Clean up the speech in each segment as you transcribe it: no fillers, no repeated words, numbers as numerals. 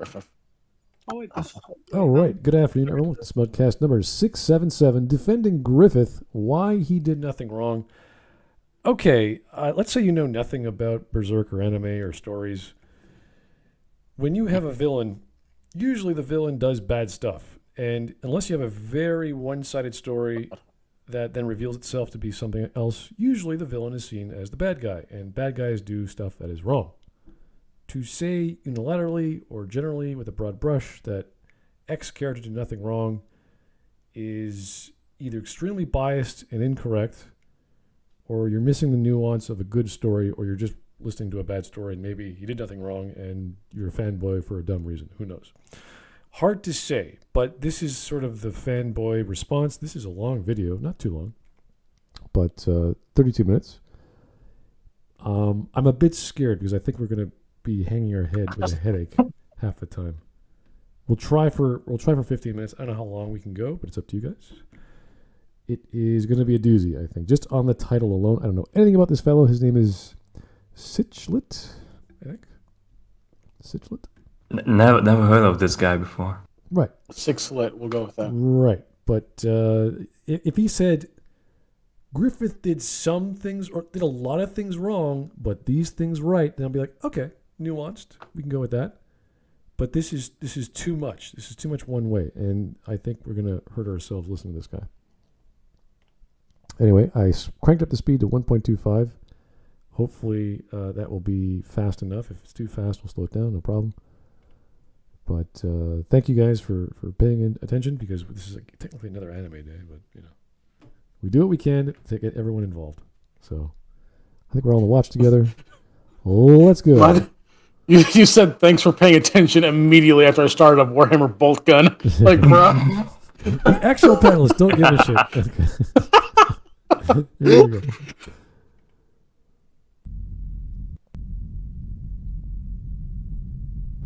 Griffith. Oh, wait, All right. Good afternoon, everyone. Smudcast number 677, defending Griffith, why he did nothing wrong. Okay, let's say you know nothing about Berserk or anime or stories. When you have a villain, usually the villain does bad stuff. And unless you have a very one-sided story that then reveals itself to be something else, usually the villain is seen as the bad guy. And bad guys do stuff that is wrong. To say unilaterally or generally with a broad brush that X character did nothing wrong is either extremely biased and incorrect, or you're missing the nuance of a good story, or you're just listening to a bad story and maybe he did nothing wrong and you're a fanboy for a dumb reason. Who knows? Hard to say, but this is sort of the fanboy response. This is a long video, not too long, but 32 minutes. I'm a bit scared because I think we're going to be hanging our head with a headache half the time. We'll try for 15 minutes. I don't know how long we can go, but it's up to you guys. It is going to be a doozy, I think. Just on the title alone, I don't know anything about this fellow. His name is Sichlitt, I think. Sichlitt? Never heard of this guy before. Right. Sichlitt, we'll go with that. Right. But if he said Griffith did some things or did a lot of things wrong, but these things right, then I'll be like, okay, nuanced. We can go with that. But this is too much. This is too much one way, and I think we're going to hurt ourselves listening to this guy. Anyway, I cranked up the speed to 1.25. Hopefully that will be fast enough. If it's too fast, we'll slow it down, no problem. But thank you guys for paying attention, because this is technically another anime day, but you know, we do what we can to get everyone involved. So I think we're all on the watch together. Let's go. What? You said thanks for paying attention immediately after I started a Warhammer bolt gun. Like, bro. The actual panelists don't give a shit. Okay. Here we go.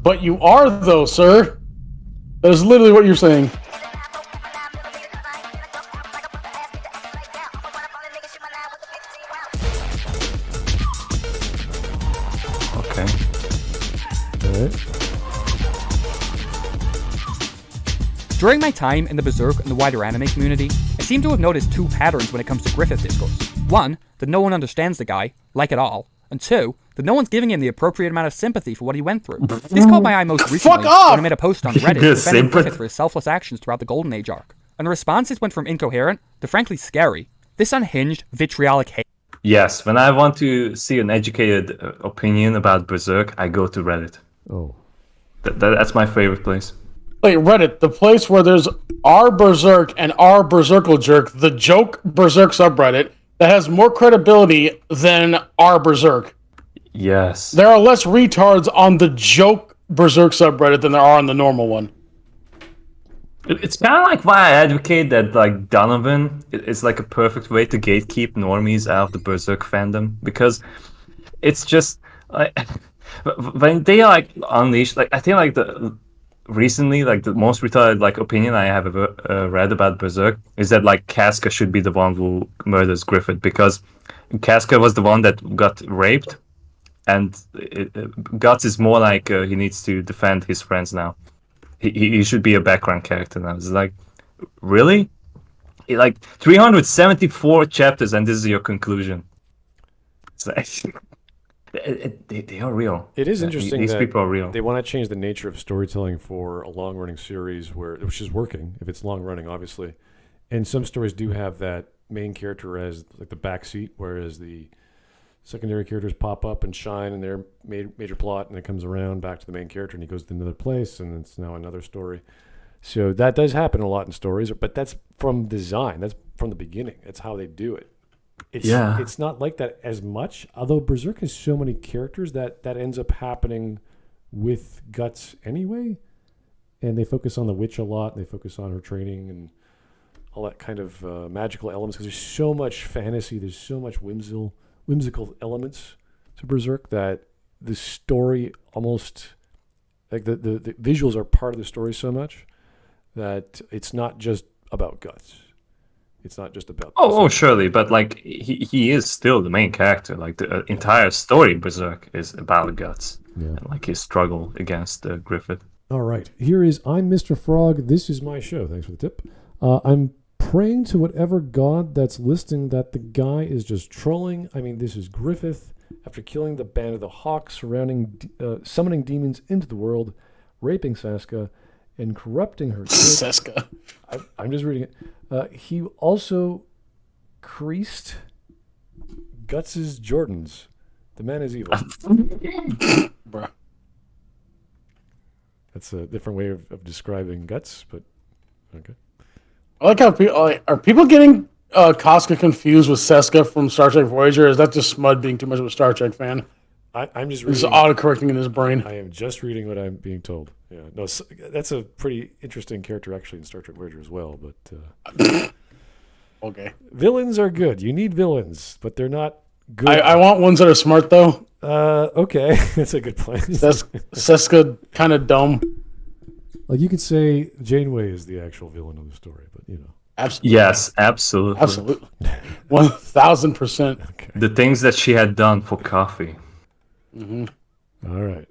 But you are, though, sir. That is literally what you're saying. Okay. All right. During my time in the Berserk and the wider anime community, I seem to have noticed two patterns when it comes to Griffith discourse. One, that no one understands the guy, like at all. And two, that no one's giving him the appropriate amount of sympathy for what he went through. This caught my eye most recently when I made a post on Reddit defending Griffith for his selfless actions throughout the Golden Age arc. And the responses went from incoherent to frankly scary. This unhinged, vitriolic hate. Yes, when I want to see an educated opinion about Berserk, I go to Reddit. Oh. That's my favorite place. Wait, Reddit, the place where there's our Berserk and our Berserkle Jerk, the joke Berserk subreddit, that has more credibility than our Berserk. Yes. There are less retards on the joke Berserk subreddit than there are on the normal one. It's kind of like why I advocate that, like, Donovan is like a perfect way to gatekeep normies out of the Berserk fandom, because it's just like when they are like unleashed. Like, I think like recently, like the most retarded like opinion I have ever read about Berserk is that like Casca should be the one who murders Griffith, because Casca was the one that got raped, and Guts is more like he needs to defend his friends now. He should be a background character now. It's like, really? Like 374 chapters and this is your conclusion. It's like, they are real. It is interesting These that people are real. they want to change the nature of storytelling for a long-running series, which is working if it's long-running, obviously. And some stories do have that main character as like the backseat, whereas the secondary characters pop up and shine in their major plot, and it comes around back to the main character, and he goes to another place, and it's now another story. So that does happen a lot in stories, but that's from design. That's from the beginning. That's how they do it. It's not like that as much, although Berserk has so many characters that ends up happening with Guts anyway, and they focus on the witch a lot, and they focus on her training and all that kind of magical elements, because there's so much fantasy, there's so much whimsical elements to Berserk that the story almost, like the visuals are part of the story so much that it's not just about Guts. It's not just about... Oh, surely, but like he is still the main character. Like the entire story Berserk is about Guts, and like his struggle against Griffith. All right. Here is I'm Mr. Frog. This is my show. Thanks for the tip. I'm praying to whatever god that's listing that the guy is just trolling. I mean, this is Griffith. After killing the band of the Hawk, summoning demons into the world, raping Saska, and corrupting her kid. Seska. I'm just reading it. He also creased Guts' Jordans. The man is evil. Bruh. That's a different way of describing Guts, but okay. I like how people are people getting Casca confused with Seska from Star Trek Voyager? Or is that just Smud being too much of a Star Trek fan? I'm just He's reading. auto-correcting in his brain. I am just reading what I'm being told. Yeah, no, that's a pretty interesting character actually in Star Trek Voyager as well. But Okay. villains are good. You need villains, but they're not good. I want ones that are smart, though. Okay, that's a good plan. Seska kind of dumb. Like you could say Janeway is the actual villain of the story, but you know. Absolutely. Yes, absolutely. Absolutely. 1,000%. Okay. The things that she had done for coffee. All right.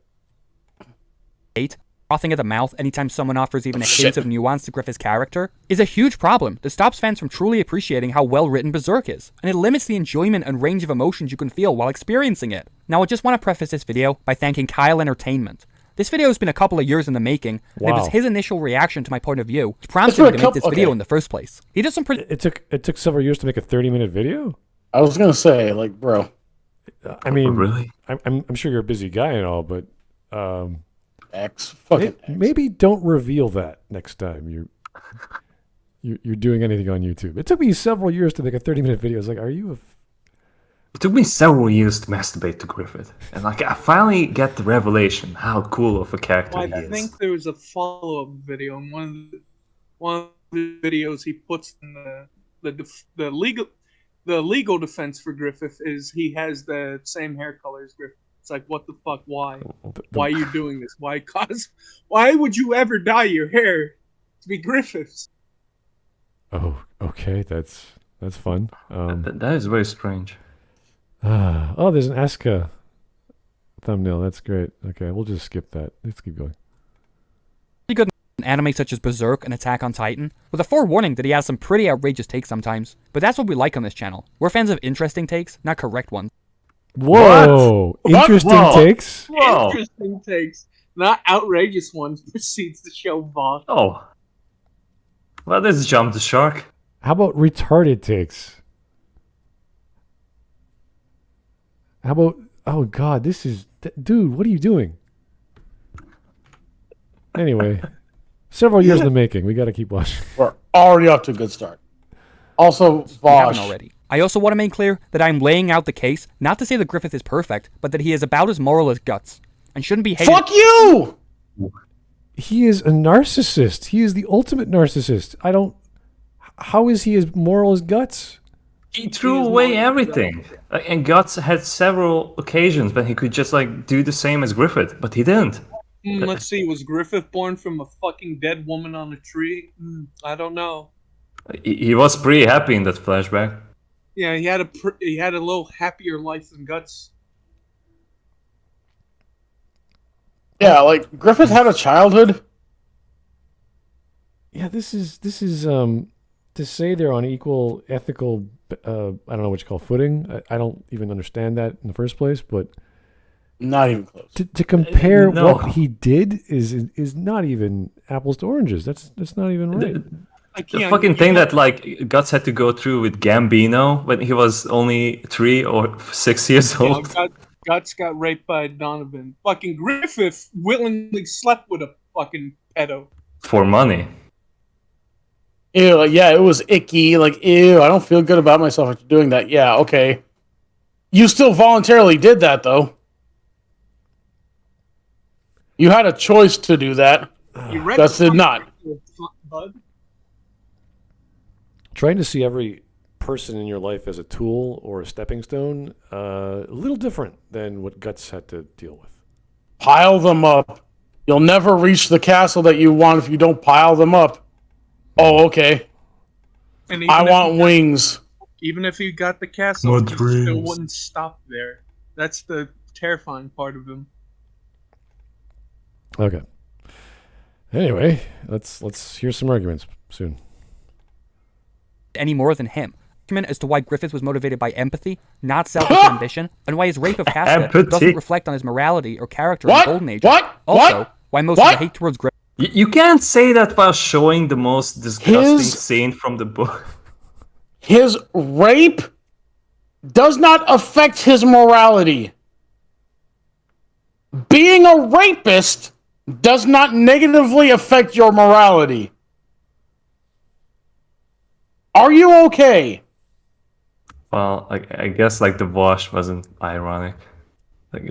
8, frothing at the mouth anytime someone offers even a hint of nuance to Griffith's character, is a huge problem that stops fans from truly appreciating how well written Berserk is, and it limits the enjoyment and range of emotions you can feel while experiencing it. Now I just want to preface this video by thanking Kyle Entertainment. This video has been a couple of years in the making, and it was his initial reaction to my point of view which prompted me to make this video in the first place. He does some pretty... It took several years to make a 30-minute video? I was going to say, like, bro. I mean, Really? I'm sure you're a busy guy and all, but Fucking X. maybe don't reveal that next time you're doing anything on YouTube. It took me several years to make a 30-minute video. It's like, are you a... It took me several years to masturbate to Griffith. And like I finally get the revelation how cool of a character Well, he I is. think there was a follow-up video, and one of the videos he puts in the legal defense for Griffith is he has the same hair color as Griffith. It's like, what the fuck? Why? Why are you doing this? Why would you ever dye your hair to be Griffith's? Oh, okay, that's fun. That is very strange. Oh, there's an Asuka thumbnail. That's great. Okay, we'll just skip that. Let's keep going. good in anime such as Berserk and Attack on Titan, with a forewarning that he has some pretty outrageous takes sometimes. But that's what we like on this channel. We're fans of interesting takes, not correct ones. Whoa! What? Interesting Whoa. takes? Whoa! Interesting takes, not outrageous ones. Proceeds to show boss. Oh. Well, this jumped the shark. How about retarded takes? How about... Oh, God, this is... Dude, what are you doing? Anyway, several years in the making. We got to keep watching. We're already off to a good start. Also, We haven't Vosh. already. I also want to make clear that I'm laying out the case, not to say that Griffith is perfect, but that he is about as moral as Guts, and shouldn't be hated. Fuck you! He is a narcissist. He is the ultimate narcissist. I don't... How is he as moral as Guts? He threw away everything. And Guts had several occasions when he could just like do the same as Griffith, but he didn't. Let's see, was Griffith born from a fucking dead woman on a tree? I don't know. He was pretty happy in that flashback. Yeah, he had a little happier life than Guts. Yeah, like, Griffith had a childhood. Yeah, this is to say they're on equal ethical, I don't know what you call footing. I don't even understand that in the first place, but Not even close. to compare No. what he did is not even apples to oranges. That's not even right. The fucking thing that like Guts had to go through with Gambino when he was only 3 or 6 years old. Guts got raped by Donovan. Fucking Griffith willingly slept with a fucking pedo. For money. Ew, like, yeah, it was icky. Like, ew, I don't feel good about myself after doing that. Yeah, okay. You still voluntarily did that, though. You had a choice to do that. You read Guts did not. Bud. Trying to see every person in your life as a tool or a stepping stone, a little different than what Guts had to deal with. Pile them up. You'll never reach the castle that you want if you don't pile them up. Oh, okay. And even I if want you got- wings. Even if you got the castle, My you still dreams. wouldn't stop there. That's the terrifying part of him. Okay. Anyway, let's hear some arguments soon. Any more than him. Argument as to why Griffith was motivated by empathy, not selfish ambition, and why his rape of Casca doesn't reflect on his morality or character in the Golden Age. Also, why most of the hate towards Griffith. You can't say that while showing the most disgusting scene from the book. His rape does not affect his morality. Being a rapist does not negatively affect your morality. Are you okay? Well, I guess like the wash wasn't ironic. Like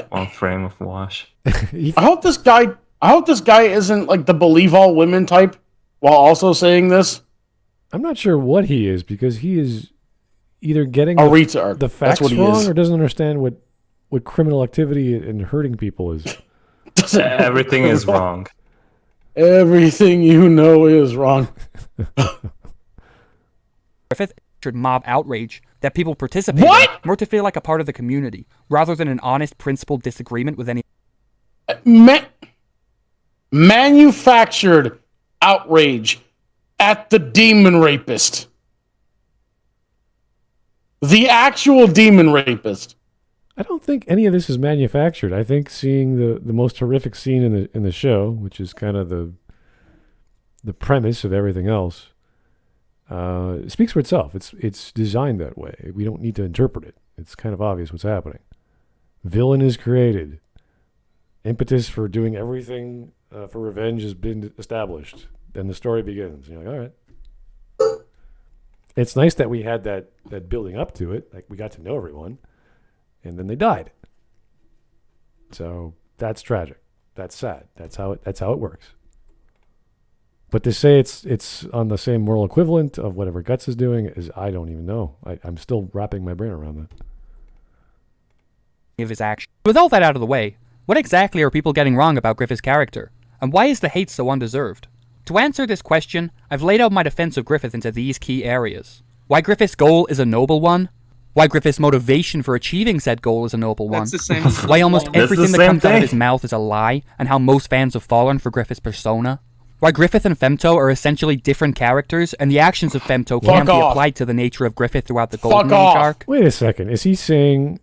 one frame of wash. I hope this guy isn't like the believe all women type while also saying this. I'm not sure what he is, because he is either getting A retard. the facts That's what he wrong is. or doesn't understand what criminal activity and hurting people is. Everything is wrong. Everything you know is wrong. Griffith should mob outrage that people participate in, more to feel like a part of the community, rather than an honest, principled disagreement with any. Manufactured outrage at the demon rapist. The actual demon rapist. I don't think any of this is manufactured. I think seeing the most horrific scene in the show, which is kind of the premise of everything else, speaks for itself. It's designed that way. We don't need to interpret it. It's kind of obvious what's happening. Villain is created. Impetus for doing everything for revenge has been established. Then the story begins. You're like, all right. It's nice that we had that building up to it. Like, we got to know everyone, and then they died. So that's tragic. That's sad. That's how it works. But to say it's on the same moral equivalent of whatever Guts is doing is, I don't even know. I'm still wrapping my brain around that. Of his action. With all that out of the way, what exactly are people getting wrong about Griffith's character? And why is the hate so undeserved? To answer this question, I've laid out my defense of Griffith into these key areas. Why Griffith's goal is a noble one. Why Griffith's motivation for achieving said goal is a noble one. That's the same. Why almost That's everything that comes out of his mouth is a lie, and how most fans have fallen for Griffith's persona. Why Griffith and Femto are essentially different characters, and the actions of Femto can't be applied to the nature of Griffith throughout the Golden Age arc. Wait a second. Is he saying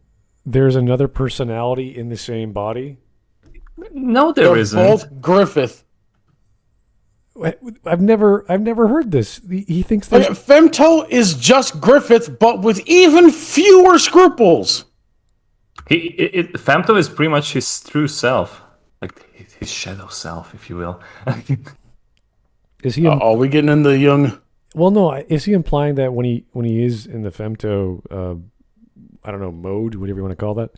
there's another personality in the same body? No, there isn't. Both Griffith. I've never heard this. He thinks there's... Femto is just Griffith, but with even fewer scruples. Femto is pretty much his true self, like his shadow self, if you will. Is he? Are we getting into young? Well, no. Is he implying that when he is in the Femto, I don't know, mode, whatever you want to call that?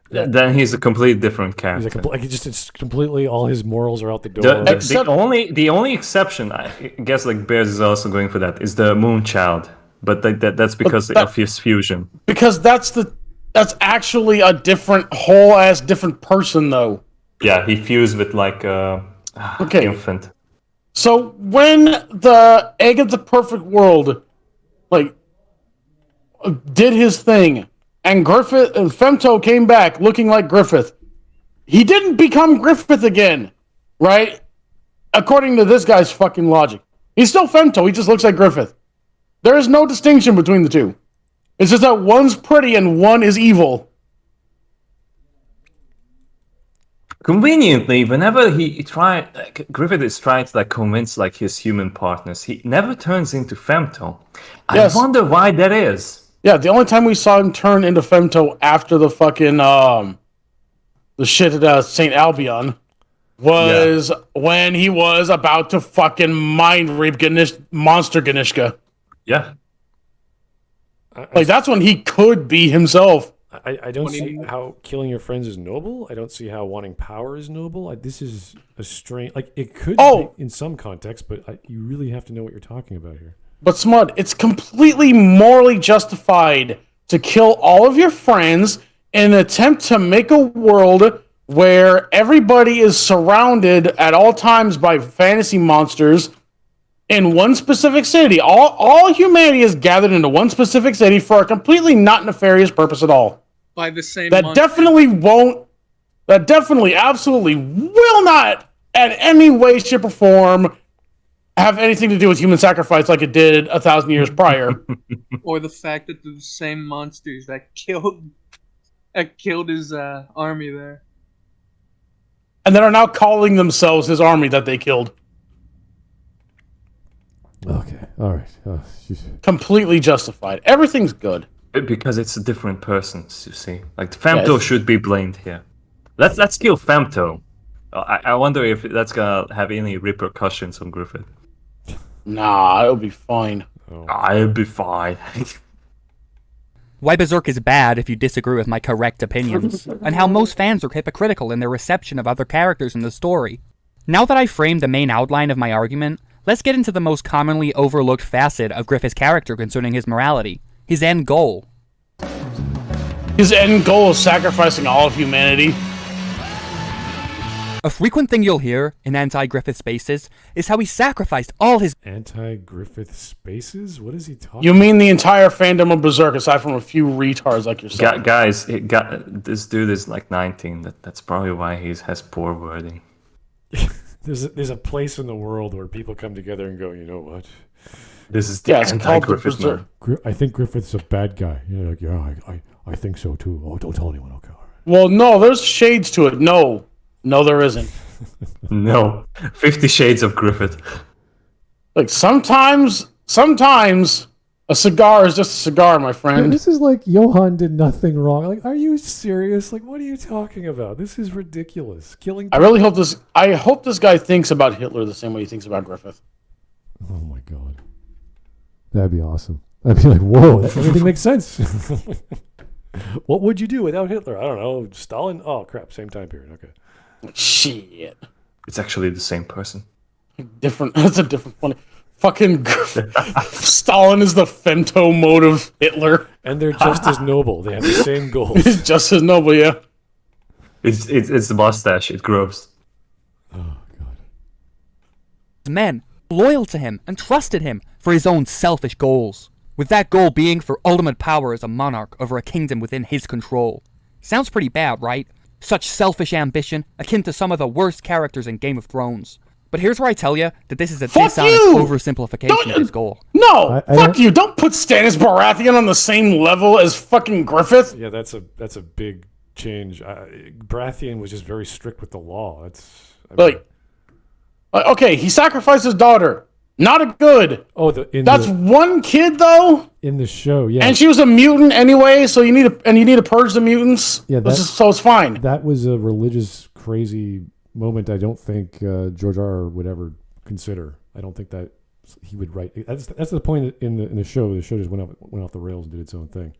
Then he's a completely different character. It's completely, all his morals are out the door. The only exception, I guess, like Bears is also going for that, is the Moonchild, but that's because of his fusion. Because that's actually a whole ass different person, though. Yeah, he fused with like infant. So when the Egg of the Perfect World, like, did his thing, and Griffith and Femto came back looking like Griffith, he didn't become Griffith again, right? According to this guy's fucking logic. He's still Femto, he just looks like Griffith. There is no distinction between the two. It's just that one's pretty and one is evil. Conveniently, whenever Griffith is trying to like convince like his human partners, he never turns into Femto. Yes. I wonder why that is. Yeah, the only time we saw him turn into Femto after the fucking the shit at St. Albion was when he was about to fucking mind rape Monster Ganishka. Yeah. Like, that's when he could be himself. I don't see how killing your friends is noble. I don't see how wanting power is noble. This is a strange... Like, it could be in some context, but you really have to know what you're talking about here. But Smud, it's completely morally justified to kill all of your friends in an attempt to make a world where everybody is surrounded at all times by fantasy monsters in one specific city. All humanity is gathered into one specific city for a completely not nefarious purpose at all. By the same That definitely absolutely will not in any way, shape, or form have anything to do with human sacrifice like it did 1,000 years prior. Or the fact that they're the same monsters that killed his army there. And that are now calling themselves his army that they killed. Okay, all right. Completely justified. Everything's good. Because it's different persons, you see. Like, Femto should be blamed here. Let's kill Femto. I wonder if that's gonna have any repercussions on Griffith. Nah, it'll be fine. I'll be fine. Why Berserk is bad if you disagree with my correct opinions, and how most fans are hypocritical in their reception of other characters in the story. Now that I've framed the main outline of my argument, let's get into the most commonly overlooked facet of Griffith's character concerning his morality, his end goal. His end goal is sacrificing all of humanity. A frequent thing you'll hear in anti-Griffith spaces is how he sacrificed all his Anti-Griffith spaces? What is he talking You mean the entire fandom of Berserk, aside from a few retards like yourself? Guys, this dude is like 19. That's probably why he has poor wording. There's a place in the world where people come together and go, you know what? This is the it's called anti-Griffith Berserk. man. I think Griffith's a bad guy. You're like, yeah, I think so too. Oh, don't tell anyone. Okay, all right. Well, no, there's shades to it. No, there isn't. No. 50 Shades of Griffith. Like, sometimes a cigar is just a cigar, my friend. This is like Johann did nothing wrong. Like, are you serious? Like, what are you talking about? This is ridiculous. Killing. I hope this guy thinks about Hitler the same way he thinks about Griffith. Oh my god, that'd be awesome. I'd be like, whoa, everything makes sense. What would you do without Hitler? I don't know. Stalin? Oh crap, same time period. Okay. Shit. It's actually the same person. Different. That's a different one. Fucking Stalin is the femto mode of Hitler. And they're just as noble. They have the same goals. He's just as noble, yeah. It's the mustache. It grows. Oh god. men loyal to him and trusted him for his own selfish goals, with that goal being for ultimate power as a monarch over a kingdom within his control. Sounds pretty bad, right? Such selfish ambition, akin to some of the worst characters in Game of Thrones. But here's where I tell you that this is a dishonest oversimplification of his goal. No, fuck you! Don't put Stannis Baratheon on the same level as fucking Griffith. Yeah, that's a big change. Baratheon was just very strict with the law. Okay, he sacrificed his daughter. Not a good. Oh, that's one kid though. In the show, yeah. And she was a mutant anyway, so you need to purge the mutants. Yeah, so it's fine. That was a religious crazy moment. I don't think George R. would ever consider. I don't think that he would write. That's the point in the show. The show just went off the rails and did its own thing.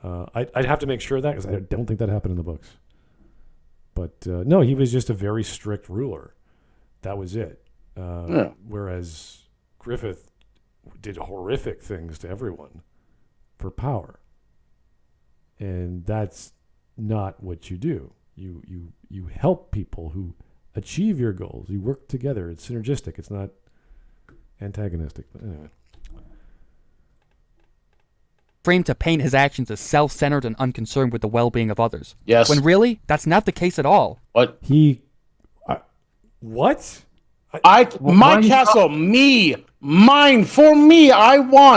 I'd have to make sure of that because I don't think that happened in the books. But no, he was just a very strict ruler. That was it. Whereas Griffith did horrific things to everyone for power, and that's not what you do. You help people who achieve your goals. You work together. It's synergistic. It's not antagonistic. But anyway. Framed to paint his actions as self-centered and unconcerned with the well-being of others. Yes. When really, that's not the case at all. What? What? My castle, mine, for me, I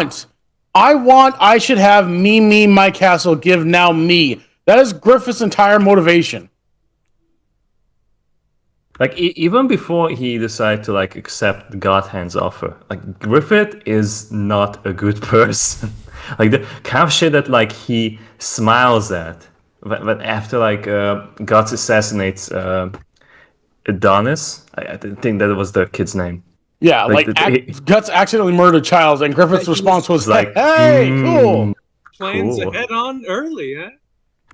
should have me, my castle, give now me. That is Griffith's entire motivation. Like, even before he decided to, like, accept Godhand's offer, like, Griffith is not a good person. Like, the kind of shit that, like, he smiles at. But after, like, Guts assassinates Adonis, I think that was the kid's name. Yeah, Guts accidentally murdered a child, and Griffith's response was like, hey, cool. Plans ahead on early, eh?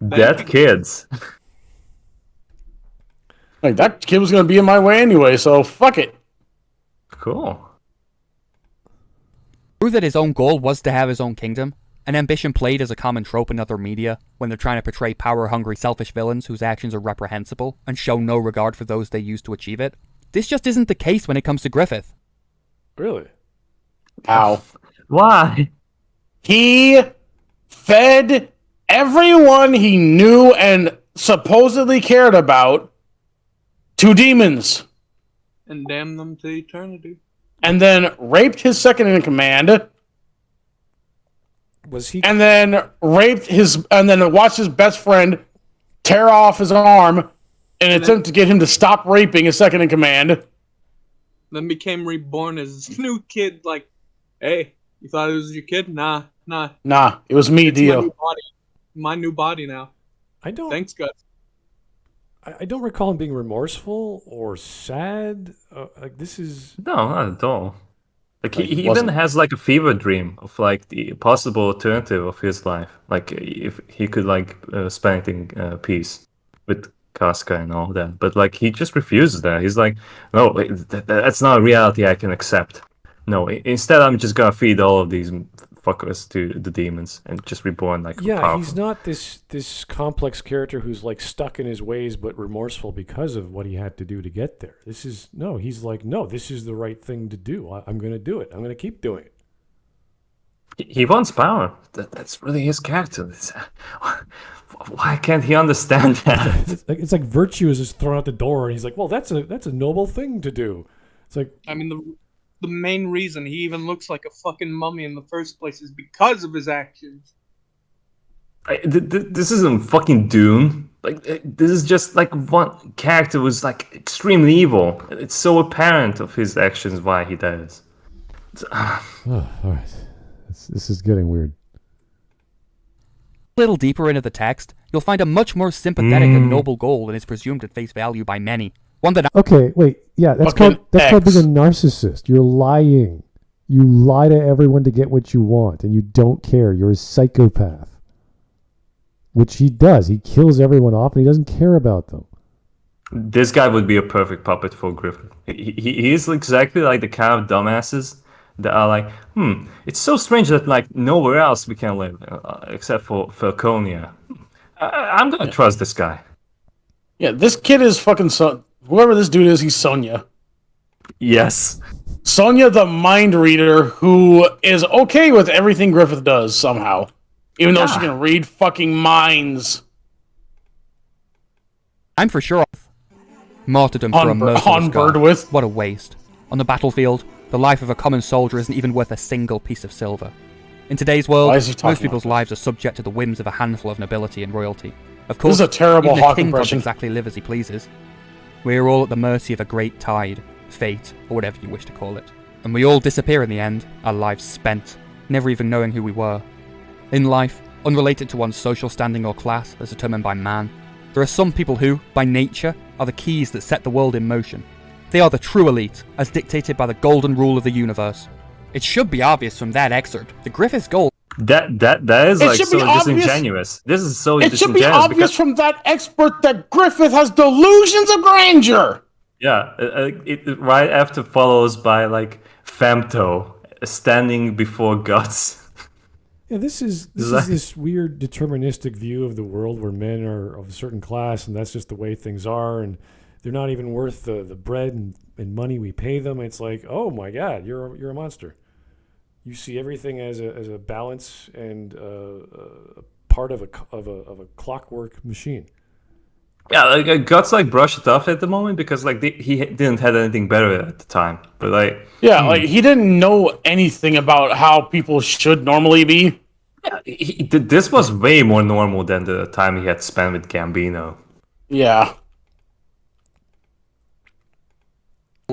Dead kids. Like, that kid was going to be in my way anyway, so fuck it. Cool. True that his own goal was to have his own kingdom, an ambition played as a common trope in other media when they're trying to portray power-hungry, selfish villains whose actions are reprehensible and show no regard for those they use to achieve it. This just isn't the case when it comes to Griffith. Really? How? Why? He fed everyone he knew and supposedly cared about to demons. And damn them to eternity. and then raped his second in command, Was he? and then watched his best friend tear off his arm in an attempt to get him to stop raping his second in command. Then became reborn as this new kid. Like, hey, you thought it was your kid? Nah. Nah, it was me, It's Dio. my new body now. I don't. Thanks, guts. I don't recall him being remorseful or sad. Like this is. No, not at all. Like he even wasn't. has like a fever dream of like the possible alternative of his life. Like if he could like spend it in peace with Casca and all that. But like he just refuses that. He's like, no, that's not a reality I can accept. No, instead I'm just gonna feed all of these fuckers to the demons and just reborn like Yeah, he's not this complex character who's like stuck in his ways but remorseful because of what he had to do to get there. He's like, no, this is the right thing to do. I'm going to do it. I'm going to keep doing it. He wants power. That's really his character. Why can't he understand that? It's like virtue is just thrown out the door, and he's like, well, that's a noble thing to do. It's like, I mean, the main reason he even looks like a fucking mummy in the first place is because of his actions. This isn't fucking Dune. Like this is just like one character was like extremely evil. It's so apparent of his actions why he does. oh, all right, this is getting weird. A little deeper into the text, you'll find a much more sympathetic and noble goal than is presumed at face value by many. One that Okay, wait, yeah, that's Fucking called being a X. narcissist. You're lying. You lie to everyone to get what you want, and you don't care. You're a psychopath. Which he does. He kills everyone off, and he doesn't care about them. This guy would be a perfect puppet for Griffith. He is exactly like the kind of dumbasses that are like, it's so strange that like nowhere else we can live except for Falconia. I'm gonna trust this guy. Yeah, this kid is fucking whoever this dude is, he's Sonya. Yes. Sonya, the mind reader, who is okay with everything Griffith does somehow, even though she can read fucking minds. I'm for sure martyrdom for a merciless god. Birdwith. What a waste. On the battlefield, the life of a common soldier isn't even worth a single piece of silver. In today's world, Why is he talking most people's like lives are subject to the whims of a handful of nobility and royalty. Of This course, is a terrible even Hawk a king can't impression. exactly live as he pleases. We are all at the mercy of a great tide, fate, or whatever you wish to call it. And we all disappear in the end, our lives spent, never even knowing who we were. In life, unrelated to one's social standing or class as determined by man, there are some people who, by nature, are the keys that set the world in motion. They are the true elite, as dictated by the golden rule of the universe. It should be obvious from that excerpt that Griffith's goal That is It like should so be obvious- disingenuous. This is so It should be disingenuous. obvious from that expert that Griffith has delusions of grandeur. Yeah, it right after follows by like Femto standing before gods. Yeah, this is this weird deterministic view of the world where men are of a certain class, and that's just the way things are, and they're not even worth the bread and money we pay them. It's like, oh my God, you're a monster. You see everything as a balance and a part of a clockwork machine. Yeah, like gods like brush it off at the moment because like he didn't have anything better at the time. But like Like he didn't know anything about how people should normally be. yeah, this was way more normal than the time he had spent with Gambino. Yeah.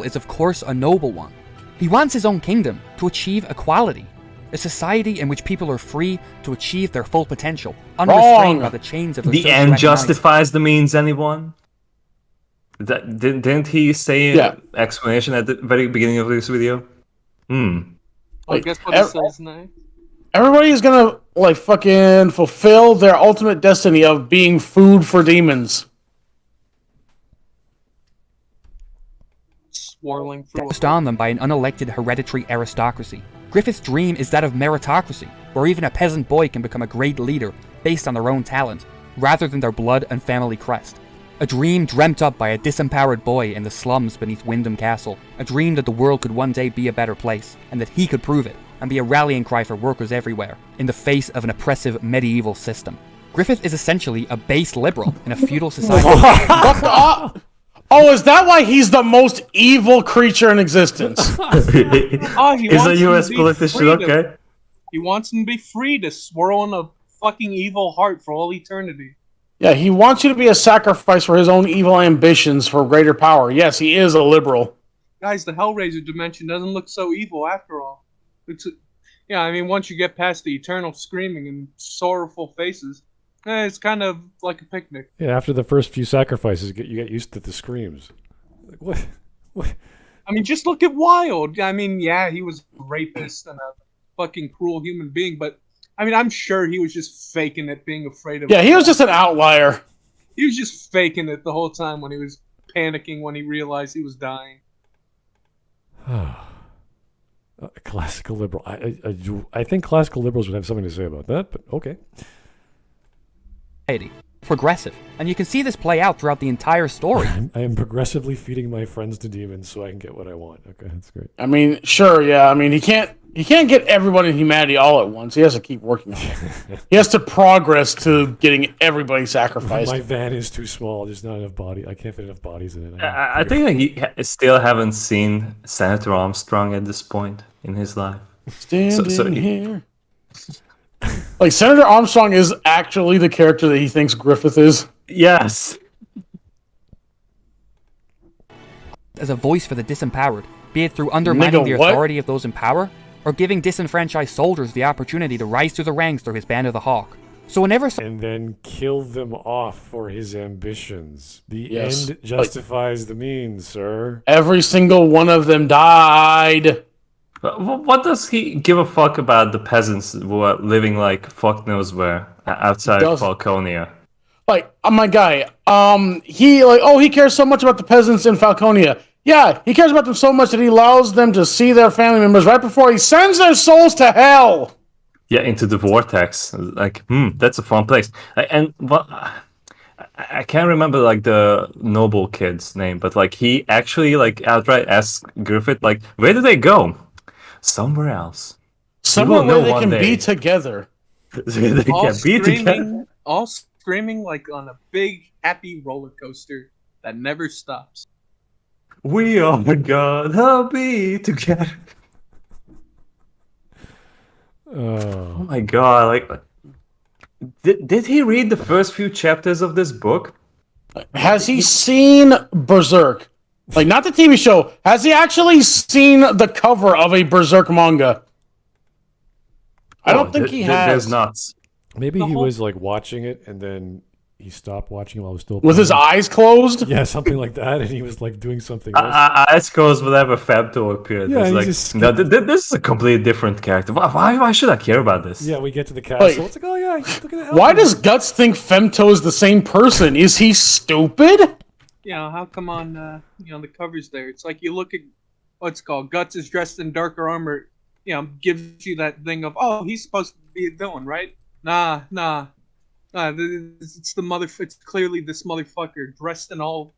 is of course a noble one. He wants his own kingdom to achieve equality, a society in which people are free to achieve their full potential, unrestrained by the chains of their The end socioeconomic- justifies the means, anyone? Didn't he say Yeah. explanation at the very beginning of this video? I guess what it says now. Everybody is gonna like fucking fulfill their ultimate destiny of being food for demons. Swirling through. forced on them by an unelected hereditary aristocracy. Griffith's dream is that of meritocracy, where even a peasant boy can become a great leader based on their own talent, rather than their blood and family crest. A dream dreamt up by a disempowered boy in the slums beneath Wyndham Castle. A dream that the world could one day be a better place, and that he could prove it, and be a rallying cry for workers everywhere, in the face of an oppressive medieval system. Griffith is essentially a base liberal in a feudal society. Oh, is that why he's the most evil creature in existence? Oh, he He's a wants him U.S. to be politician, free to- okay? He wants him to be free to swirl in a fucking evil heart for all eternity. Yeah, he wants you to be a sacrifice for his own evil ambitions for greater power. Yes, he is a liberal. Guys, the Hellraiser dimension doesn't look so evil after all. Yeah, I mean, once you get past the eternal screaming and sorrowful faces, it's kind of like a picnic. Yeah, after the first few sacrifices, you get used to the screams. Like, what? I mean, just look at Wild. I mean, yeah, he was a rapist and a fucking cruel human being, but I mean, I'm sure he was just faking it, being afraid of. Yeah, he was just an outlier. He was just faking it the whole time when he was panicking when he realized he was dying. Classical liberal. I think classical liberals would have something to say about that, but okay. Progressive, and you can see this play out throughout the entire story. I am progressively feeding my friends to demons so I can get what I want. Okay, that's great. I mean, sure, yeah. I mean, he can't get everybody in humanity all at once. He has to keep working on it. He has to progress to getting everybody sacrificed. My van is too small. There's not enough body. I can't fit enough bodies in it. I think that he still haven't seen Senator Armstrong at this point in his life. Standing here. Like, Senator Armstrong is actually the character that he thinks Griffith is. Yes. As a voice for the disempowered, be it through undermining the authority of those in power, or giving disenfranchised soldiers the opportunity to rise through the ranks through his Band of the Hawk. So whenever... And then kill them off for his ambitions. The Yes. end justifies the means, sir. Every single one of them died. What does he give a fuck about the peasants who are living like fuck knows where outside Falconia? Like, my guy, he cares so much about the peasants in Falconia. Yeah, he cares about them so much that he allows them to see their family members right before he sends their souls to hell. Yeah, into the vortex. Like, that's a fun place. And what I can't remember like the noble kid's name, but like he actually like outright asks Griffith, like, where do they go? Somewhere else. Somewhere where they can be together. They can be together. All screaming like on a big happy roller coaster that never stops. We are gonna be together. Oh my god! Like, did he read the first few chapters of this book? Has he seen Berserk? Like, not the TV show. Has he actually seen the cover of a Berserk manga? I don't think he has. There's not. Maybe he was like watching it and then he stopped watching while it was still with his eyes closed? Yeah, something like that, and he was like doing something else. Eyes closed whenever Femto appeared. Yeah, it's like, no, this is a completely different character. Why should I care about this? Yeah, we get to the castle. It's like, oh yeah, look at that. Why does Guts think Femto is the same person? Is he stupid? How come on, the cover's there? It's like you look at what's called Guts is dressed in darker armor. Gives you that thing of, oh, he's supposed to be a villain, right? Nah. It's It's clearly this motherfucker dressed in all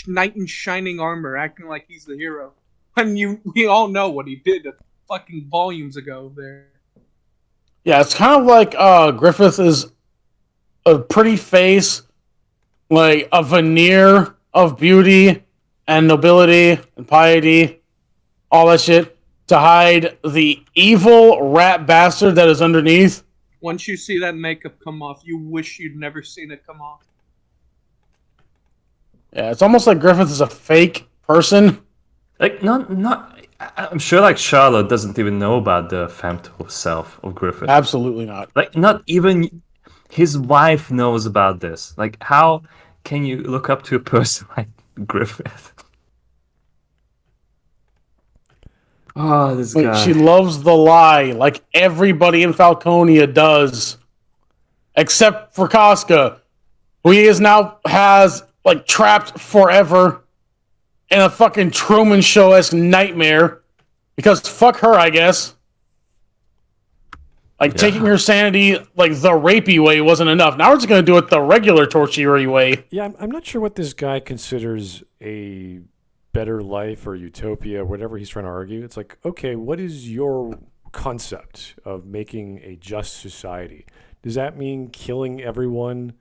knight in shining armor, acting like he's the hero. And we all know what he did fucking volumes ago there. Yeah, it's kind of like Griffith is a pretty face, like a veneer of beauty and nobility and piety, all that shit, to hide the evil rat bastard that is underneath. Once you see that makeup come off, you wish you'd never seen it come off. Yeah, it's almost like Griffith is a fake person. Like, not. I'm sure, like, Charlotte doesn't even know about the Femto self of Griffith. Absolutely not. Like, not even his wife knows about this. Like, how can you look up to a person like Griffith? Oh, this guy. She loves the lie, like everybody in Falconia does. Except for Casca, who he has like trapped forever in a fucking Truman Show-esque nightmare. Because fuck her, I guess. Like, taking her sanity, like, the rapey way wasn't enough. Now we're just going to do it the regular torture way. Yeah, I'm not sure what this guy considers a better life or utopia, whatever he's trying to argue. It's like, okay, what is your concept of making a just society? Does that mean killing everyone,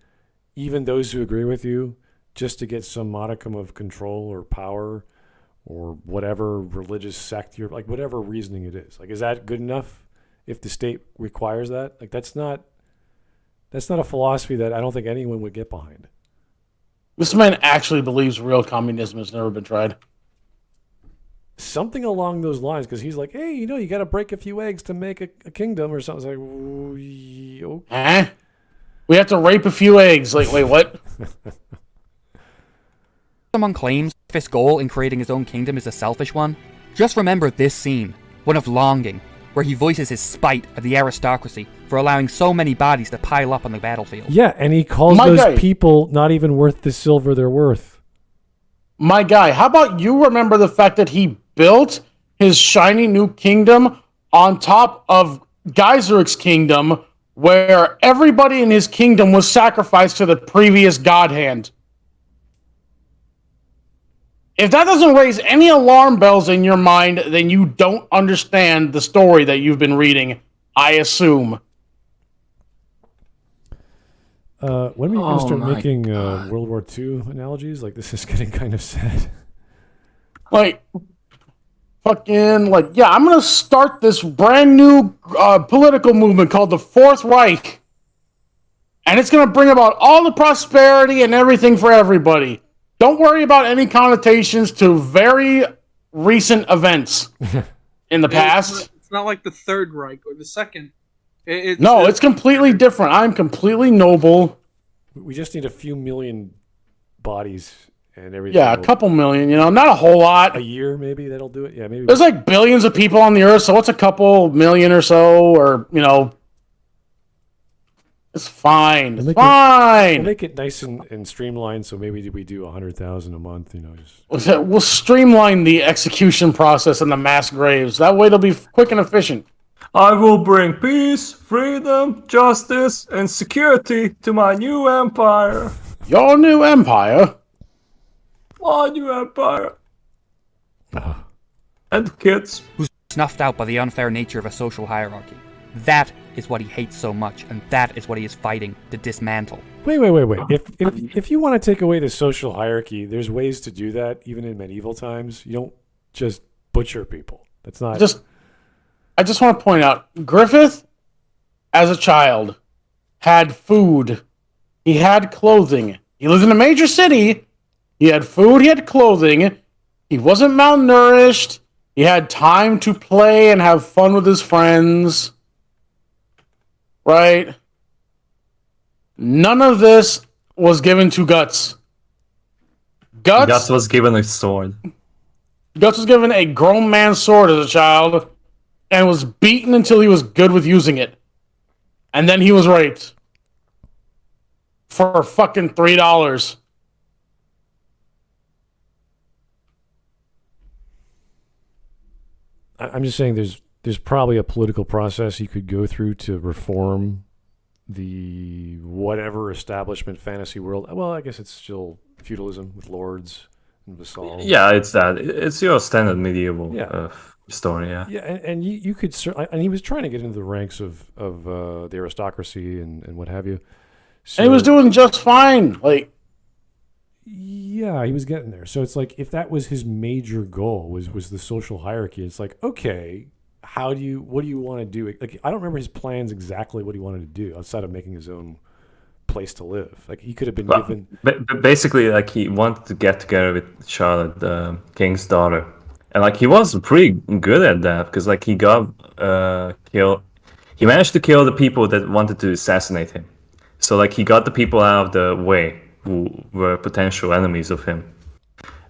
even those who agree with you? just to get some modicum of control or power or whatever religious sect you're like, whatever reasoning it is. Like, is that good enough if the state requires that? Like, that's not a philosophy that I don't think anyone would get behind. This man actually believes real communism has never been tried. Something along those lines, because he's like, hey, you got to break a few eggs to make a kingdom or something. It's like, okay. We have to rape a few eggs. Like, wait, what? Someone claims Griffith's goal in creating his own kingdom is a selfish one, just remember this scene, one of longing, where he voices his spite at the aristocracy for allowing so many bodies to pile up on the battlefield. Yeah, and he calls those people not even worth the silver they're worth. My guy, how about you remember the fact that he built his shiny new kingdom on top of Geyseric's kingdom, where everybody in his kingdom was sacrificed to the previous god hand? If that doesn't raise any alarm bells in your mind, then you don't understand the story that you've been reading, I assume. When are we going to start making World War II analogies? Like, this is getting kind of sad. Like, I'm going to start this brand new political movement called the Fourth Reich. And it's going to bring about all the prosperity and everything for everybody. Don't worry about any connotations to very recent events in the past. It's not like the Third Reich or the Second. It's completely different. I'm completely noble. We just need a few million bodies and everything. Yeah, a couple million, not a whole lot. A year, maybe that'll do it. Yeah, maybe. There's like billions of people on the earth, so what's a couple million or so, or, it's fine. It's fine. We'll make it nice and streamlined, so maybe we do 100,000 a month, We'll streamline the execution process and the mass graves. That way they'll be quick and efficient. I will bring peace, freedom, justice, and security to my new empire. Your new empire? My new empire. And kids. Who's snuffed out by the unfair nature of a social hierarchy. That is what he hates so much, and that is what he is fighting to dismantle. Wait. If you want to take away the social hierarchy, there's ways to do that, even in medieval times. You don't just butcher people. That's not... I just want to point out, Griffith, as a child, had food. He had clothing. He lived in a major city. He had food, he had clothing. He wasn't malnourished. He had time to play and have fun with his friends. Right? None of this was given to Guts. Guts was given a sword. Guts was given a grown man's sword as a child and was beaten until he was good with using it. And then he was raped. For fucking $3. I'm just saying there's probably a political process you could go through to reform the whatever establishment fantasy world. Well, I guess it's still feudalism with lords and vassals. Yeah, it's that. It's your standard medieval story, yeah. Yeah, and you could... And he was trying to get into the ranks of the aristocracy and what have you. So, and he was doing just fine. Yeah, he was getting there. So it's like, if that was his major goal, was the social hierarchy, it's like, okay, what do you want to do? Like, I don't remember his plans exactly what he wanted to do outside of making his own place to live. Like, he could have been given... But basically, like, he wanted to get together with Charlotte, the king's daughter. And, like, he was pretty good at that, because, like, he got killed... He managed to kill the people that wanted to assassinate him. So, like, he got the people out of the way who were potential enemies of him.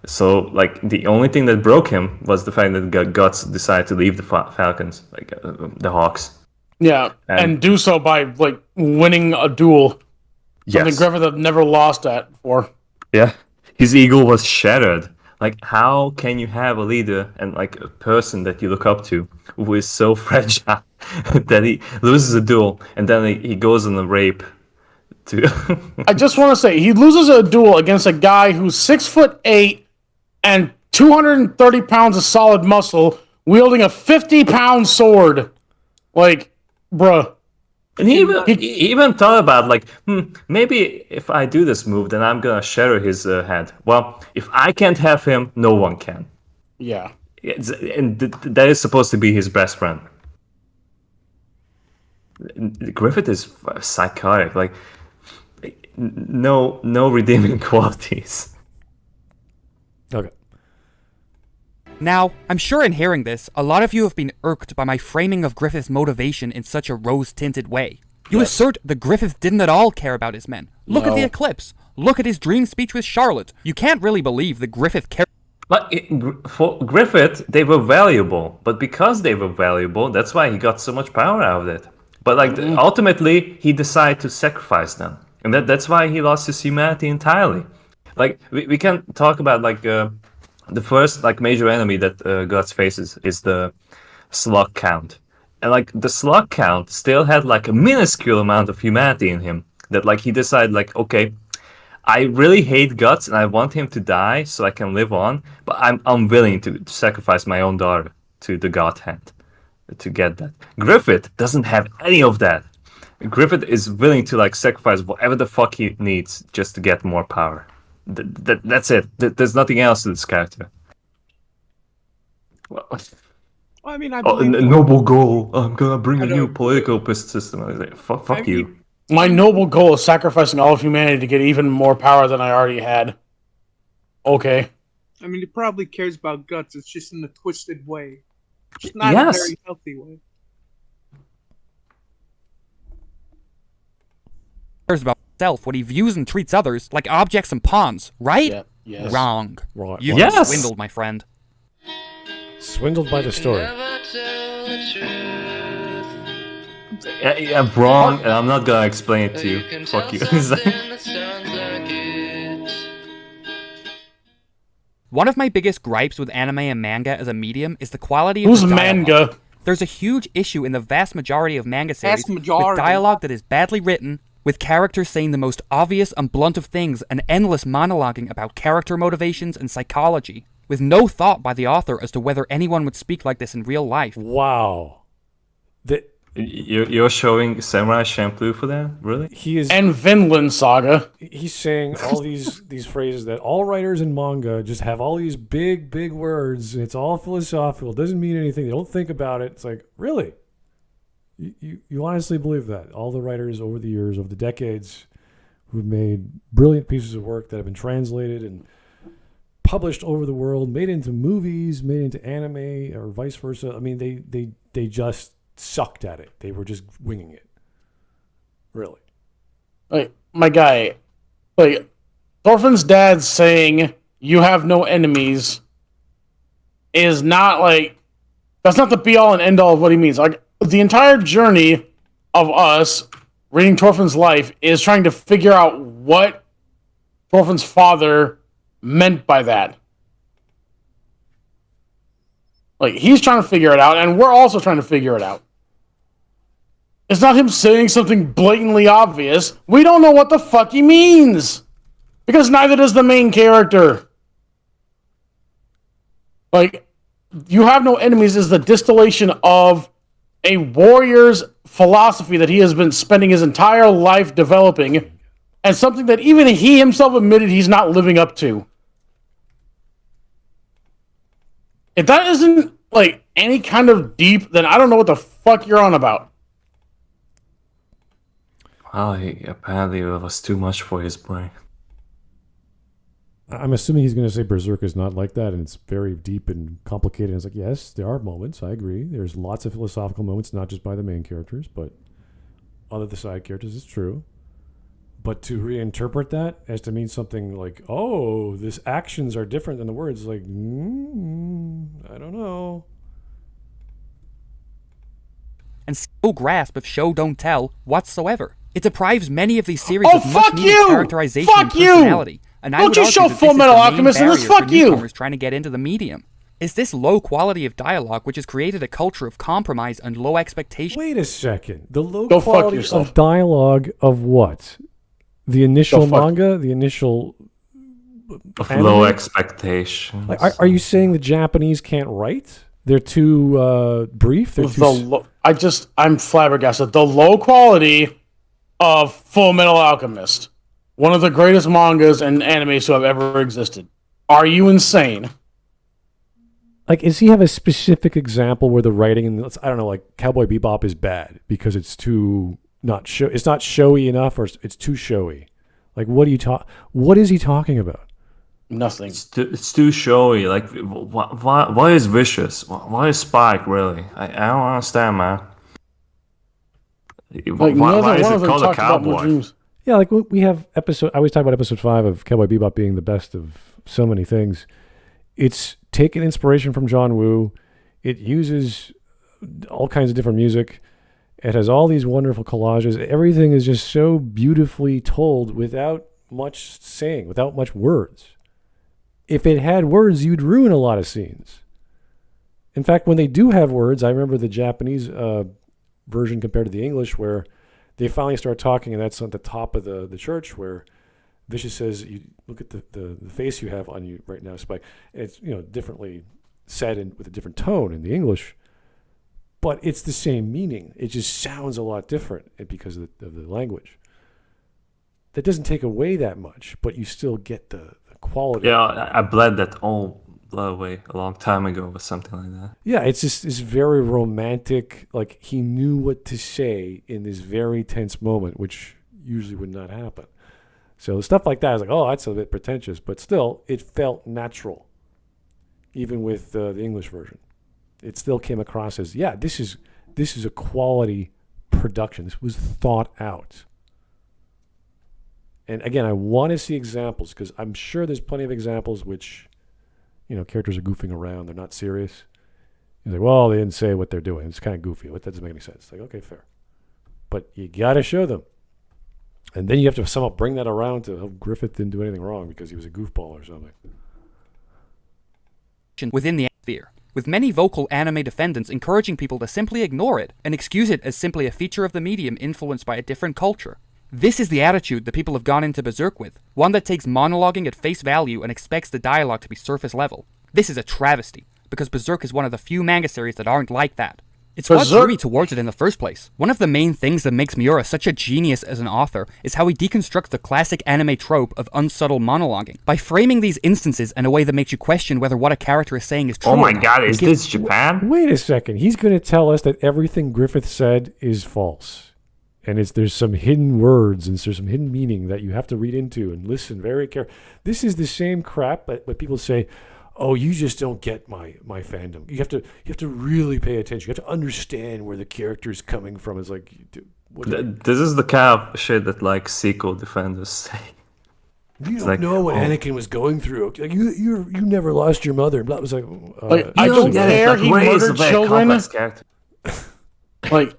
So, like, the only thing that broke him was the fact that Guts decided to leave the Falcons, like, the Hawks. Yeah, and do so by, like, winning a duel. Something Griffith had never lost at before. Yeah, his ego was shattered. Like, how can you have a leader and, like, a person that you look up to who is so fragile that he loses a duel and then he goes on a rape? I just want to say, he loses a duel against a guy who's 6'8" and 230 pounds of solid muscle, wielding a 50-pound sword. Like, bruh. And he even thought about like, maybe if I do this move, then I'm gonna shatter his head. Well, if I can't have him, no one can. Yeah. And that is supposed to be his best friend. Griffith is psychotic. Like, no redeeming qualities. Okay. Now, I'm sure in hearing this, a lot of you have been irked by my framing of Griffith's motivation in such a rose-tinted way. You assert that Griffith didn't at all care about his men. Look at the eclipse. Look at his dream speech with Charlotte. You can't really believe that Griffith cared. But for Griffith, they were valuable. But because they were valuable, that's why he got so much power out of it. But like ultimately, he decided to sacrifice them, and that's why he lost his humanity entirely. Like we can talk about like the first like major enemy that God faces is the slug count, and like the slug count still had like a minuscule amount of humanity in him. That like he decided like, okay, I really hate Guts and I want him to die so I can live on, but I'm willing to sacrifice my own daughter to the God hand to get that. Griffith doesn't have any of that. Griffith is willing to like sacrifice whatever the fuck he needs just to get more power. That's it. There's nothing else to this character. Well, I mean, I believe a noble goal. I'm gonna bring a new political system. I was like, fuck you. My noble goal is sacrificing all of humanity to get even more power than I already had. Okay. I mean, he probably cares about Guts. It's just in a twisted way. It's not a very healthy way. Cares about himself when he views and treats others like objects and pawns, right? Yeah, yes. Wrong. Right. You've Yes. been swindled, my friend. Swindled by the story. I'm wrong, and I'm not gonna explain it to you. Fuck you. One of my biggest gripes with anime and manga as a medium is the quality of Who's the dialogue. manga? There's a huge issue in the vast majority of manga series Vast majority. with dialogue that is badly written, with characters saying the most obvious and blunt of things and endless monologuing about character motivations and psychology, with no thought by the author as to whether anyone would speak like this in real life. Wow. You're showing Samurai Champloo for that? Really? He is. And Vinland Saga. He's saying all these phrases that all writers in manga just have all these big words. It's all philosophical. It doesn't mean anything. They don't think about it. It's like, really? You honestly believe that? All the writers over the years, over the decades, who've made brilliant pieces of work that have been translated and published over the world, made into movies, made into anime, or vice versa. I mean, they just sucked at it. They were just winging it. Really. Like, my guy, like, Thorfinn's dad saying, you have no enemies, is not, like, that's not the be-all and end-all of what he means. Like, the entire journey of us reading Thorfinn's life is trying to figure out what Thorfinn's father meant by that. Like, he's trying to figure it out, and we're also trying to figure it out. It's not him saying something blatantly obvious. We don't know what the fuck he means. Because neither does the main character. Like, you have no enemies is the distillation of a warrior's philosophy that he has been spending his entire life developing, and something that even he himself admitted he's not living up to. If that isn't, like, any kind of deep, then I don't know what the fuck you're on about. Well, apparently it was too much for his brain. I'm assuming he's going to say Berserk is not like that, and it's very deep and complicated. And it's like, yes, there are moments. I agree. There's lots of philosophical moments, not just by the main characters, but other the side characters. It's true. But to reinterpret that as to mean something like, oh, this actions are different than the words, like, I don't know. And no grasp of show don't tell whatsoever. It deprives many of these series Oh, of much fuck needed you! characterization Fuck and you! personality. And I Don't would you argue show that Full this is Metal the main Alchemist in this, barrier for fuck you! newcomers trying to get into the medium. Is this low quality of dialogue which has created a culture of compromise and low expectations? Wait a second. The low Go fuck quality yourself. of dialogue of what? The initial Go fuck- manga? The initial... Of anime? low expectations. Like, are you saying the Japanese can't write? They're too brief. They're too. I'm flabbergasted. The low quality of Full Metal Alchemist, one of the greatest mangas and animes to have ever existed. Are you insane? Like, does he have a specific example where the writing in, I don't know, like Cowboy Bebop is bad because it's too not show. It's not showy enough, or it's too showy. Like, what is he talking about? Nothing. It's too showy. Like, why is Vicious? Why is Spike, really? I don't understand, man. Like, why is one it of them called a talked about my cowboy? dreams. Yeah, like we have I always talk about episode 5 of Cowboy Bebop being the best of so many things. It's taken inspiration from John Woo. It uses all kinds of different music. It has all these wonderful collages. Everything is just so beautifully told without much saying, without much words. If it had words, you'd ruin a lot of scenes. In fact, when they do have words, I remember the Japanese version compared to the English, where they finally start talking, and that's at the top of the church, where Vicious says, "You look at the face you have on you right now, Spike." And it's differently said and with a different tone in the English, but it's the same meaning. It just sounds a lot different because of the language. That doesn't take away that much, but you still get the quality. Yeah, I bled that all away a long time ago or something like that. Yeah, it's just this very romantic, like he knew what to say in this very tense moment, which usually would not happen. So stuff like that is like, oh, that's a bit pretentious, but still, it felt natural. Even with the English version, it still came across as, yeah, this is a quality production. This was thought out. And again, I want to see examples, because I'm sure there's plenty of examples which, characters are goofing around. They're not serious. You're like, well, they didn't say what they're doing. It's kind of goofy. That doesn't make any sense. Like, okay, fair. But you got to show them. And then you have to somehow bring that around to, oh, Griffith didn't do anything wrong because he was a goofball or something. Within the sphere, with many vocal anime defendants encouraging people to simply ignore it and excuse it as simply a feature of the medium influenced by a different culture. This is the attitude that people have gone into Berserk with, one that takes monologuing at face value and expects the dialogue to be surface level. This is a travesty, because Berserk is one of the few manga series that aren't like that. It's what drew me towards it in the first place. One of the main things that makes Miura such a genius as an author is how he deconstructs the classic anime trope of unsubtle monologuing by framing these instances in a way that makes you question whether what a character is saying is true. Oh my god, is this Japan? Wait a second. He's going to tell us that everything Griffith said is false. And there's some hidden words and there's some hidden meaning that you have to read into and listen very carefully. This is the same crap, but people say, oh, you just don't get my fandom. You have to really pay attention. You have to understand where the character is coming from. It's like, this is the kind of shit that like sequel defenders say. You don't know what Anakin was going through. Like, you never lost your mother. Blah. It was like, I don't care. He murdered children. Like,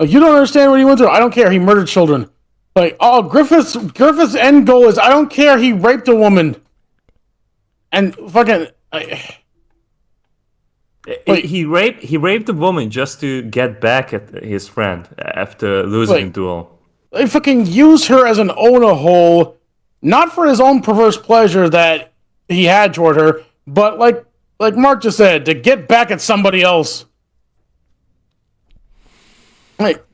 you don't understand what he went through. I don't care. He murdered children. Like, oh, Griffith's end goal is, I don't care. He raped a woman. And fucking, he raped a woman just to get back at his friend after losing a duel. They fucking use her as an owner hole, not for his own perverse pleasure that he had toward her, but like Mark just said, to get back at somebody else. Like,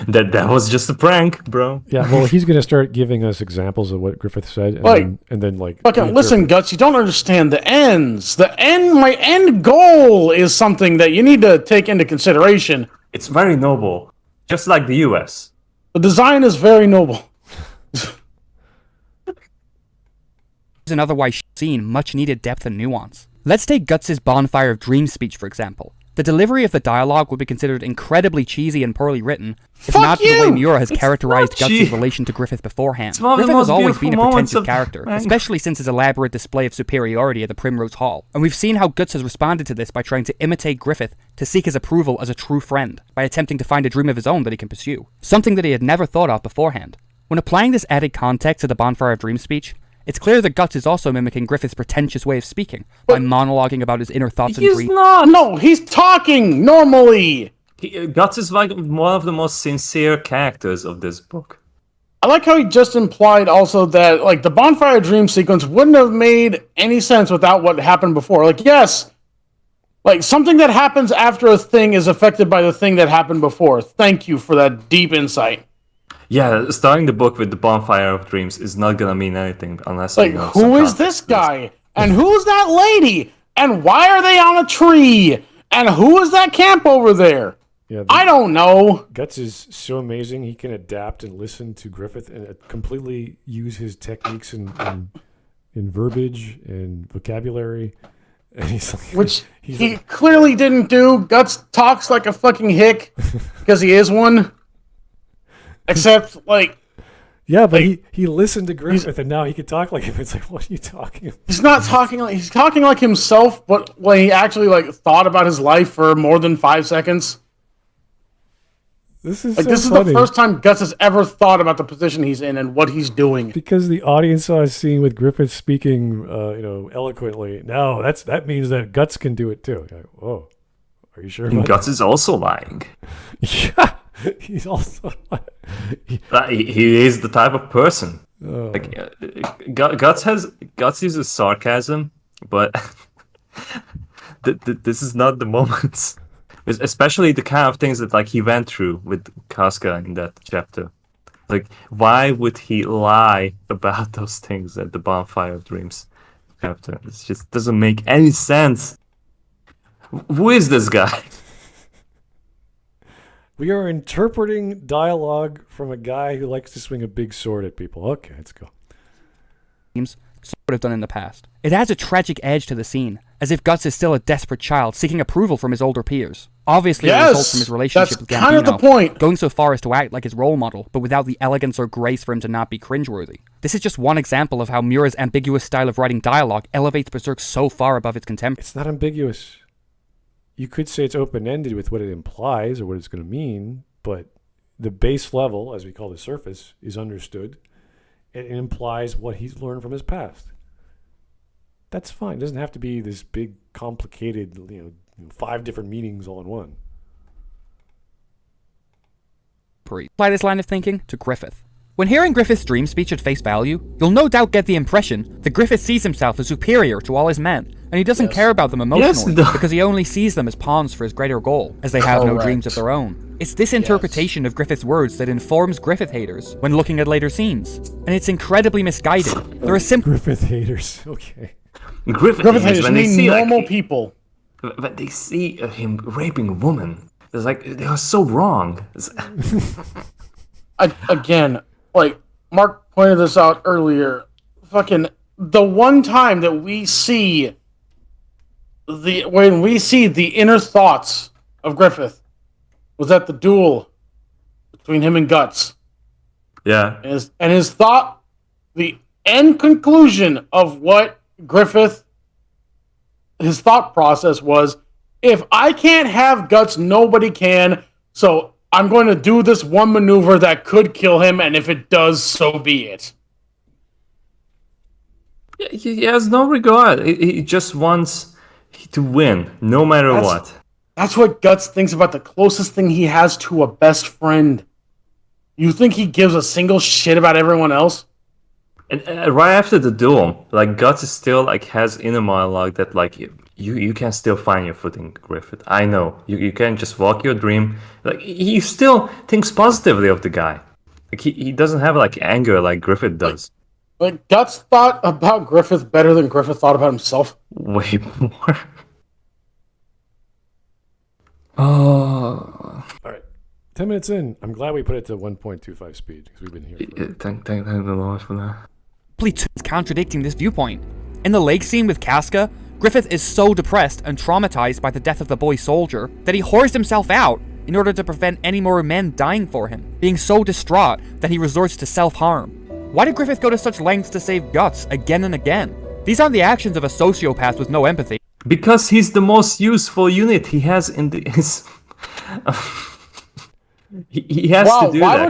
that was just a prank, bro. Yeah, well, he's going to start giving us examples of what Griffith said, and then fucking listen, Guts. You don't understand the ends. My end goal is something that you need to take into consideration. It's very noble, just like the U.S. The design is very noble. An otherwise scene much needed depth and nuance. Let's take Guts' Bonfire of Dreams speech, for example. The delivery of the dialogue would be considered incredibly cheesy and poorly written, if not for the way Miura has characterized Guts' relation to Griffith beforehand. Griffith has always been a pretensive character, especially since his elaborate display of superiority at the Primrose Hall, and we've seen how Guts has responded to this by trying to imitate Griffith to seek his approval as a true friend, by attempting to find a dream of his own that he can pursue, something that he had never thought of beforehand. When applying this added context to the Bonfire of Dreams speech, it's clear that Guts is also mimicking Griffith's pretentious way of speaking by monologuing about his inner thoughts and dreams. He's not. No, he's talking normally. Guts is like one of the most sincere characters of this book. I like how he just implied also that like the bonfire dream sequence wouldn't have made any sense without what happened before. Like, yes, like something that happens after a thing is affected by the thing that happened before. Thank you for that deep insight. Yeah, starting the book with the bonfire of dreams is not gonna mean anything unless Like, you know who some is this context to guy? And who's that lady? And why are they on a tree? And who is that camp over there? Yeah, I don't know. Guts is so amazing. He can adapt and listen to Griffith and completely use his techniques in verbiage and vocabulary. And he's like, Which he clearly didn't do. Guts talks like a fucking hick because he is one. Except, like... Yeah, but he listened to Griffith and now he can talk like him. It's like, what are you talking about? He's not talking like... He's talking like himself, but when he actually, like, thought about his life for more than 5 seconds. This is Like, so this is funny. the first time Guts has ever thought about the position he's in and what he's doing. Because the audience saw a scene with Griffith speaking, eloquently. No, that means that Guts can do it too. Like, whoa, are you sure? And About Guts is also lying. that? Yeah, he's also. He is the type of person. Oh. Like Guts uses sarcasm, but this is not the moment. Especially the kind of things that like he went through with Casca in that chapter. Like, why would he lie about those things at the Bonfire of Dreams chapter? It just doesn't make any sense. Who is this guy? We are interpreting dialogue from a guy who likes to swing a big sword at people. Okay, let's go. Would have done in the past. It adds a tragic edge to the scene, as if Guts is still a desperate child seeking approval from his older peers. Obviously, it results from his relationship that's with kind of the Gambino, point. going so far as to act like his role model, but without the elegance or grace for him to not be cringeworthy. This is just one example of how Mura's ambiguous style of writing dialogue elevates Berserk so far above its contemporaries. It's not ambiguous. You could say it's open-ended with what it implies or what it's going to mean, but the base level, as we call the surface, is understood. It implies what he's learned from his past. That's fine. It doesn't have to be this big, complicated, 5 different meanings all in one. Apply this line of thinking to Griffith. When hearing Griffith's dream speech at face value, you'll no doubt get the impression that Griffith sees himself as superior to all his men, and he doesn't care about them emotionally, because he only sees them as pawns for his greater goal, as they have no dreams of their own. It's this interpretation of Griffith's words that informs Griffith haters when looking at later scenes, and it's incredibly misguided. There are simple Griffith haters. Okay. Griffith haters haters, when they mean see normal people. When they see him raping a woman, it's like they are so wrong. Again, like Mark pointed this out earlier, fucking the one time that we see the inner thoughts of Griffith was at the duel between him and Guts. Yeah. And his thought, the end conclusion of what Griffith, his thought process was, if I can't have Guts, nobody can, so I'm going to do this one maneuver that could kill him, and if it does, so be it. He has no regard. He just wants to win, no matter what. That's what Guts thinks about the closest thing he has to a best friend. You think he gives a single shit about everyone else? And right after the duel, like Guts is still like has inner monologue that like you can still find your footing, Griffith. I know you can just walk your dream. Like he still thinks positively of the guy. Like he doesn't have like anger like Griffith does. Like Guts thought about Griffith better than Griffith thought about himself. Way more. Oh. All right. 10 minutes in. I'm glad we put it to 1.25 speed because we've been here. Thank the Lord for that. Contradicting this viewpoint. In the lake scene with Casca, Griffith is so depressed and traumatized by the death of the boy soldier that he whores himself out in order to prevent any more men dying for him, being so distraught that he resorts to self-harm. Why did Griffith go to such lengths to save Guts again and again? These aren't the actions of a sociopath with no empathy. Because he's the most useful unit he has in his... he has to do why that.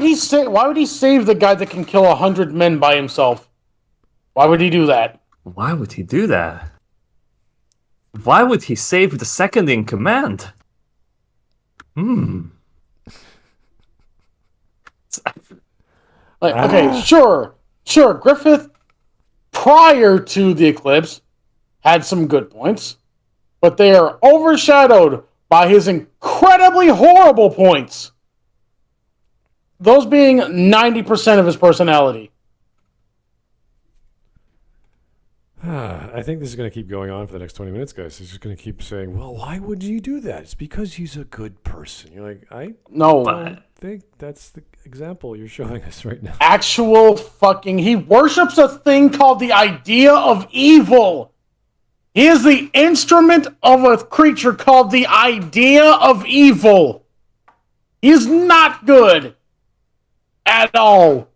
Why would he save the guy that can kill 100 men by himself? Why would he do that? Why would he do that? Why would he save the second in command? Like, okay, sure. Griffith, prior to the eclipse, had some good points, but they are overshadowed by his incredibly horrible points. Those being 90% of his personality. I think this is going to keep going on for the next 20 minutes, guys. He's just going to keep saying, well, why would you do that? It's because he's a good person. You're like, I think that's the example you're showing us right now. Actual fucking... He worships a thing called the idea of evil. He is the instrument of a creature called the idea of evil. He's not good at all.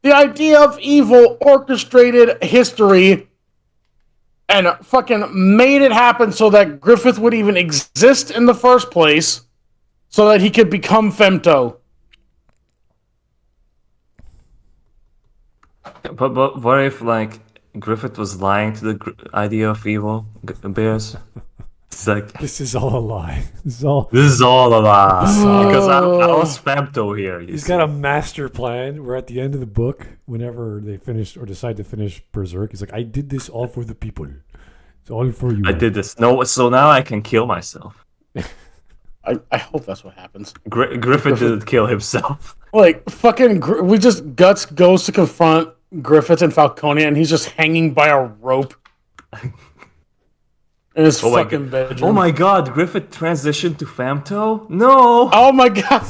The idea of evil orchestrated history and fucking made it happen so that Griffith would even exist in the first place so that he could become Femto. But what if, like, Griffith was lying to the idea of evil, Bears? It's like... This is all a lie. This is all a lie. Because I was Femto here. He's got a master plan. We're at the end of the book. Whenever they finish or decide to finish Berserk, he's like, I did this all for the people. It's all for you. I did this. No, so now I can kill myself. I hope that's what happens. Griffith didn't kill himself. Like, fucking... Guts goes to confront Griffith and Falconia, and he's just hanging by a rope. In his fucking bedroom. Oh my god, Griffith transitioned to Femto? No! Oh my god!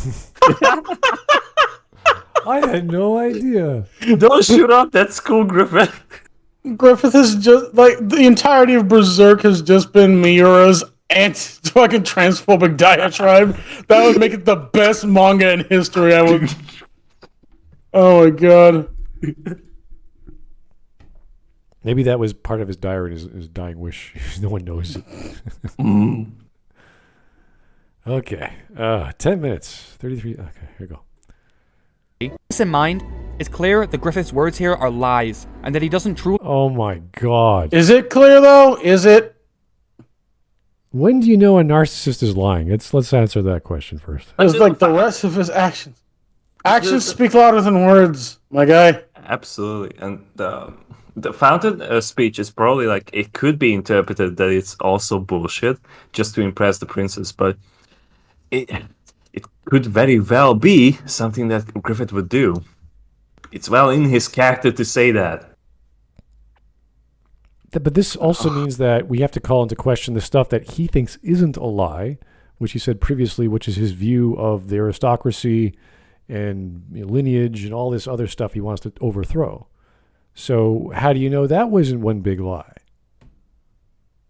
I had no idea. Don't shoot up that school, Griffith. Griffith is just, like, the entirety of Berserk has just been Miura's fucking transphobic diatribe. That would make it the best manga in history. Oh my god. Maybe that was part of his diary, his dying wish. No one knows. Okay. 10 minutes. 33. Okay, here we go. With this in mind, it's clear that Griffith's words here are lies, and that he doesn't truly... Oh my god. Is it clear, though? Is it? When do you know a narcissist is lying? Let's answer that question first. It's like the rest of his actions. Actions speak louder than words, my guy. Absolutely. And the fountain speech is probably like, it could be interpreted that it's also bullshit just to impress the princess, but it could very well be something that Griffith would do. It's well in his character to say that. But this also means that we have to call into question the stuff that he thinks isn't a lie, which he said previously, which is his view of the aristocracy and lineage and all this other stuff he wants to overthrow. So how do you know that wasn't one big lie?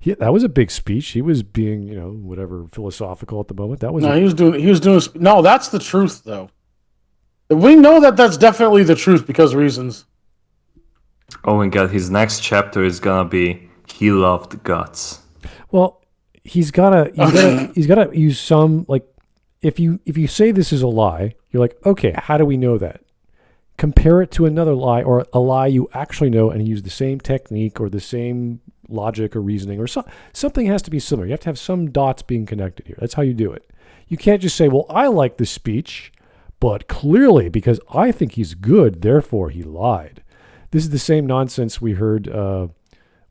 That was a big speech. He was being, whatever, philosophical at the moment. That was he was doing. No, that's the truth, though. We know that that's definitely the truth because reasons. Oh my god, his next chapter is gonna be he loved guts. Well, he's gotta use some, like, if you say this is a lie, you're like, okay, how do we know that? Compare it to another lie or a lie you actually know and use the same technique or the same logic or reasoning or something has to be similar. You have to have some dots being connected here. That's how you do it. You can't just say, well, I like the speech, but clearly because I think he's good, therefore he lied. This is the same nonsense we heard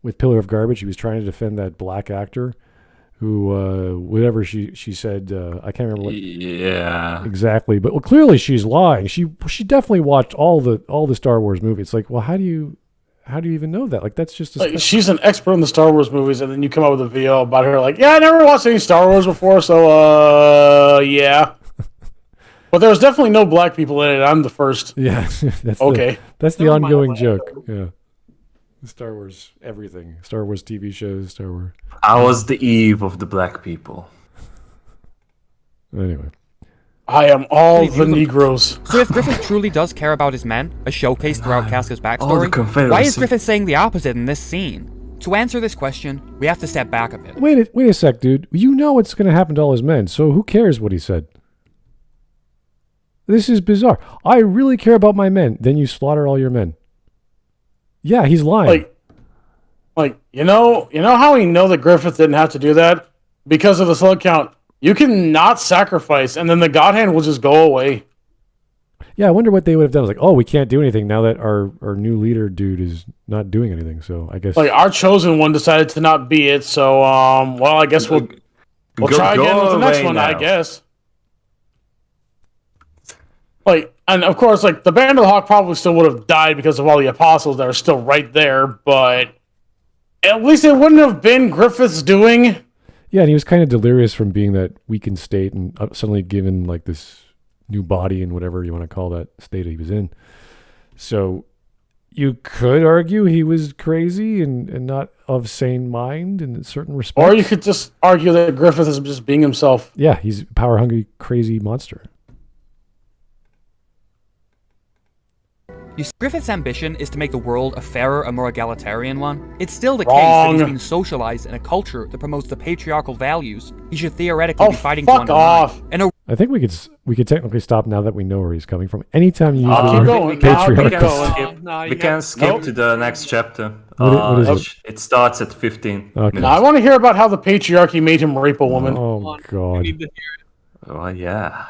with Pillar of Garbage. He was trying to defend that black actor who, whatever she said, I can't remember what exactly, but clearly she's lying. She definitely watched all the Star Wars movies. It's like, well, how do you even know that? Like, that's just she's an expert in the Star Wars movies, and then you come out with a video about her, like, yeah, I never watched any Star Wars before, so yeah. But there was definitely no black people in it. I'm the first. Yeah, that's okay. That's the ongoing joke. Yeah. Star Wars, everything. Star Wars TV shows, Star Wars. I was the Eve of the black people. Anyway. I am all the Negroes. So if Griffith truly does care about his men, as showcased throughout Casca's backstory, why is Griffith saying the opposite in this scene? To answer this question, we have to step back a bit. Wait a sec, dude. You know what's going to happen to all his men, so who cares what he said? This is bizarre. I really care about my men. Then you slaughter all your men. Yeah, he's lying. Like you know how we know that Griffith didn't have to do that? Because of the slug count. You can not sacrifice, and then the God Hand will just go away. Yeah, I wonder what they would have done. It's like, oh, we can't do anything now that our new leader dude is not doing anything. So I guess Like our chosen one decided to not be it. So well, I guess we'll try again with the next one. I guess. Like, and of course, like the Band of the Hawk probably still would have died because of all the apostles that are still right there. But at least it wouldn't have been Griffith's doing. Yeah, and he was kind of delirious from being that weakened state and suddenly given like this new body and whatever you want to call that state he was in. So you could argue he was crazy and not of sane mind in certain respects. Or you could just argue that Griffith is just being himself. Yeah, he's a power-hungry, crazy monster. You see, Griffith's ambition is to make the world a fairer and more egalitarian one. It's still the case Wrong. that he's been socialized in a culture that promotes the patriarchal values he should theoretically be fighting to fuck undermine. off. And I think we could technically stop now that we know where he's coming from. Anytime you use the keep word going. patriarchal. We can skip to the next chapter. What is it? It starts at 15 Okay. minutes. Now, I want to hear about how the patriarchy made him rape a woman. Oh, God. Oh, yeah.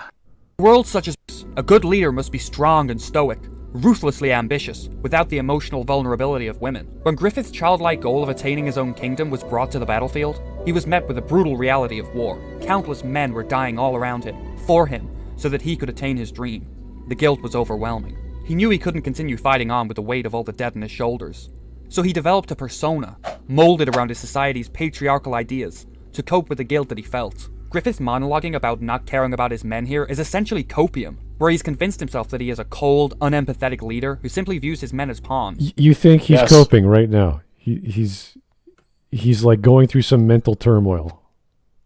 worlds such as this, a good leader must be strong and stoic, ruthlessly ambitious, without the emotional vulnerability of women. When Griffith's childlike goal of attaining his own kingdom was brought to the battlefield, he was met with the brutal reality of war. Countless men were dying all around him, for him, so that he could attain his dream. The guilt was overwhelming. He knew he couldn't continue fighting on with the weight of all the dead on his shoulders. So he developed a persona, molded around his society's patriarchal ideas, to cope with the guilt that he felt. Griffith's monologuing about not caring about his men here is essentially copium, where he's convinced himself that he is a cold, unempathetic leader who simply views his men as pawns. You think he's Yes. coping right now? He's like going through some mental turmoil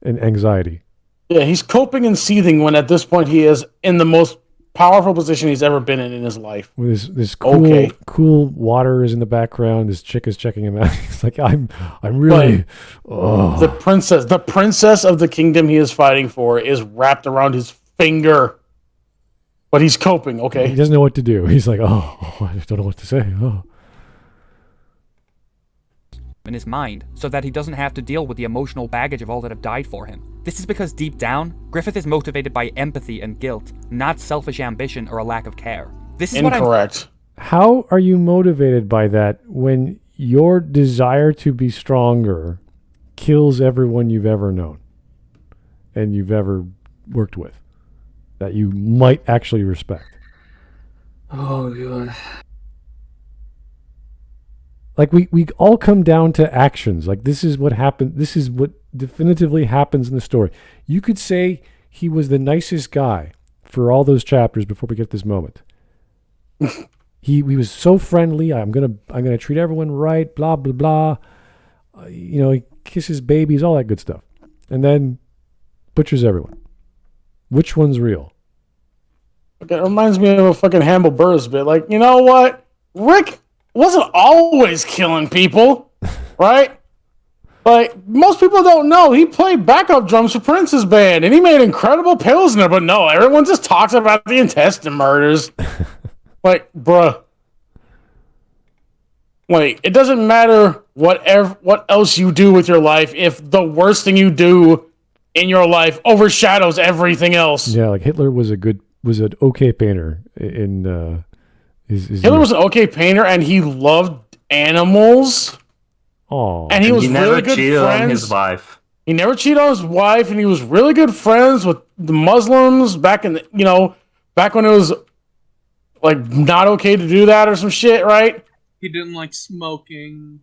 and anxiety. Yeah, he's coping and seething when at this point he is in the most powerful position he's ever been in his life. With this cool, Okay. cool water is in the background. This chick is checking him out. He's like, I'm really. Oh. The princess of the kingdom he is fighting for is wrapped around his finger. But he's coping, He okay? doesn't know what to do. He's like, oh, I just don't know what to say. Oh. In his mind, so that he doesn't have to deal with the emotional baggage of all that have died for him. This is because deep down, Griffith is motivated by empathy and guilt, not selfish ambition or a lack of care. This is Incorrect. How are you motivated by that when your desire to be stronger kills everyone you've ever known and you've ever worked with that you might actually respect? Oh, God. Like we all come down to actions. Like this is what happened. This is what definitively happens in the story. You could say he was the nicest guy for all those chapters before we get this moment. he was so friendly. I'm gonna treat everyone right. Blah blah blah. He kisses babies, all that good stuff, and then butchers everyone. Which one's real? Okay, it reminds me of a fucking Hannibal Buress bit. Like, you know what? Rick wasn't always killing people, right? Like, most people don't know, he played backup drums for Prince's band, and he made incredible Pilsner, but no, everyone just talks about the intestine murders. Like, bruh. Like, it doesn't matter what else you do with your life if the worst thing you do in your life overshadows everything else. Yeah, like Hitler was an okay painter in his Hitler was an okay painter, and he loved animals. Oh, And he was never really good cheated friends. on his wife. He never cheated on his wife, and he was really good friends with the Muslims back in back when it was like not okay to do that or some shit, right? He didn't like smoking.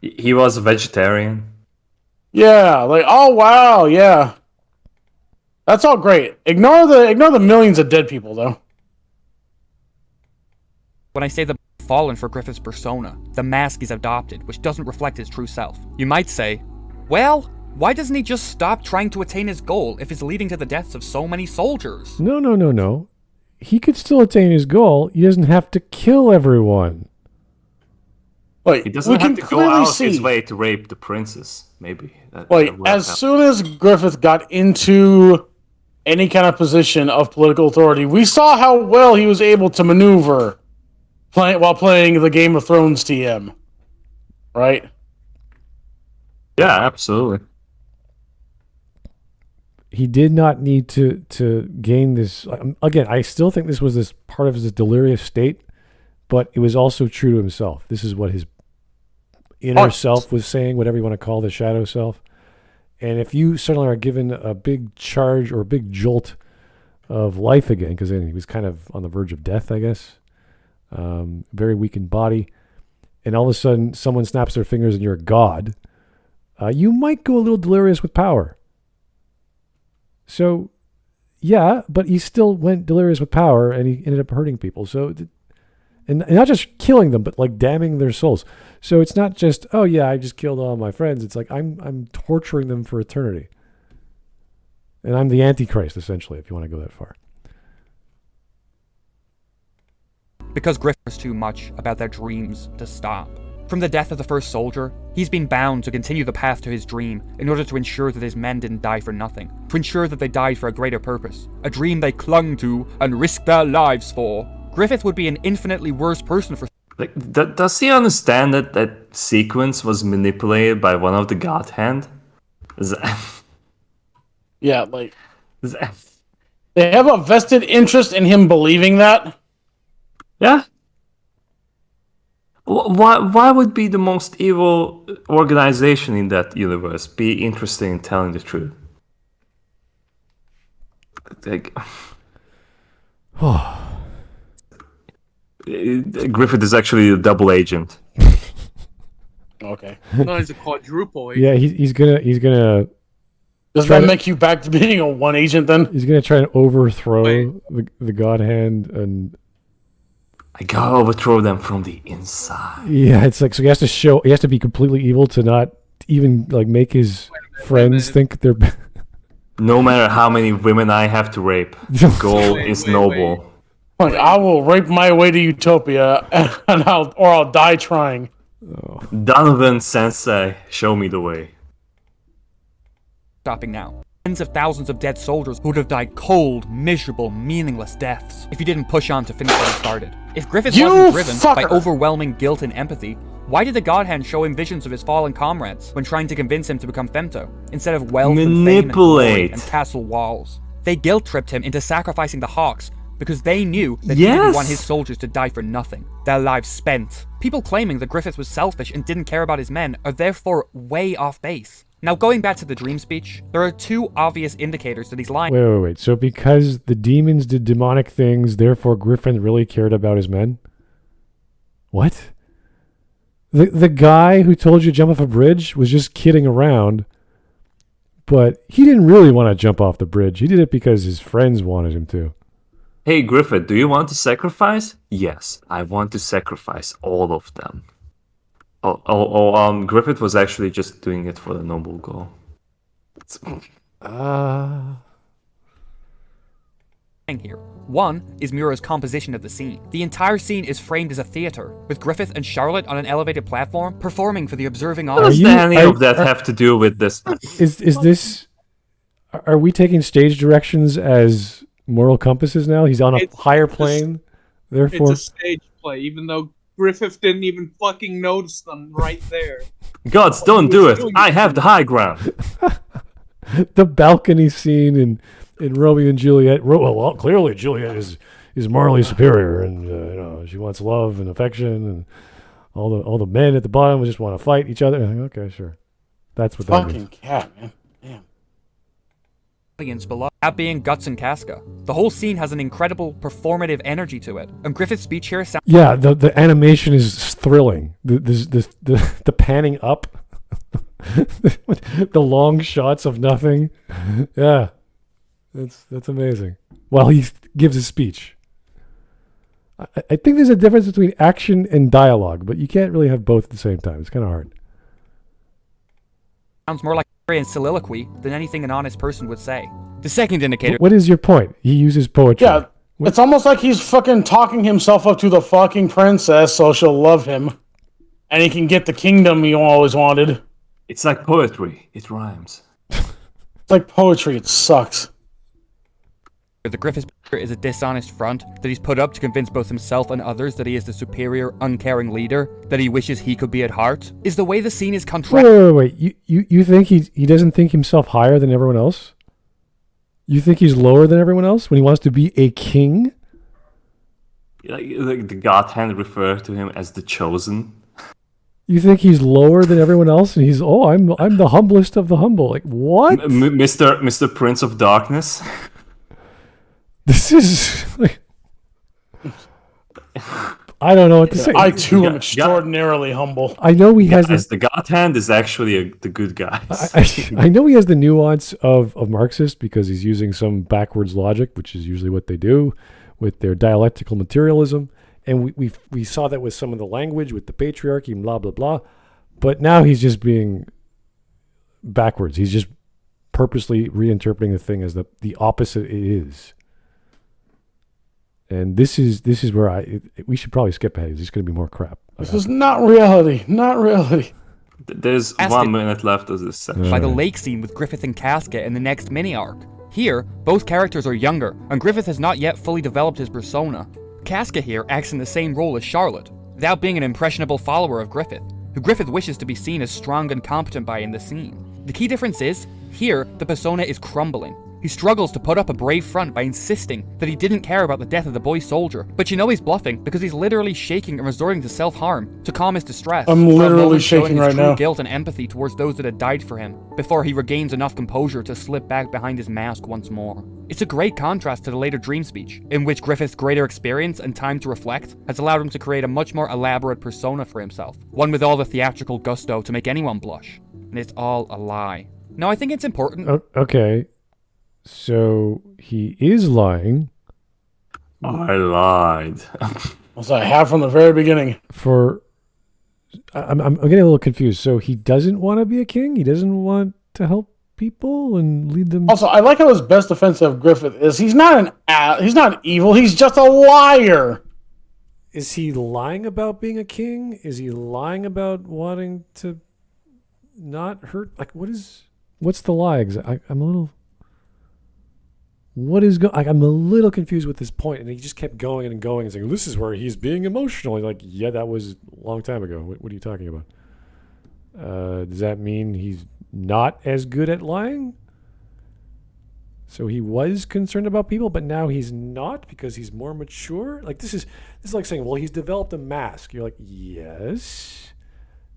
He was a vegetarian. Yeah, like oh wow, yeah. That's all great. Ignore the millions of dead people though. When I say the fallen for Griffith's persona, the mask he's adopted, which doesn't reflect his true self. You might say, well, why doesn't he just stop trying to attain his goal if it's leading to the deaths of so many soldiers? No. He could still attain his goal. He doesn't have to kill everyone. Like He doesn't have to go out his way to rape the princess, maybe. As soon as Griffith got into any kind of position of political authority, we saw how well he was able to maneuver while playing the Game of Thrones TM. Right? Yeah, absolutely. he did not need to gain this. Again, I still think this was this part of his delirious state, but it was also true to himself. This is what his inner self was saying, whatever you want to call the shadow self. And if you suddenly are given a big charge or a big jolt of life again, because he was kind of on the verge of death, I guess, very weakened body, and all of a sudden someone snaps their fingers and you're a god, you might go a little delirious with power. So, yeah, but he still went delirious with power, and he ended up hurting people. So, and not just killing them, but like damning their souls. So it's not just, oh yeah, I just killed all my friends. It's like I'm torturing them for eternity, and I'm the Antichrist, essentially, if you want to go that far. Because Griffith cares too much about their dreams to stop. From the death of the first soldier, he's been bound to continue the path to his dream in order to ensure that his men didn't die for nothing, to ensure that they died for a greater purpose, a dream they clung to and risked their lives for. Griffith would be an infinitely worse person for... Like, does he understand that sequence was manipulated by one of the God Hand? Yeah, like they have a vested interest in him believing that. Yeah. Why would be the most evil organization in that universe be interested in telling the truth? Like, Griffith is actually a double agent. Okay. No, he's a quadruple agent. Yeah, he's gonna. Does that make you back to being a one agent then? He's gonna try and overthrow the God Hand, and I gotta overthrow them from the inside. yeah, it's like, so he has to be completely evil to not even like make his friends think they're. No matter how many women I have to rape, the goal is noble. Like, I will rape my way to utopia, and I'll die trying. Oh. Donovan Sensei, show me the way. stopping now. Tens of thousands of dead soldiers who would have died cold, miserable, meaningless deaths if you didn't push on to finish what he started. If Griffith wasn't driven by overwhelming guilt and empathy, why did the God Hand show him visions of his fallen comrades when trying to convince him to become Femto, instead of wealth and fame and glory and castle walls? They guilt-tripped him into sacrificing the Hawks because they knew that he didn't want his soldiers to die for nothing, their lives spent. People claiming that Griffith was selfish and didn't care about his men are therefore way off base. Now, going back to the dream speech, there are two obvious indicators that he's lying. Wait. So because the demons did demonic things, therefore Griffin really cared about his men? What? The guy who told you to jump off a bridge was just kidding around, but he didn't really want to jump off the bridge. He did it because his friends wanted him to. Hey, Griffith, do you want to sacrifice? Yes, I want to sacrifice all of them. Griffith was actually just doing it for the noble goal. Here. One is Mura's composition of the scene. The entire scene is framed as a theater, with Griffith and Charlotte on an elevated platform performing for the observing What does any of that have to do with this? Is this? Are we taking stage directions as moral compasses now? He's on a higher plane, therefore. It's a stage play, even though Griffith didn't even fucking notice them right there. Gods, don't do it! I have the high ground! The balcony scene in Romeo and Juliet. Well, clearly Juliet is morally superior, and she wants love and affection, and all the men at the bottom just want to fight each other. Okay, sure, that's what that means. Fucking cat, man. Damn. Audience below, that being Guts and Casca. The whole scene has an incredible performative energy to it, and Griffith's speech here sounds... Yeah, the animation is thrilling. The panning up, the long shots of nothing. Yeah, that's amazing. While he gives his speech, I think there's a difference between action and dialogue, but you can't really have both at the same time. It's kind of hard. Sounds more like and soliloquy than anything an honest person would say. The second indicator... What is your point? He uses poetry. Yeah, it's almost like he's fucking talking himself up to the fucking princess so she'll love him. And he can get the kingdom he always wanted. It's like poetry. It rhymes. It's like poetry. It sucks. The Griffith is a dishonest front that he's put up to convince both himself and others that he is the superior, uncaring leader that he wishes he could be at heart, is the way the scene is contrasted. Wait. You think he doesn't think himself higher than everyone else? You think he's lower than everyone else when he wants to be a king? Like the God hand referred to him as the chosen. You think he's lower than everyone else, and I'm the humblest of the humble. Like what? Mr. Prince of Darkness. This is like, I don't know what to say. I too am extraordinarily humble. I know he has the God hand is actually the good guys. I know he has the nuance of Marxist because he's using some backwards logic, which is usually what they do with their dialectical materialism. And we saw that with some of the language, with the patriarchy and blah, blah, blah. But now he's just being backwards. He's just purposely reinterpreting the thing as the opposite it is. And this is where we should probably skip ahead. There's just going to be more crap. This is not reality. Not reality. There's 1 minute left of this section. By the lake scene with Griffith and Casca in the next mini-arc. Here, both characters are younger, and Griffith has not yet fully developed his persona. Casca here acts in the same role as Charlotte, without being an impressionable follower of Griffith, who Griffith wishes to be seen as strong and competent by in the scene. The key difference is, here, the persona is crumbling. He struggles to put up a brave front by insisting that he didn't care about the death of the boy soldier, but you know he's bluffing because he's literally shaking and resorting to self-harm to calm his distress. I'm literally shaking right now. Guilt and empathy towards those that had died for him, before he regains enough composure to slip back behind his mask once more. It's a great contrast to the later dream speech, in which Griffith's greater experience and time to reflect has allowed him to create a much more elaborate persona for himself, one with all the theatrical gusto to make anyone blush. And it's all a lie. Now, I think it's important. Okay. So he is lying. I lied. Was I have from the very beginning? I'm getting a little confused. So he doesn't want to be a king? He doesn't want to help people and lead them? Also, I like how his best defense of Griffith is he's not evil. He's just a liar. Is he lying about being a king? Is he lying about wanting to not hurt? Like, what's the lie? I'm a little... I'm a little confused with this point, and he just kept going and going and saying, "This is where he's being emotional." Like, yeah, that was a long time ago. What are you talking about? Does that mean he's not as good at lying? So he was concerned about people, but now he's not because he's more mature. Like this is like saying, well, he's developed a mask. You're like, yes.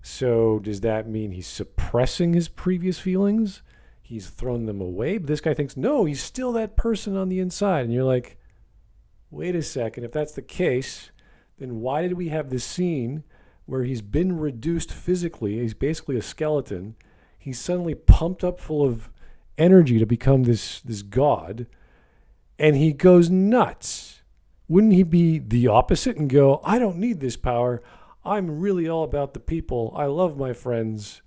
So does that mean he's suppressing his previous feelings? He's thrown them away. But this guy thinks, no, he's still that person on the inside. And you're like, wait a second. If that's the case, then why did we have this scene where he's been reduced physically? He's basically a skeleton. He's suddenly pumped up full of energy to become this god. And he goes nuts. Wouldn't he be the opposite and go, I don't need this power. I'm really all about the people. I love my friends.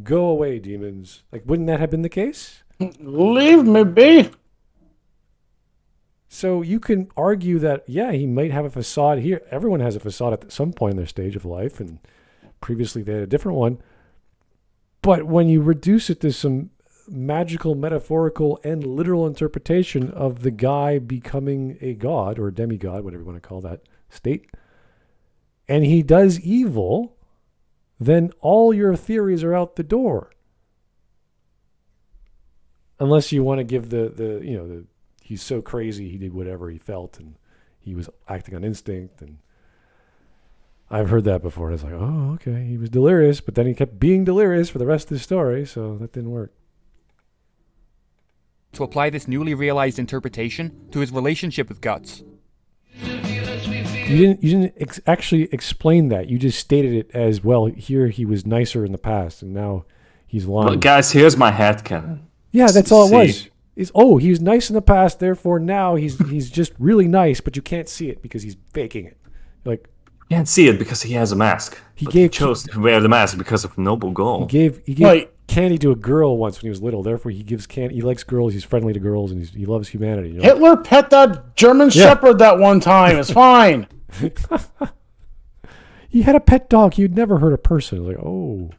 Go away, demons. Like, wouldn't that have been the case? Leave me be. So you can argue that, yeah, he might have a facade here. Everyone has a facade at some point in their stage of life, and previously they had a different one. But when you reduce it to some magical, metaphorical, and literal interpretation of the guy becoming a god or a demigod, whatever you want to call that state, and he does evil, then all your theories are out the door. Unless you want to give the he's so crazy he did whatever he felt and he was acting on instinct, and I've heard that before. It's like, oh, okay, he was delirious, but then he kept being delirious for the rest of the story, so that didn't work. To apply this newly realized interpretation to his relationship with Guts. You didn't actually explain that. You just stated it as, well, here he was nicer in the past, and now he's lying. Well, guys, here's my headcanon. Yeah, that's all it was. He was nice in the past, therefore now he's just really nice, but you can't see it because he's faking it. Like, you can't see it because he has a mask. He chose to wear the mask because of noble goal. He gave candy to a girl once when he was little, therefore he gives candy. He likes girls, he's friendly to girls, and he loves humanity. You know? Hitler pet that German Shepherd that one time. It's fine. He had a pet dog. He'd never hurt a person. Like, oh.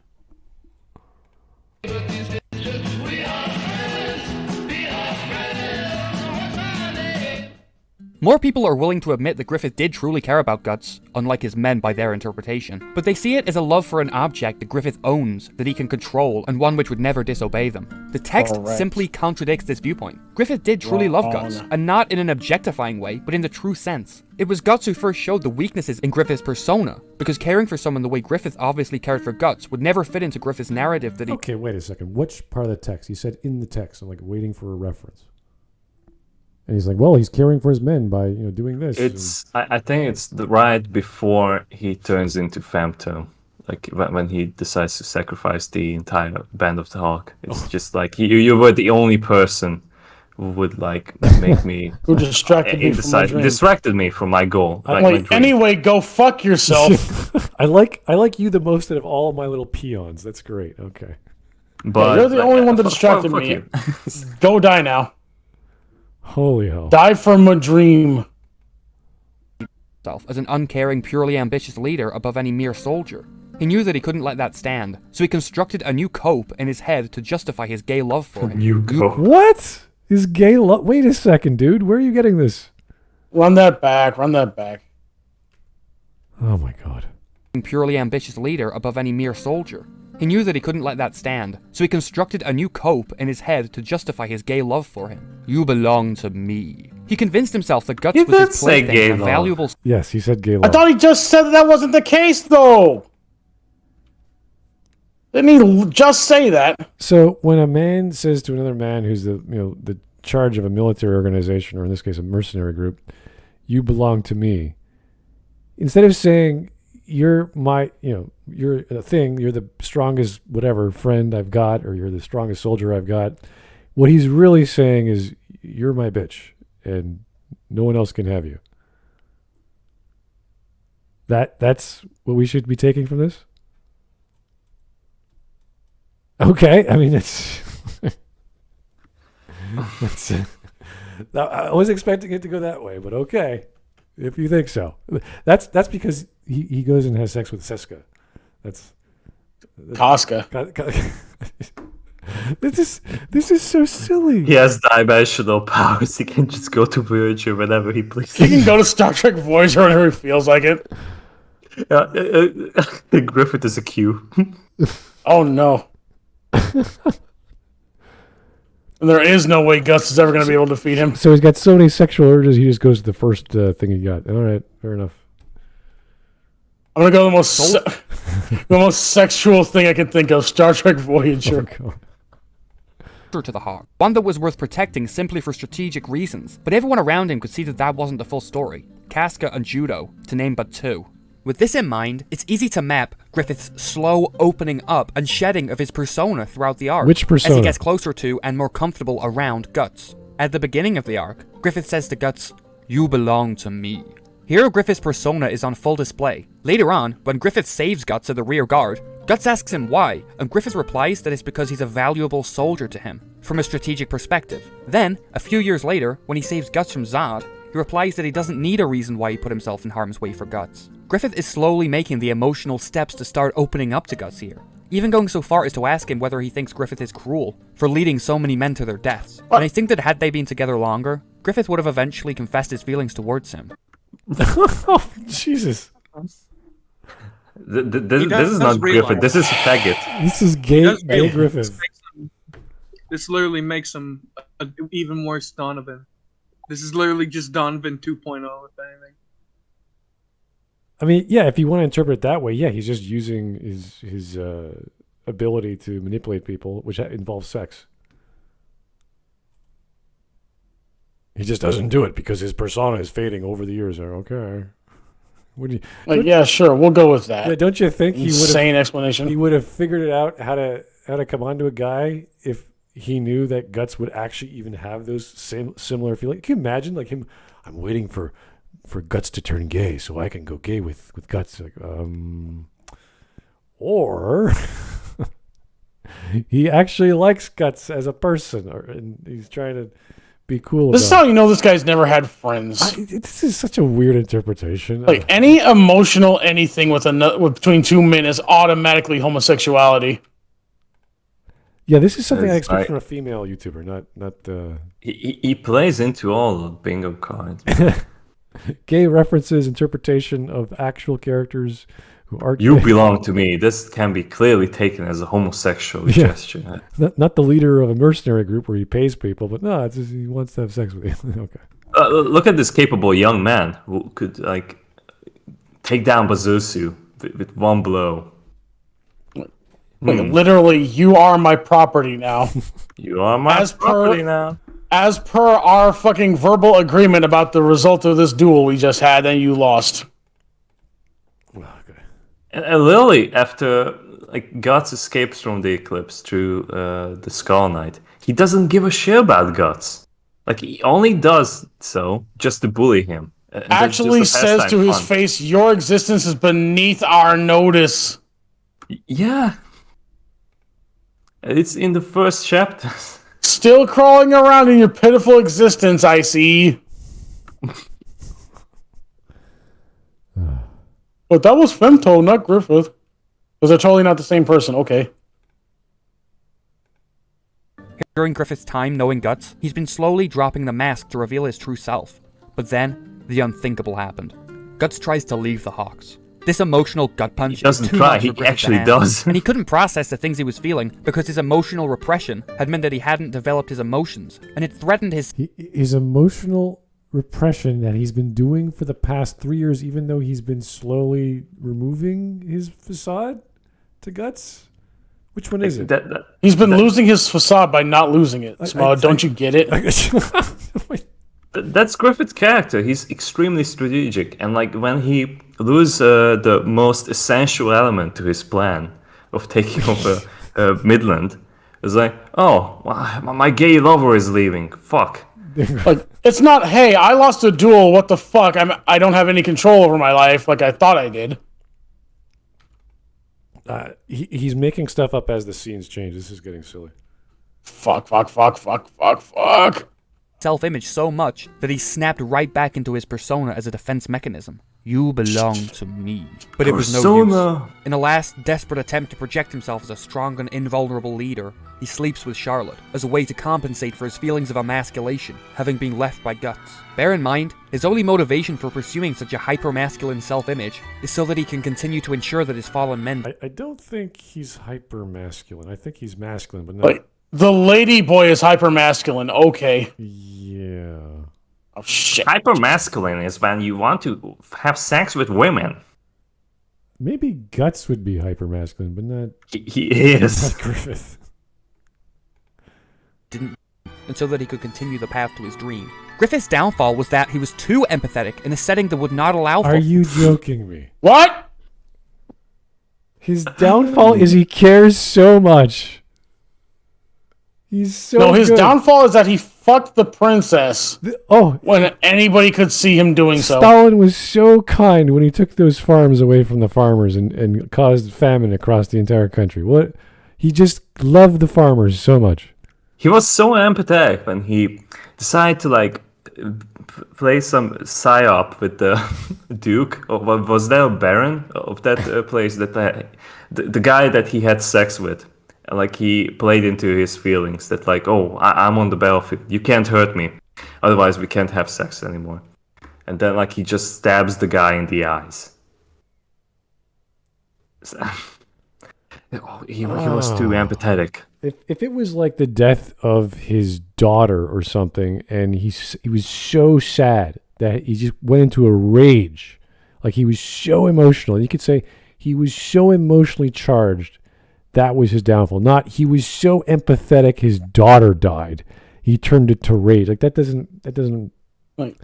More people are willing to admit that Griffith did truly care about Guts, unlike his men by their interpretation, but they see it as a love for an object that Griffith owns, that he can control, and one which would never disobey them. The text simply contradicts this viewpoint. Griffith did truly love Guts, and not in an objectifying way, but in the true sense. It was Guts who first showed the weaknesses in Griffith's persona, because caring for someone the way Griffith obviously cared for Guts would never fit into Griffith's narrative that he... Okay, wait a second. Which part of the text? You said in the text. I'm like waiting for a reference. And he's like, well, he's caring for his men by, doing this. I think it's right before he turns into Femto. Like when he decides to sacrifice the entire band of the Hawk. It's just like you were the only person who would make me who distracted me from my dream. Distracted me from my goal. Anyway, go fuck yourself. I like you the most out of all my little peons. That's great. Okay. But you're the only one that distracted me. Go die now. Holy hell. Die from a dream. As an uncaring, purely ambitious leader above any mere soldier. He knew that he couldn't let that stand, so he constructed a new cope in his head to justify his gay love for him. New cope? What? His gay love? Wait a second, dude. Where are you getting this? Run that back. Oh my god. Purely ambitious leader above any mere soldier. He knew that he couldn't let that stand, so he constructed a new cope in his head to justify his gay love for him. You belong to me. He convinced himself that Guts was his plaything and valuable... Yes, he said gay love. I thought he just said that wasn't the case, though! Didn't he just say that? So when a man says to another man who's the charge of a military organization, or in this case a mercenary group, you belong to me, instead of saying... you're a thing, you're the strongest whatever friend I've got, or you're the strongest soldier I've got. What he's really saying is, you're my bitch, and no one else can have you. That's what we should be taking from this? Okay, I mean, it's... I was expecting it to go that way, but okay. If you think so. That's because he goes and has sex with Seska. That's Casca. This is so silly. He has dimensional powers. He can just go to Voyager whenever he pleases. He can go to Star Trek Voyager whenever he feels like it. Griffith is a Q. Oh no. And there is no way Gus is ever going to be able to defeat him. So he's got so many sexual urges, he just goes to the first thing he got. All right, fair enough. I'm going to go the most sexual thing I can think of, Star Trek Voyager. Oh, to the Hawk. One that was worth protecting simply for strategic reasons, but everyone around him could see that that wasn't the full story. Casca and Judo, to name but two. With this in mind, it's easy to map Griffith's slow opening up and shedding of his persona throughout the arc. Which persona? As he gets closer to and more comfortable around Guts. At the beginning of the arc, Griffith says to Guts, "You belong to me." Here Griffith's persona is on full display. Later on, when Griffith saves Guts at the rear guard, Guts asks him why, and Griffith replies that it's because he's a valuable soldier to him, from a strategic perspective. Then, a few years later, when he saves Guts from Zod, he replies that he doesn't need a reason why he put himself in harm's way for Guts. Griffith is slowly making the emotional steps to start opening up to Guts here, even going so far as to ask him whether he thinks Griffith is cruel for leading so many men to their deaths. And I think that had they been together longer, Griffith would have eventually confessed his feelings towards him. Oh, Jesus. This is not Griffith, this is faggot. This is gay Griffith. This literally makes him even worse Donovan. This is literally just Donovan 2.0, if anything. I mean, yeah, if you want to interpret it that way, yeah, he's just using his ability to manipulate people, which involves sex. He just doesn't do it because his persona is fading over the years. Okay. What do you, yeah, sure, we'll go with that. Yeah, don't you think he would have insane explanation? He would have figured it out how to come onto a guy if he knew that Guts would actually even have those similar feelings. Can you imagine, like him? I'm waiting for Guts to turn gay so I can go gay with Guts. Like, or he actually likes Guts as a person, and he's trying to be cool. This is how you know this guy's never had friends. This is such a weird interpretation. Like any emotional anything with between two men is automatically homosexuality. Yeah, this is something I It's expect like- from a female YouTuber, not He plays into all the bingo cards. gay references, interpretation of actual characters who aren't You gay. belong to me. This can be clearly taken as a homosexual Yeah. gesture. Not the leader of a mercenary group where he pays people, but no, it's just he wants to have sex with you. Okay. Look at this capable young man who could like take down Bazusu with one blow. Like, literally, you are my property now. You are my As per- property now. As per our fucking verbal agreement about the result of this duel we just had, and you lost. Okay. And Lily, after like Guts escapes from the eclipse through the Skull Knight, he doesn't give a shit about Guts. Like he only does so just to bully him. And that's Actually just a says pastime to his fun. face, your existence is beneath our notice. Yeah. It's in the first chapter. Still crawling around in your pitiful existence, I see. But that was Femto, not Griffith. Because they're totally not the same person. Okay. During Griffith's time knowing Guts, he's been slowly dropping the mask to reveal his true self. But then, the unthinkable happened. Guts tries to leave the Hawks. This emotional gut punch He doesn't is too try, much he for Griffith to actually handle, does. and he couldn't process the things he was feeling because his emotional repression had meant that he hadn't developed his emotions, and it threatened his His emotional repression that he's been doing for the past 3 years, even though he's been slowly removing his facade to Guts. Which one is it? He's been losing his facade by not losing it. Smud, don't you get it? That's Griffith's character. He's extremely strategic, and like when he loses the most essential element to his plan of taking over Midland, it's like, oh, my gay lover is leaving. Fuck. Like, it's not, hey, I lost a duel, what the fuck? I don't have any control over my life like I thought I did. He's making stuff up as the scenes change. This is getting silly. Fuck. self-image so much that he snapped right back into his persona as a defense mechanism. You belong to me. But it was no use. In a last desperate attempt to project himself as a strong and invulnerable leader, he sleeps with Charlotte as a way to compensate for his feelings of emasculation, having been left by Guts. Bear in mind, his only motivation for pursuing such a hyper-masculine self-image is so that he can continue to ensure that his fallen men... I don't think he's hyper-masculine. I think he's masculine, but not... Wait, the lady boy is hyper-masculine, okay. Yeah. Oh, shit. Hyper-masculine is when you want to have sex with women. Maybe Guts would be hyper-masculine, but not... He is. Not Griffith. and so that he could continue the path to his dream. Griffith's downfall was that he was too empathetic in a setting that would not allow for... Are you joking me? What? His downfall is he cares so much. He's so No, his good. downfall is that he fucked the princess when anybody could see him doing so. Stalin was so kind when he took those farms away from the farmers and caused famine across the entire country. What? He just loved the farmers so much. He was so empathetic when he decided to like play some psyop with the Duke, or what was that, a Baron of that place, that the guy that he had sex with. Like he played into his feelings that like, oh, I'm on the battlefield. You can't hurt me. Otherwise we can't have sex anymore. And then like he just stabs the guy in the eyes. He was too empathetic. If it was like the death of his daughter or something, and he was so sad that he just went into a rage, like he was so emotional. You could say he was so emotionally charged. That was his downfall. Not he was so empathetic his daughter died. He turned it to rage. Like that doesn't Like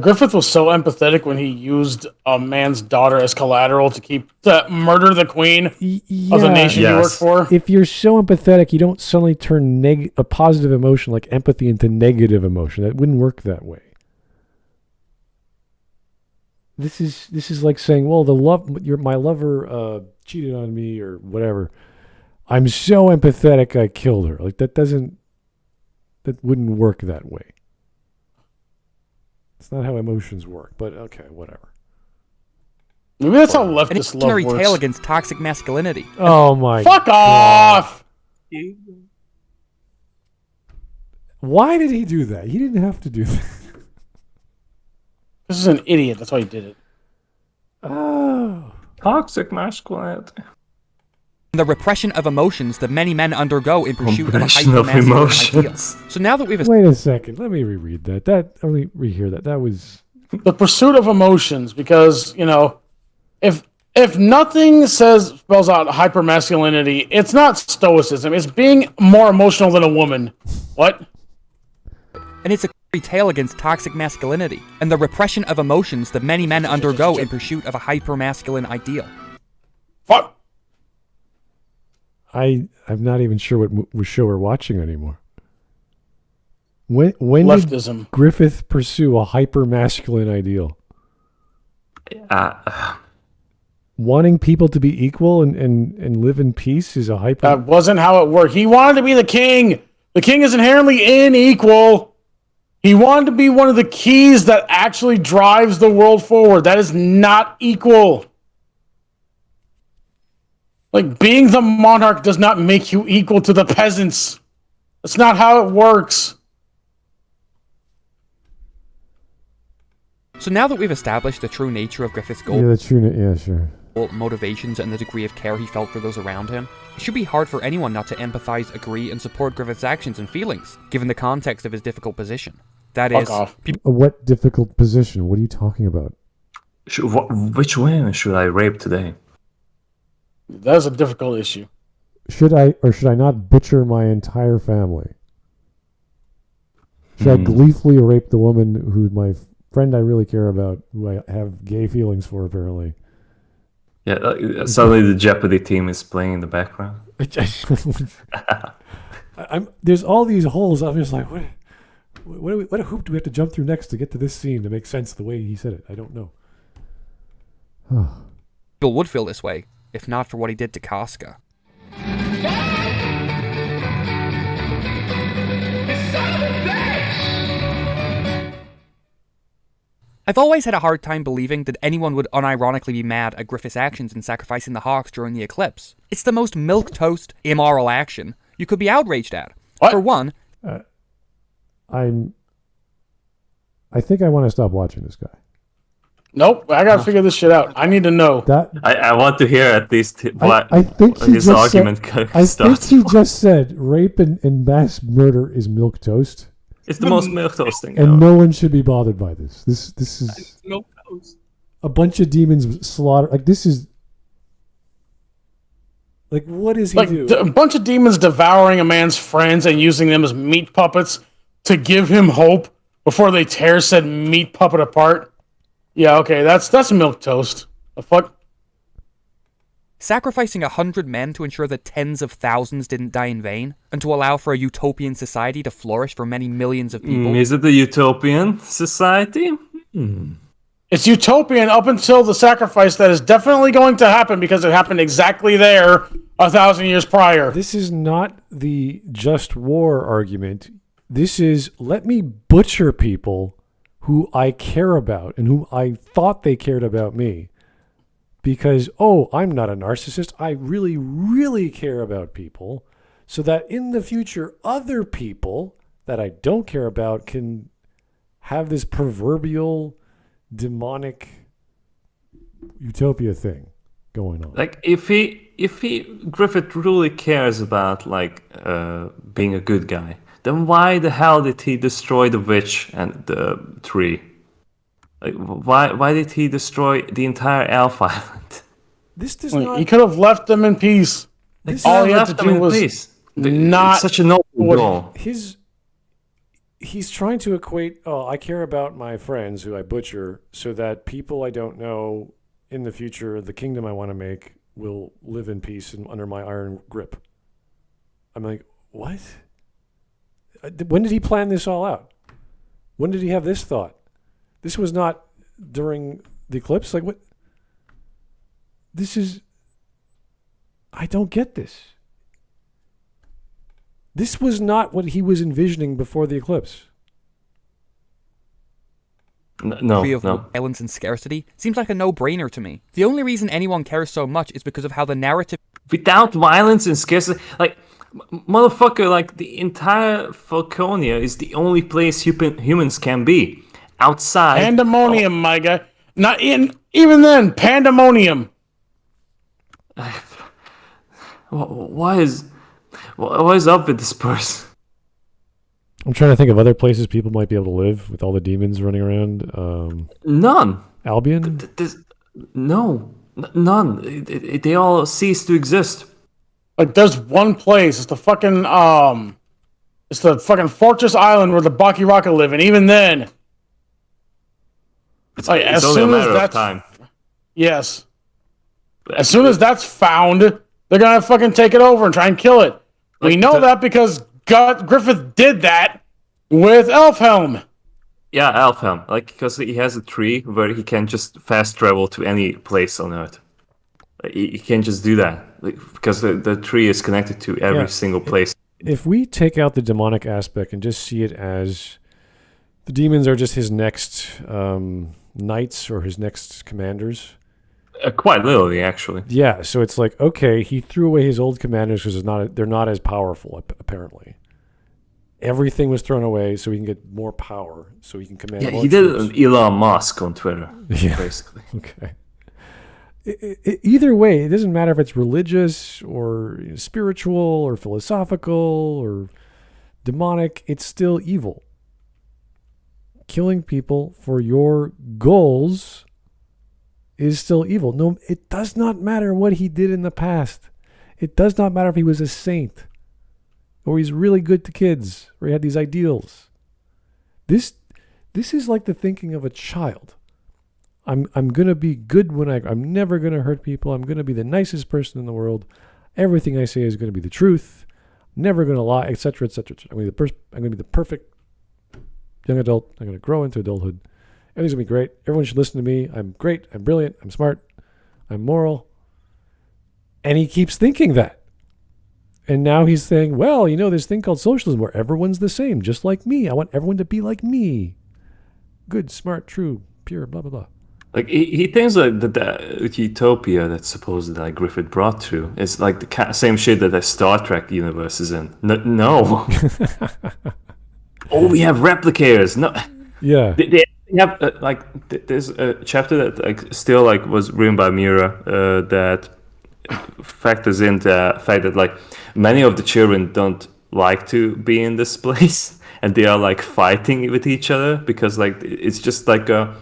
Griffith was so empathetic when he used a man's daughter as collateral to murder the queen of the nation he worked for. If you're so empathetic, you don't suddenly turn a positive emotion like empathy into negative emotion. That wouldn't work that way. This is like saying, well, my lover cheated on me or whatever. I'm so empathetic I killed her. Like that wouldn't work that way. It's not how emotions work, but okay, whatever. Maybe that's how An leftist love imaginary works. tale against toxic masculinity. Oh my Fuck off! Yeah. Why did he do that? He didn't have to do that. This is an idiot. That's why he did it. Oh. Toxic masculinity. The repression of emotions that many men undergo in pursuit of a Compression of hyper-masculine ideal. emotions. So now that we've Wait a second. Let me reread that. Let me rehear that. That was... The pursuit of emotions, because, if nothing spells out hypermasculinity, it's not stoicism. It's being more emotional than a woman. What? and it's a tale against toxic masculinity and the repression of emotions that many men undergo in pursuit of a hyper-masculine ideal. Fuck. I'm not even sure what show we're watching anymore. When Leftism. did Griffith pursue a hyper-masculine ideal? Wanting people to be equal and live in peace is a hyper... That wasn't how it worked. He wanted to be the king. The king is inherently unequal. He wanted to be one of the keys that actually drives the world forward. That is not equal. Like, being the monarch does not make you equal to the peasants. That's not how it works. So now that we've established the true nature of Griffith's goal, Sure. motivations, and the degree of care he felt for those around him, it should be hard for anyone not to empathize, agree, and support Griffith's actions and feelings, given the context of his difficult position. That Fuck is, off. What difficult position? What are you talking about? Which women should I rape today? That is a difficult issue. Should I or should I not butcher my entire family? Should I gleefully rape the woman who my friend I really care about, who I have gay feelings for, apparently? Yeah, suddenly the Jeopardy team is playing in the background. There's all these holes. I'm just like, what hoop do we have to jump through next to get to this scene to make sense the way he said it? I don't know. Bill would feel this way, if not for what he did to Casca. I've always had a hard time believing that anyone would unironically be mad at Griffith's actions in sacrificing the hawks during the eclipse. It's the most milquetoast, immoral action you could be outraged at. What? For one, I think I want to stop watching this guy. Nope, I gotta figure this shit out. I need to know. I want to hear at least what I think he his just argument starts. think he just said rape and mass murder is milquetoast. It's the most milquetoast thing. And no one should be bothered by this. This is No. a bunch of demons slaughter. Like, this is like, what is he Like, do? a bunch of demons devouring a man's friends and using them as meat puppets to give him hope before they tear said meat puppet apart. Yeah, okay, that's milquetoast. The fuck? sacrificing 100 men to ensure that tens of thousands didn't die in vain, and to allow for a utopian society to flourish for many millions of people. Is it a utopian society? It's utopian up until the sacrifice that is definitely going to happen because it happened exactly there 1,000 years prior. This is not the just war argument. This is, let me butcher people who I care about and whom I thought they cared about me. Because, I'm not a narcissist. I really, really care about people. So that in the future, other people that I don't care about can have this proverbial demonic utopia thing going on. Like, if Griffith really cares about being a good guy, then why the hell did he destroy the witch and the tree? Like, why did he destroy the entire elf island? This does Like, not. he could have left them in peace. All he had to do was not such a noble goal. He's trying to equate, I care about my friends who I butcher so that people I don't know in the future, the kingdom I want to make, will live in peace and under my iron grip. I'm like, what? When did he plan this all out? When did he have this thought? This was not during the eclipse? Like, what? I don't get this. This was not what he was envisioning before the eclipse. No. Violence and scarcity seems like a no-brainer to me. The only reason anyone cares so much is because of how the narrative... Without violence and scarcity, Motherfucker, like the entire Falconia is the only place humans can be. Outside. Pandemonium, my guy. Not in even then. Pandemonium. What is up with this person? I'm trying to think of other places people might be able to live with all the demons running around. None. Albion? None. They all cease to exist. Like there's one place. It's the fucking Fortress Island where the Bakiraka live, and even then, It's as only a soon as matter of that's time. yes, as soon as that's found, they're gonna fucking take it over and try and kill it. We know that because Griffith did that with Elfhelm. Yeah, Alfhelm. Like, because he has a tree where he can just fast travel to any place on Earth. He can just do that. Like, because the tree is connected to every single place. If we take out the demonic aspect and just see it as the demons are just his next knights or his next commanders. Quite literally, actually. Yeah, so it's like, okay, he threw away his old commanders because they're not as powerful, apparently. Everything was thrown away so he can get more power, so he can command more he did troops. an Elon Musk on Twitter, basically. Okay. Either way, it doesn't matter if it's religious or spiritual or philosophical or demonic, it's still evil. Killing people for your goals is still evil. No, it does not matter what he did in the past. It does not matter if he was a saint or he's really good to kids or he had these ideals. This is like the thinking of a child. I'm going to be good when I'm never going to hurt people. I'm going to be the nicest person in the world. Everything I say is going to be the truth. Never going to lie, etc., etc. I'm going to be the perfect young adult. I'm going to grow into adulthood. Everything's going to be great. Everyone should listen to me. I'm great. I'm brilliant. I'm smart. I'm moral. And he keeps thinking that. And now he's saying, well, this thing called socialism where everyone's the same, just like me. I want everyone to be like me. Good, smart, true, pure, blah, blah, blah. Like he thinks like the utopia that supposedly like Griffith brought through is like the same shit that the Star Trek universe is in. No. Oh, we have replicators. No. Yeah. They have there's a chapter that like still like was written by Mira that factors in the fact that like many of the children don't like to be in this place and they are like fighting with each other because like it's just like a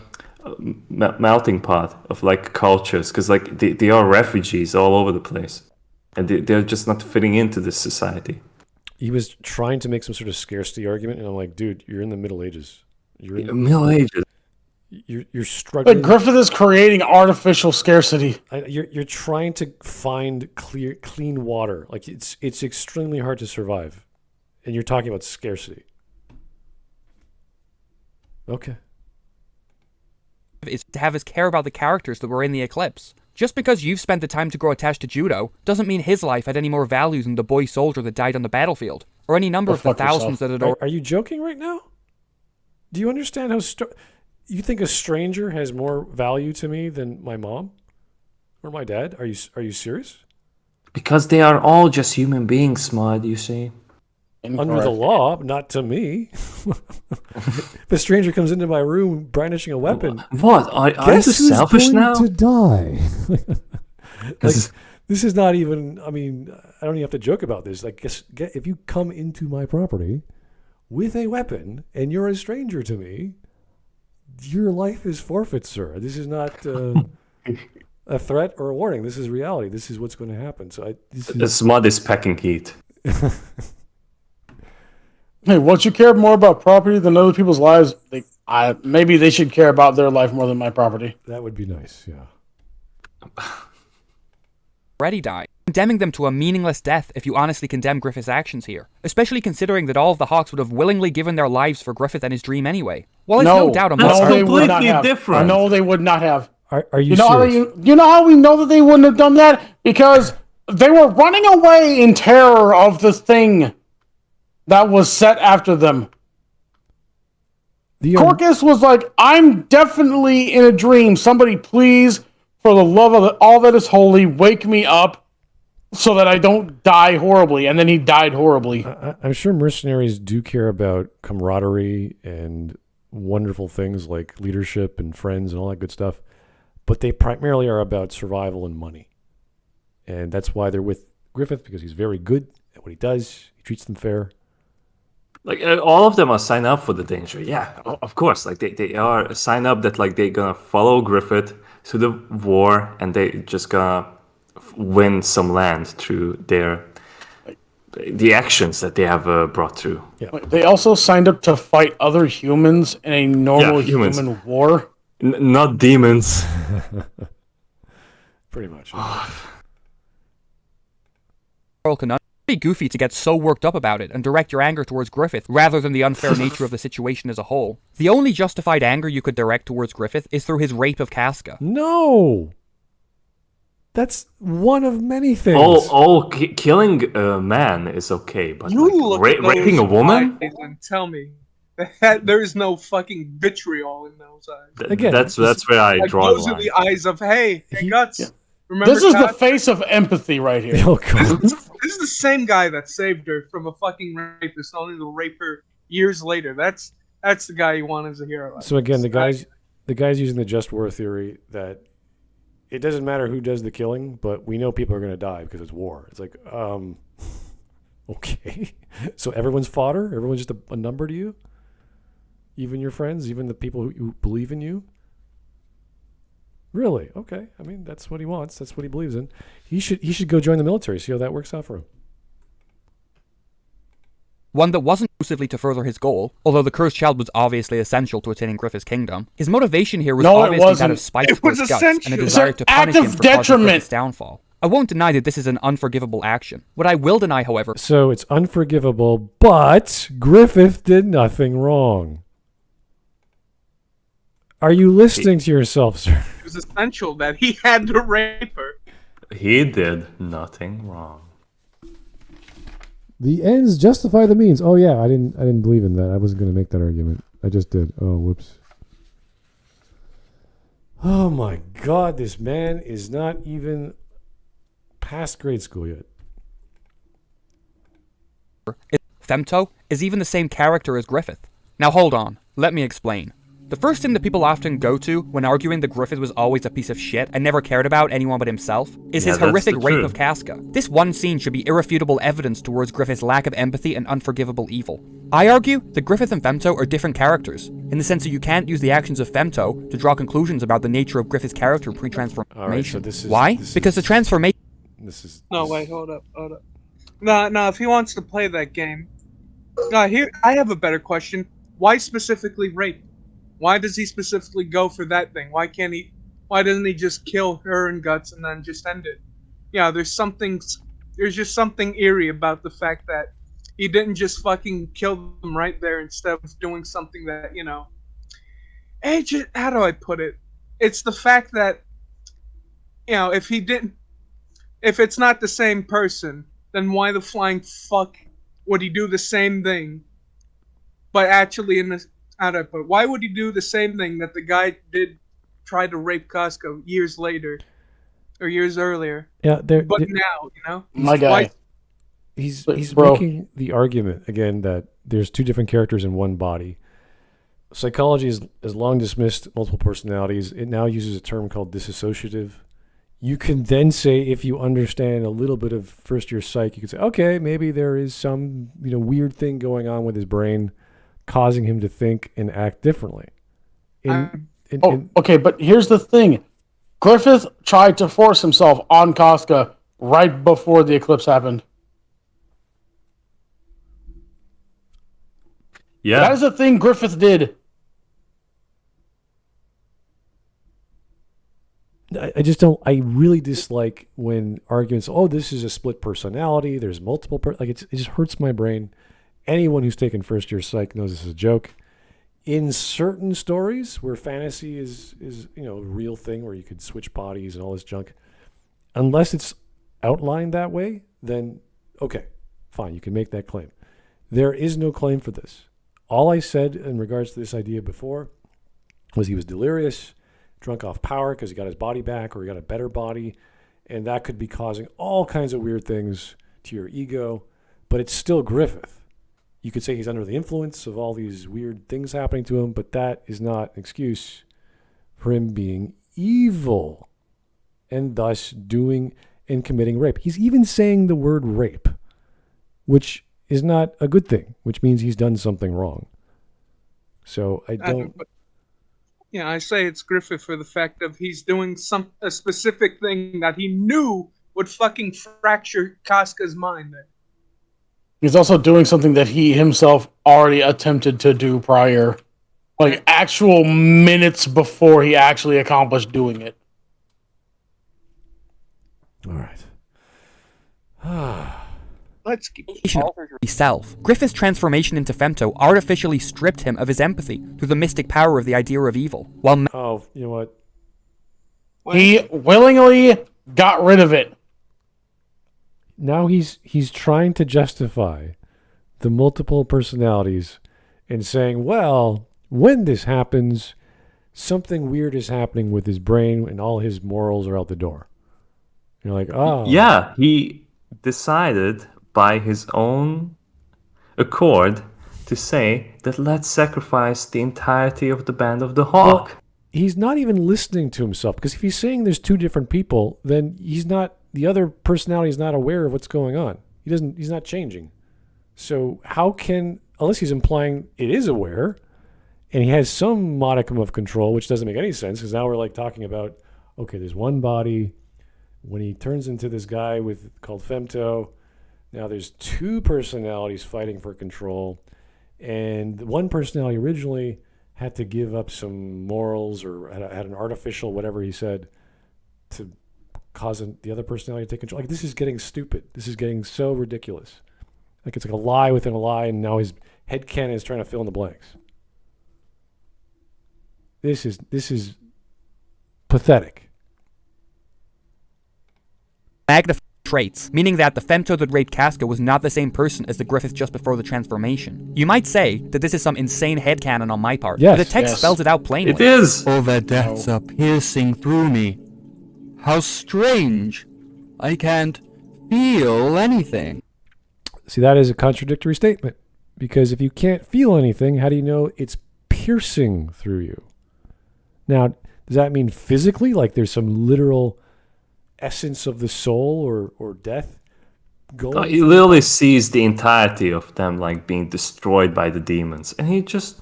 melting pot of like cultures because like they are refugees all over the place and they're just not fitting into this society. He was trying to make some sort of scarcity argument and I'm like, dude, you're in the Middle Ages. You're in Middle Ages. You're struggling. But Griffith is creating artificial scarcity. You're trying to find clean water. Like it's extremely hard to survive, and you're talking about scarcity. Okay. Is to have us care about the characters that were in the eclipse. Just because you've spent the time to grow attached to judo doesn't mean his life had any more value than the boy soldier that died on the battlefield, or any number of the thousands that had. Are you joking right now? Do you understand how you think a stranger has more value to me than my mom or my dad? Are you serious? Because they are all just human beings, Smud, you see. Incorrect. Under the law, not to me. If a stranger comes into my room brandishing a weapon. What? Are you selfish now? To die. Like, this is not even. I mean, I don't even have to joke about this. Like, if you come into my property with a weapon and you're a stranger to me, your life is forfeit, sir. This is not a threat or a warning. This is reality. This is what's going to happen. So Smud is packing heat. Hey, once you care more about property than other people's lives, maybe they should care about their life more than my property. That would be nice, yeah. Already died, condemning them to a meaningless death if you honestly condemn Griffith's actions here, especially considering that all of the Hawks would have willingly given their lives for Griffith and his dream anyway. Well, there's no doubt that's among completely different. No, they would not have. Are you serious? You know how we know that they wouldn't have done that? Because they were running away in terror of the thing that was set after them. Corcus was like, I'm definitely in a dream. Somebody please, for the love of all that is holy, wake me up. so that I don't die horribly. And then he died horribly. I'm sure mercenaries do care about camaraderie and wonderful things like leadership and friends and all that good stuff, but they primarily are about survival and money. And that's why they're with Griffith, because he's very good at what he does. He treats them fair. Like all of them are signed up for the danger. Yeah, of course. Like they are signed up that like they're gonna follow Griffith to the war, and they just gonna win some land through the actions that they have brought through. Yeah. They also signed up to fight other humans in a normal humans. human war. Not demons. Pretty much. Conundrum. It'd be goofy to get so worked up about it and direct your anger towards Griffith rather than the unfair nature of the situation as a whole. The only justified anger you could direct towards Griffith is through his rape of Casca. No! That's one of many things. Killing a man is okay, but You like, look at those raping a woman? eyes and tell me that there is no fucking vitriol in those eyes. Again, that's where I Like, draw the those are line. the eyes of, hey Guts. Yeah. Remember This is the Casca? face of empathy right here. Oh, God. This is the same guy that saved her from a fucking rapist, only to rape her years later. That's the guy you want as a hero. So again, the guy's using the just war theory that it doesn't matter who does the killing, but we know people are going to die because it's war. It's like, okay. So everyone's fodder? Everyone's just a number to you? Even your friends? Even the people who believe in you? Really? Okay. I mean, that's what he wants. That's what he believes in. He should go join the military, see how that works out for him. One that wasn't exclusively to further his goal, although the cursed child was obviously essential to attaining Griffith's kingdom. His motivation here was No, it obviously that wasn't. of spite It towards was Guts and a essential. desire It's to an punish act him of for causing detriment. Griffith's downfall. I won't deny that this is an unforgivable action. What I will deny, however, So it's unforgivable, but Griffith did nothing wrong. Are you listening to yourself, sir? It was essential that he had to rape her. He did nothing wrong. The ends justify the means. Oh yeah, I didn't believe in that. I wasn't going to make that argument. I just did. Oh, whoops. Oh my God, this man is not even past grade school yet. Femto is even the same character as Griffith. Now hold on, let me explain. The first thing that people often go to when arguing that Griffith was always a piece of shit and never cared about anyone but himself is his Yeah, that's horrific the rape truth. of Casca. This one scene should be irrefutable evidence towards Griffith's lack of empathy and unforgivable evil. I argue that Griffith and Femto are different characters, in the sense that you can't use the actions of Femto to draw conclusions about the nature of Griffith's character pre-transformation. All right, so this is Why? this Because the is- transformation This is No, wait, hold up. No, if he wants to play that game. Here, I have a better question. Why specifically rape? Why does he specifically go for that thing? Why doesn't he just kill her and Guts and then just end it? Yeah, there's just something eerie about the fact that he didn't just fucking kill them right there instead of doing something that, how do I put it? It's the fact that, if it's not the same person, then why the flying fuck would he do the same thing? But actually, why would he do the same thing that the guy did try to rape Casca years later, or years earlier? yeah. But now, My guy. Why- He's Bro. making the argument again that there's two different characters in one body. Psychology has long dismissed multiple personalities. It now uses a term called dissociative. You can then say, if you understand a little bit of first year psych, you can say, okay, maybe there is some weird thing going on with his brain, causing him to think and act differently. Okay, but here's the thing. Griffith tried to force himself on Casca right before the eclipse happened. Yeah. That is the thing Griffith did. I just don't. I really dislike when arguments. Oh, this is a split personality. There's multiple. It just hurts my brain. Anyone who's taken first year psych knows this is a joke. In certain stories where fantasy is a real thing where you could switch bodies and all this junk, unless it's outlined that way, then okay, fine, you can make that claim. There is no claim for this. All I said in regards to this idea before was he was delirious, drunk off power because he got his body back or he got a better body, and that could be causing all kinds of weird things to your ego, but it's still Griffith. You could say he's under the influence of all these weird things happening to him, but that is not an excuse for him being evil and thus doing and committing rape. He's even saying the word rape, which is not a good thing, which means he's done something wrong. So I don't... Yeah, I say it's Griffith for the fact of he's doing a specific thing that he knew would fucking fracture Casca's mind there. He's also doing something that he himself already attempted to do prior. Like, actual minutes before he actually accomplished doing it. All right. Let's keep self. Griffith's transformation into Femto artificially stripped him of his empathy through the mystic power of the idea of evil. While Oh, you know what? He willingly got rid of it. Now he's trying to justify the multiple personalities and saying, well, when this happens, something weird is happening with his brain and all his morals are out the door. You're like, oh. Yeah, he decided by his own accord to say that let's sacrifice the entirety of the Band of the Hawk. Well, he's not even listening to himself, because if he's saying there's two different people, then the other personality is not aware of what's going on. He's not changing. So how can, unless he's implying it is aware and he has some modicum of control, which doesn't make any sense, because now we're like talking about, okay, there's one body. When he turns into this guy called Femto, now there's two personalities fighting for control, and one personality originally had to give up some morals or had an artificial whatever he said to cause the other personality to take control. Like, this is getting stupid. This is getting so ridiculous. Like, it's like a lie within a lie, and now his headcanon is trying to fill in the blanks. This is pathetic. magnified traits, meaning that the Femto that raped Casca was not the same person as the Griffith just before the transformation. You might say that this is some insane headcanon on my part, Yes. but the text spells it out plainly. It is! All their deaths are piercing through me. How strange. I can't feel anything. See, that is a contradictory statement, because if you can't feel anything, how do you know it's piercing through you? Now, does that mean physically, like there's some literal essence of the soul or death going? Oh, he literally sees the entirety of them like being destroyed by the demons, and he just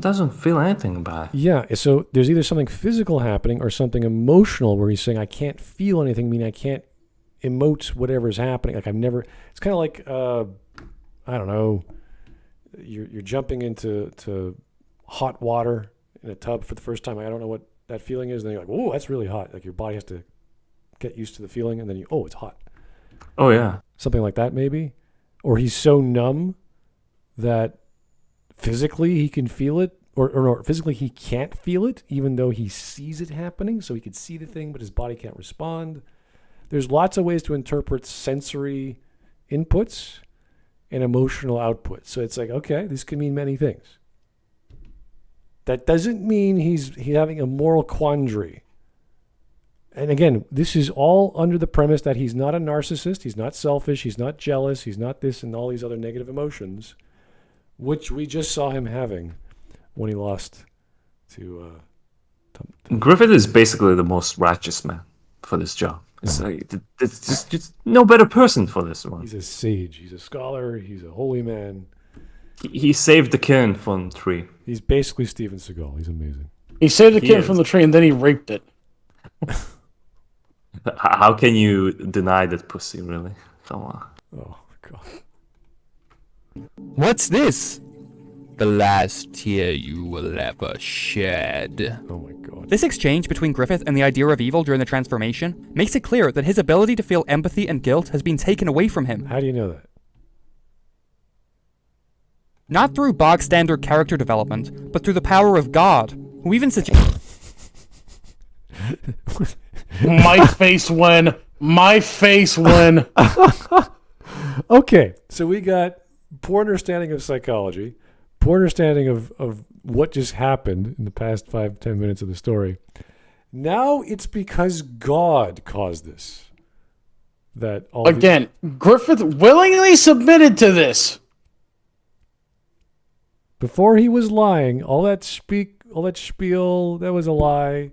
doesn't feel anything about it. Yeah, so there's either something physical happening or something emotional where he's saying, I can't feel anything, meaning I can't emote whatever's happening. Like, I've never, it's kind of like, I don't know, you're jumping into hot water in a tub for the first time. I don't know what that feeling is. And then you're like, whoa, that's really hot. Like, your body has to get used to the feeling, and then it's hot. Oh, yeah. Something like that, maybe. Or he's so numb that physically he can feel it, or physically he can't feel it, even though he sees it happening. So he could see the thing, but his body can't respond. There's lots of ways to interpret sensory inputs and emotional outputs. So it's like, okay, this can mean many things. That doesn't mean he's having a moral quandary. And again, this is all under the premise that he's not a narcissist, he's not selfish, he's not jealous, he's not this and all these other negative emotions, which we just saw him having when he lost to Griffith is basically the most righteous man for this job. It's like, it's just no better person for this one. He's a sage, he's a scholar, he's a holy man. He saved the kitten from the tree. He's basically Steven Seagal. He's amazing. He saved the kid from the tree and then he raped it. How can you deny that pussy, really? Come on. Oh, God. What's this? The last tear you will ever shed. Oh, my God. This exchange between Griffith and the idea of evil during the transformation makes it clear that his ability to feel empathy and guilt has been taken away from him. How do you know that? Not through bog standard character development, but through the power of God, who even suggests... My face when. Okay, so we got poor understanding of psychology, poor understanding of what just happened in the past 5-10 minutes of the story. Now it's because God caused this. that all Again, Griffith willingly submitted to this. before he was lying, all that spiel, that was a lie.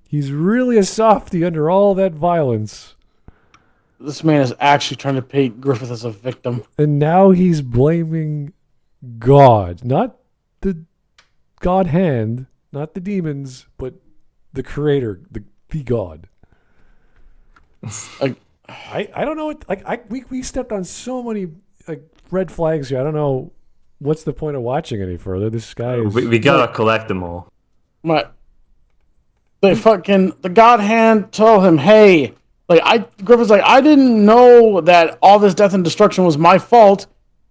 He's really a softie under all that violence. This man is actually trying to paint Griffith as a victim. And now he's blaming God. Not the God hand, not the demons, but the creator, the God. Like, I don't know what we stepped on so many red flags here. I don't know what's the point of watching any further. This guy is We gotta collect them all. the God hand told him, hey, Griffith's like, I didn't know that all this death and destruction was my fault.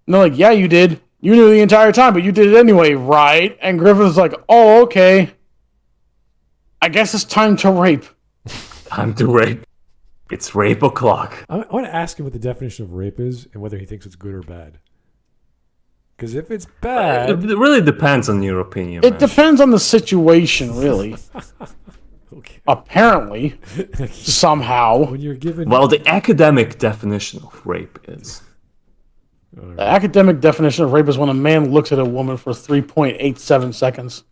And they're like, yeah, you did. You knew the entire time, but you did it anyway, right? And Griffith's like, oh, okay. I guess it's time to rape. Time to rape. It's rape o'clock. I want to ask him what the definition of rape is and whether he thinks it's good or bad. Because if it's bad, It really depends on your opinion. It depends on the situation, really. okay. Apparently, somehow. When you're given, Well, the academic definition of rape is The academic definition of rape is when a man looks at a woman for 3.87 seconds.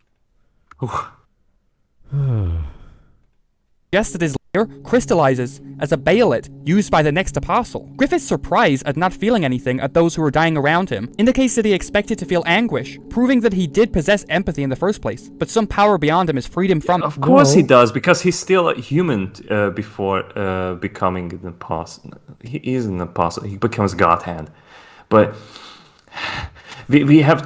Just that his layer crystallizes as a bayonet used by the next apostle. Griffith's surprise at not feeling anything at those who were dying around him indicates that he expected to feel anguish, proving that he did possess empathy in the first place, but some power beyond him has freed him from it. Of course he does, because he's still a human before becoming an apostle. He is an apostle. He becomes God hand. But we have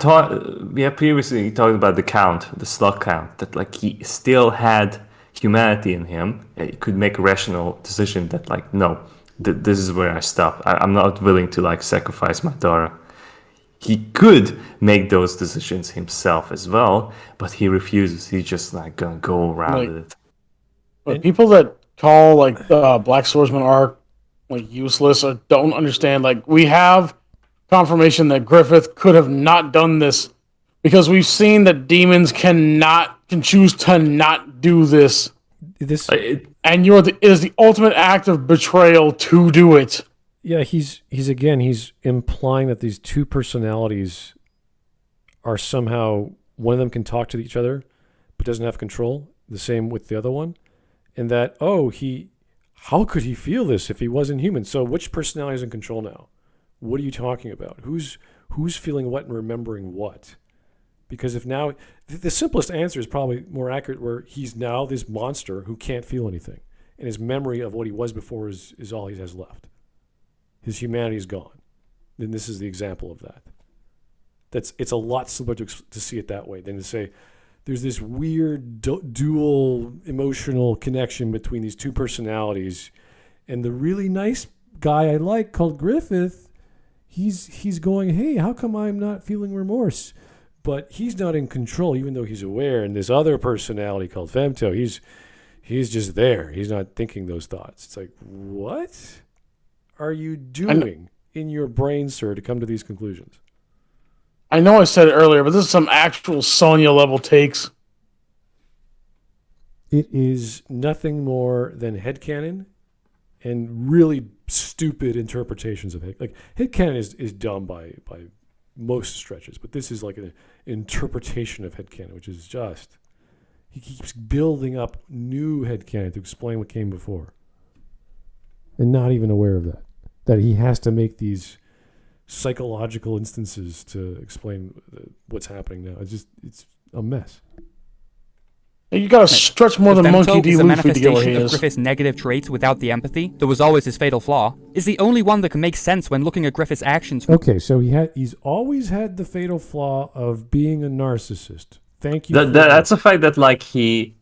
previously talked about the slug count, that like he still had humanity in him. He could make a rational decision that like, no, this is where I stop. I'm not willing to like sacrifice my daughter. He could make those decisions himself as well, but he refuses. He's just like gonna go around with it. But people that call like the Black Swordsman arc like useless or don't understand, like we have confirmation that Griffith could have not done this because we've seen that demons can choose to not do this. And it is the ultimate act of betrayal to do it. Yeah, he's implying that these two personalities are somehow, one of them can talk to each other but doesn't have control. The same with the other one. And that, how could he feel this if he wasn't human? So which personality is in control now? What are you talking about? Who's feeling what and remembering what? Because if now, the simplest answer is probably more accurate, where he's now this monster who can't feel anything. And his memory of what he was before is all he has left. His humanity is gone. Then this is the example of that. It's a lot simpler to see it that way than to say there's this weird dual emotional connection between these two personalities. And the really nice guy I like called Griffith, he's going, hey, how come I'm not feeling remorse? But he's not in control, even though he's aware. And this other personality called Femto, he's just there. He's not thinking those thoughts. It's like, what are you doing in your brain, sir, to come to these conclusions? I know I said it earlier, but this is some actual Sonya level takes. It is nothing more than headcanon and really stupid interpretations of it. Like headcanon is dumb by most stretches, but this is like an interpretation of headcanon, which is just, he keeps building up new headcanon to explain what came before, and not even aware of that he has to make these psychological instances to explain what's happening now. It's a mess. You gotta stretch more than Monkey D. Luffy to get where he of is. Griffith's negative traits without the empathy, that was always his fatal flaw, is the only one that can make sense when looking at Griffith's actions. Okay, so he's always had the fatal flaw of being a narcissist. Thank you. That's a fact that like he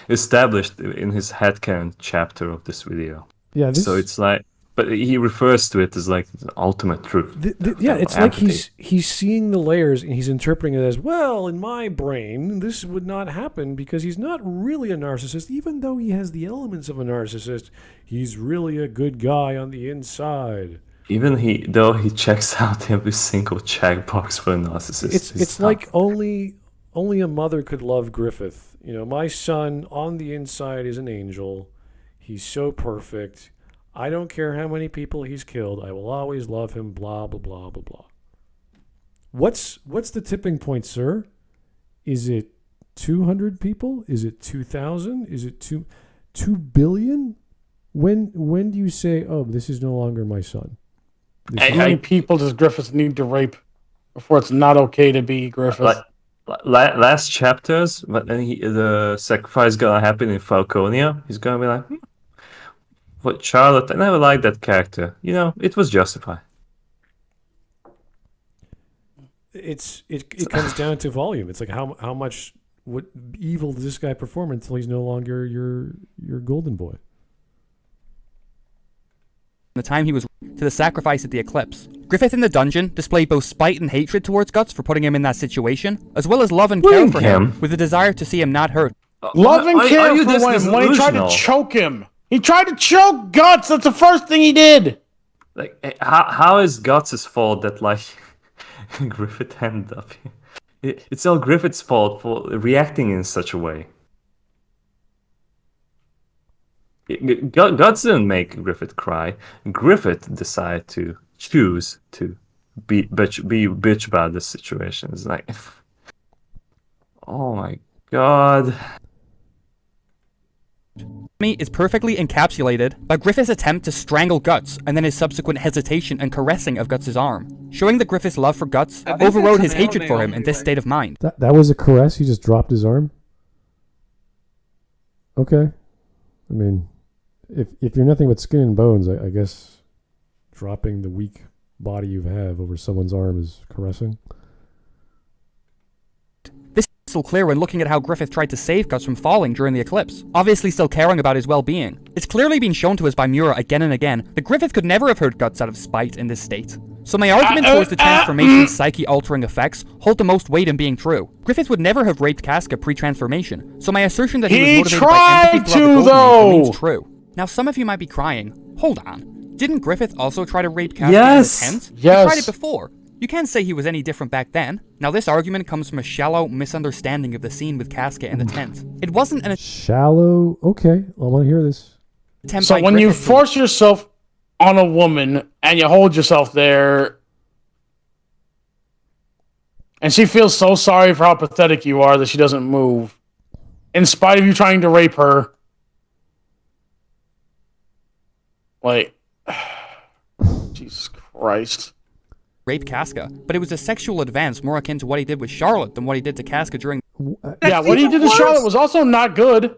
established in his headcanon chapter of this video. Yeah. So it's like, but he refers to it as like the ultimate truth. It's empathy. Like he's seeing the layers and he's interpreting it as, well, in my brain, this would not happen because he's not really a narcissist. Even though he has the elements of a narcissist, he's really a good guy on the inside. Even though he checks out every single checkbox for a narcissist. It's like only a mother could love Griffith. You know, my son on the inside is an angel. He's so perfect. I don't care how many people he's killed. I will always love him, blah, blah, blah, blah, blah. What's the tipping point, sir? Is it 200 people? Is it 2,000? Is it 2 billion? When do you say, oh, this is no longer my son? How many people does Griffith need to rape before it's not okay to be Griffith? Last chapters, when the sacrifice gonna happen in Falconia, he's gonna be like, "What, Charlotte? I never liked that character. You know, it was justified." It comes down to volume. It's like how much what evil does this guy perform until he's no longer your golden boy. The time he was to the sacrifice at the eclipse. Griffith in the dungeon displayed both spite and hatred towards Guts for putting him in that situation, as well as love and care for him, with a desire to see him not hurt. Love and care for him when he tried to choke him. He tried to choke Guts. That's the first thing he did. Like, how is Guts' fault that like Griffith ended up here? It's all Griffith's fault for reacting in such a way. Guts didn't make Griffith cry. Griffith decided to choose to be bitch about this situation. It's like, oh my god. Is perfectly encapsulated by Griffith's attempt to strangle Guts and then his subsequent hesitation and caressing of Guts' arm, showing that Griffith's love for Guts overrode his hatred for him in this state of mind. That was a caress? He just dropped his arm? Okay. I mean, if you're nothing but skin and bones, I guess dropping the weak body you have over someone's arm is caressing. This is so clear when looking at how Griffith tried to save Guts from falling during the eclipse, obviously still caring about his well-being. It's clearly been shown to us by Mura again and again that Griffith could never have hurt Guts out of spite in this state. So my argument towards the transformation's psyche-altering effects hold the most weight in being true. Griffith would never have raped Casca pre-transformation, so my assertion that he was motivated by empathy for the Golden remains true. Now some of you might be crying, hold on, didn't Griffith also try to rape Casca in the tent? Yes. He tried it before. You can't say he was any different back then. Now this argument comes from a shallow misunderstanding of the scene with Casca in the tent. It wasn't an Shallow? Okay, I want to hear this. attempt So by when you Griffith to- force yourself on a woman and you hold yourself there, and she feels so sorry for how pathetic you are that she doesn't move, in spite of you trying to rape her, like, Jesus Christ. rape Casca, but it was a sexual advance more akin to what he did with Charlotte than what he did to Casca during. Yeah, what he did to Charlotte was also not good.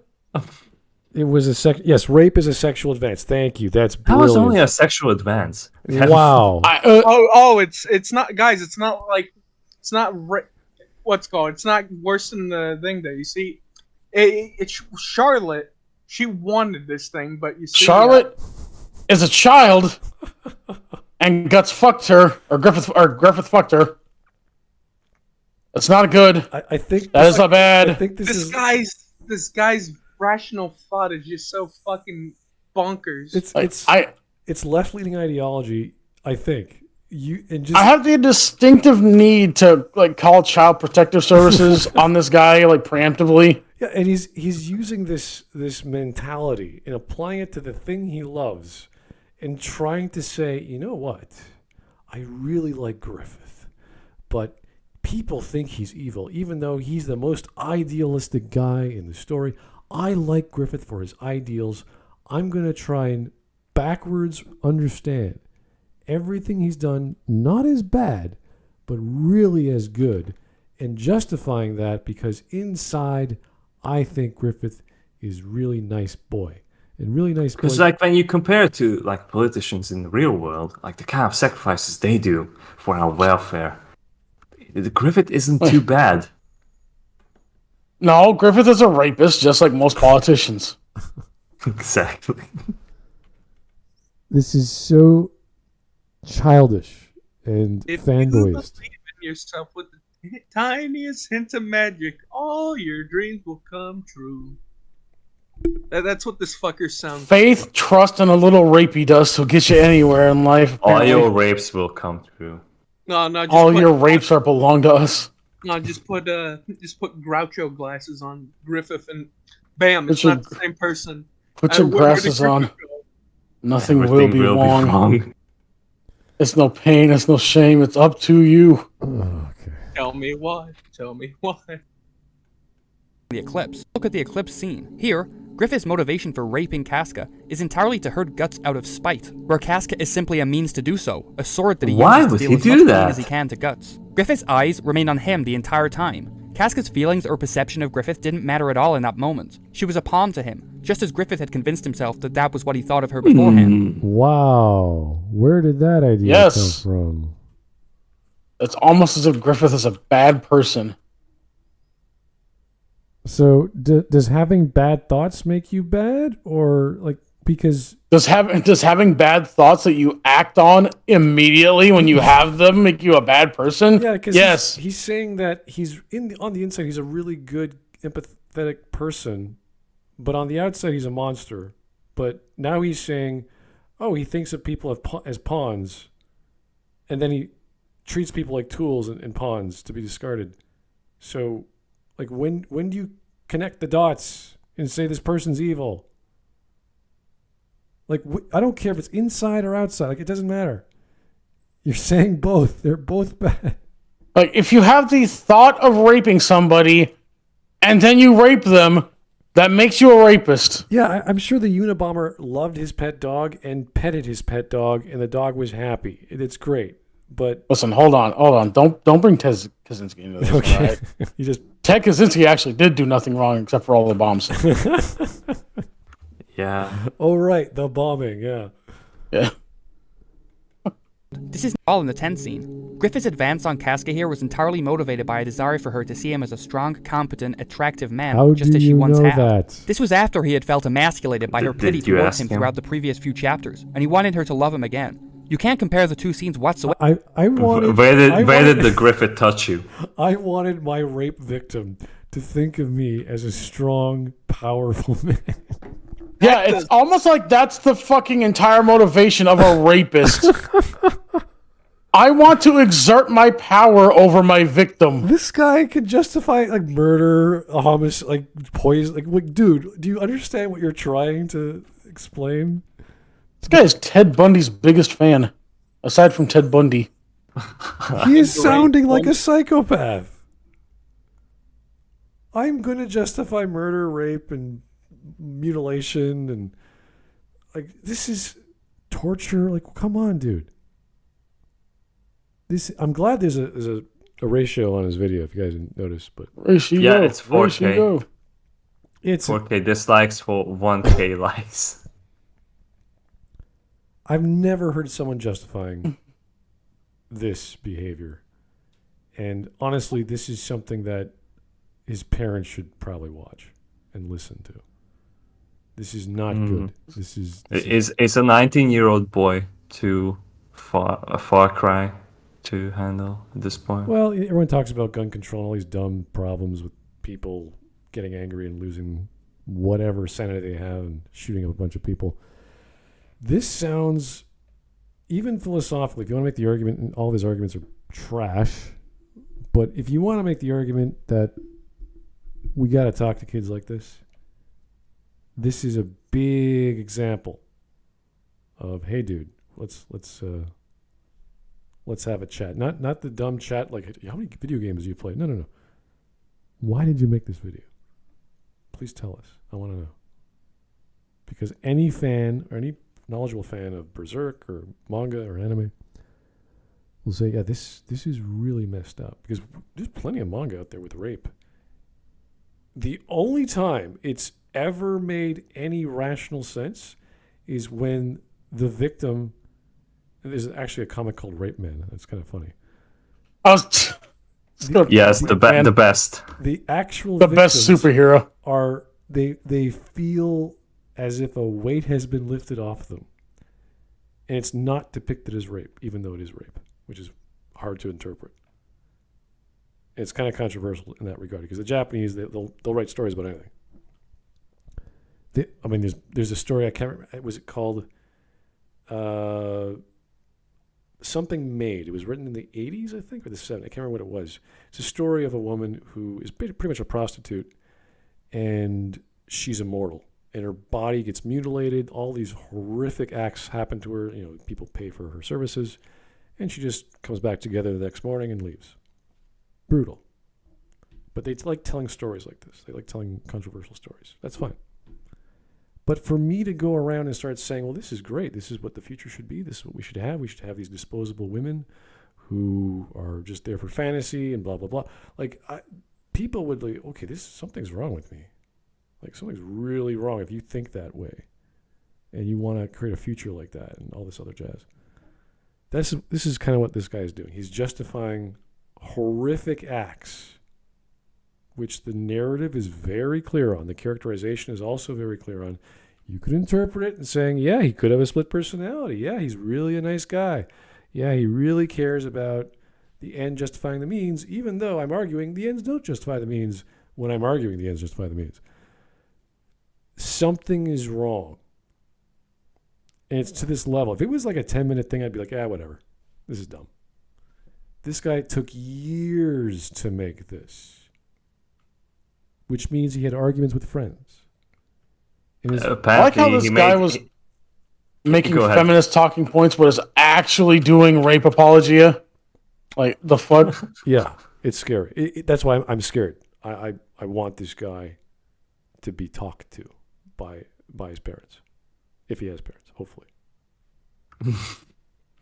It was yes, rape is a sexual advance. Thank you. That's That brilliant. was only a sexual advance. Wow. It's not, guys. It's not like it's not what's called. It's not worse than the thing that you see. It's Charlotte. She wanted this thing, but you see, Charlotte is a child, and Guts fucked her, or Griffith fucked her. That's not good. I think that is not bad. I think this guy's rational thought is just so fucking bonkers. It's left-leaning ideology. I think I have the distinctive need to like call Child Protective Services on this guy like preemptively. Yeah, and he's using this mentality and applying it to the thing he loves, and trying to say, you know what, I really like Griffith, but people think he's evil, even though he's the most idealistic guy in the story. I like Griffith for his ideals. I'm going to try and backwards understand everything he's done, not as bad, but really as good, and justifying that because inside, I think Griffith is really nice boy. And really nice boy. Because like when you compare it to like politicians in the real world, like the kind of sacrifices they do for our welfare, the Griffith isn't too bad. No, Griffith is a rapist, just like most politicians. Exactly. This is so childish and If you fanboys. believe in yourself with the tiniest hint of magic, all your dreams will come true. That's what this fucker sounds Faith, like. trust, and a little rapey dust will get you anywhere in life. All apparently. your rapes will come true. No, just all your rapes are belong to us. No, just put Groucho glasses on Griffith and bam, it's Put your- not the same person. Put your Where did glasses Griffith on. go? Nothing will Everything be will wrong. be wrong. It's no pain, it's no shame, it's up to you. Okay. Tell me why. Tell me why. The eclipse. Look at the eclipse scene. Here, Griffith's motivation for raping Casca is entirely to hurt Guts out of spite, where Casca is simply a means to do so, a sword that he Why uses would to he deal as do much pain that? as he can to Guts. Griffith's eyes remained on him the entire time. Casca's feelings or perception of Griffith didn't matter at all in that moment. She was a pawn to him, just as Griffith had convinced himself that that was what he thought of her beforehand. Wow. Where did that idea Yes. come from? It's almost as if Griffith is a bad person. So does having bad thoughts make you bad, or like because Does having bad thoughts that you act on immediately when you have them make you a bad person? yeah, because yes. he's saying that on the inside he's a really good empathetic person, but on the outside he's a monster. But now he's saying, oh, he thinks of people as pawns, and then he treats people like tools and pawns to be discarded. So, like, when do you connect the dots and say this person's evil? Like, I don't care if it's inside or outside. Like, it doesn't matter. You're saying both. They're both bad. Like, if you have the thought of raping somebody and then you rape them, that makes you a rapist. Yeah, I'm sure the Unabomber loved his pet dog and petted his pet dog, and the dog was happy. It's great. But Listen, hold on. Don't bring Ted Kaczynski into this. okay, All right? you just Ted Kaczynski actually did do nothing wrong except for all the bombs. Yeah. oh right, the bombing. Yeah. Yeah. This is all in the tent scene. Griffith's advance on Casca here was entirely motivated by a desire for her to see him as a strong, competent, attractive man, How just do as she you once know had. that? This was after he had felt emasculated by her pity Did you towards ask him him? throughout the previous few chapters, and he wanted her to love him again. You can't compare the two scenes whatsoever. I wanted. Where I did wanted- the Griffith touch you? I wanted my rape victim to think of me as a strong, powerful man. Yeah, it's almost like that's the fucking entire motivation of a rapist. I want to exert my power over my victim. This guy could justify like murder, a homicide, like poison. Like, dude, do you understand what you're trying to explain? This guy is Ted Bundy's biggest fan, aside from Ted Bundy. He is sounding like a psychopath. I'm going to justify murder, rape, and mutilation, and like this is torture. Like, come on, dude. I'm glad there's a ratio on his video. If you guys didn't notice, but Yeah, it's 4K. it's 4K dislikes for 1K likes. I've never heard someone justifying this behavior, and honestly, this is something that his parents should probably watch and listen to. This is not good. This is Is a 19-year-old boy too a far cry to handle at this point? well, everyone talks about gun control and all these dumb problems with people getting angry and losing whatever sanity they have and shooting up a bunch of people. This sounds, even philosophically, if you want to make the argument, and all of his arguments are trash, but if you want to make the argument that we got to talk to kids like this is a big example of, hey, dude, let's have a chat. Not the dumb chat like, how many video games do you play? No. Why did you make this video? Please tell us. I want to know. Because any fan or any knowledgeable fan of Berserk or manga or anime will say, yeah, this is really messed up. Because there's plenty of manga out there with rape. The only time it's ever made any rational sense is when the victim. There's actually a comic called Rape Man. That's kind of funny. Yes, the best. The actual The best victims superhero. are they feel as if a weight has been lifted off them, and it's not depicted as rape, even though it is rape, which is hard to interpret. It's kind of controversial in that regard because the Japanese they'll write stories about anything. There's a story I can't remember. Was it called Something Made? It was written in the 80s, I think, or the 70s. I can't remember what it was. It's a story of a woman who is pretty much a prostitute, and she's immortal. and her body gets mutilated. All these horrific acts happen to her. People pay for her services, and she just comes back together the next morning and leaves. Brutal. But they like telling stories like this. They like telling controversial stories. That's fine. But for me to go around and start saying, well, this is great. This is what the future should be. This is what we should have. We should have these disposable women who are just there for fantasy and blah, blah, blah. Like, people would like, okay, something's wrong with me. Like, something's really wrong if you think that way and you want to create a future like that and all this other jazz. This is kind of what this guy is doing. He's justifying horrific acts, which the narrative is very clear on. The characterization is also very clear on. You could interpret it and saying, yeah, he could have a split personality. Yeah, he's really a nice guy. Yeah, he really cares about the end justifying the means, even though I'm arguing the ends don't justify the means when I'm arguing the ends justify the means. Something is wrong. And it's to this level. If it was like a 10-minute thing, I'd be like, whatever. This is dumb. This guy took years to make this, which means he had arguments with friends. I like how this guy was making feminist talking points, but is actually doing rape apologia. Like, the fuck? Yeah, it's scary. That's why I'm scared. I want this guy to be talked to by his parents, if he has parents, hopefully.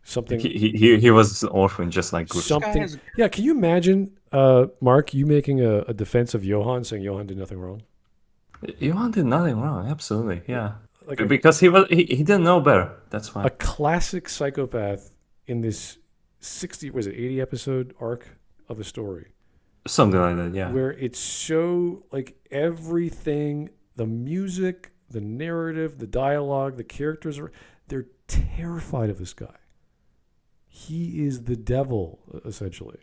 Something. He was an orphan, just like Griffith. Something. Yeah, can you imagine, Mark, you making a defense of Johan, saying Johan did nothing wrong? Johan did nothing wrong, absolutely, yeah. Because he didn't know better. That's why. A classic psychopath in this 80 episode arc of a story. Something like that, yeah. Where it's so, like, everything, the music, the narrative, the dialogue, the characters, they're terrified of this guy. He is the devil, essentially.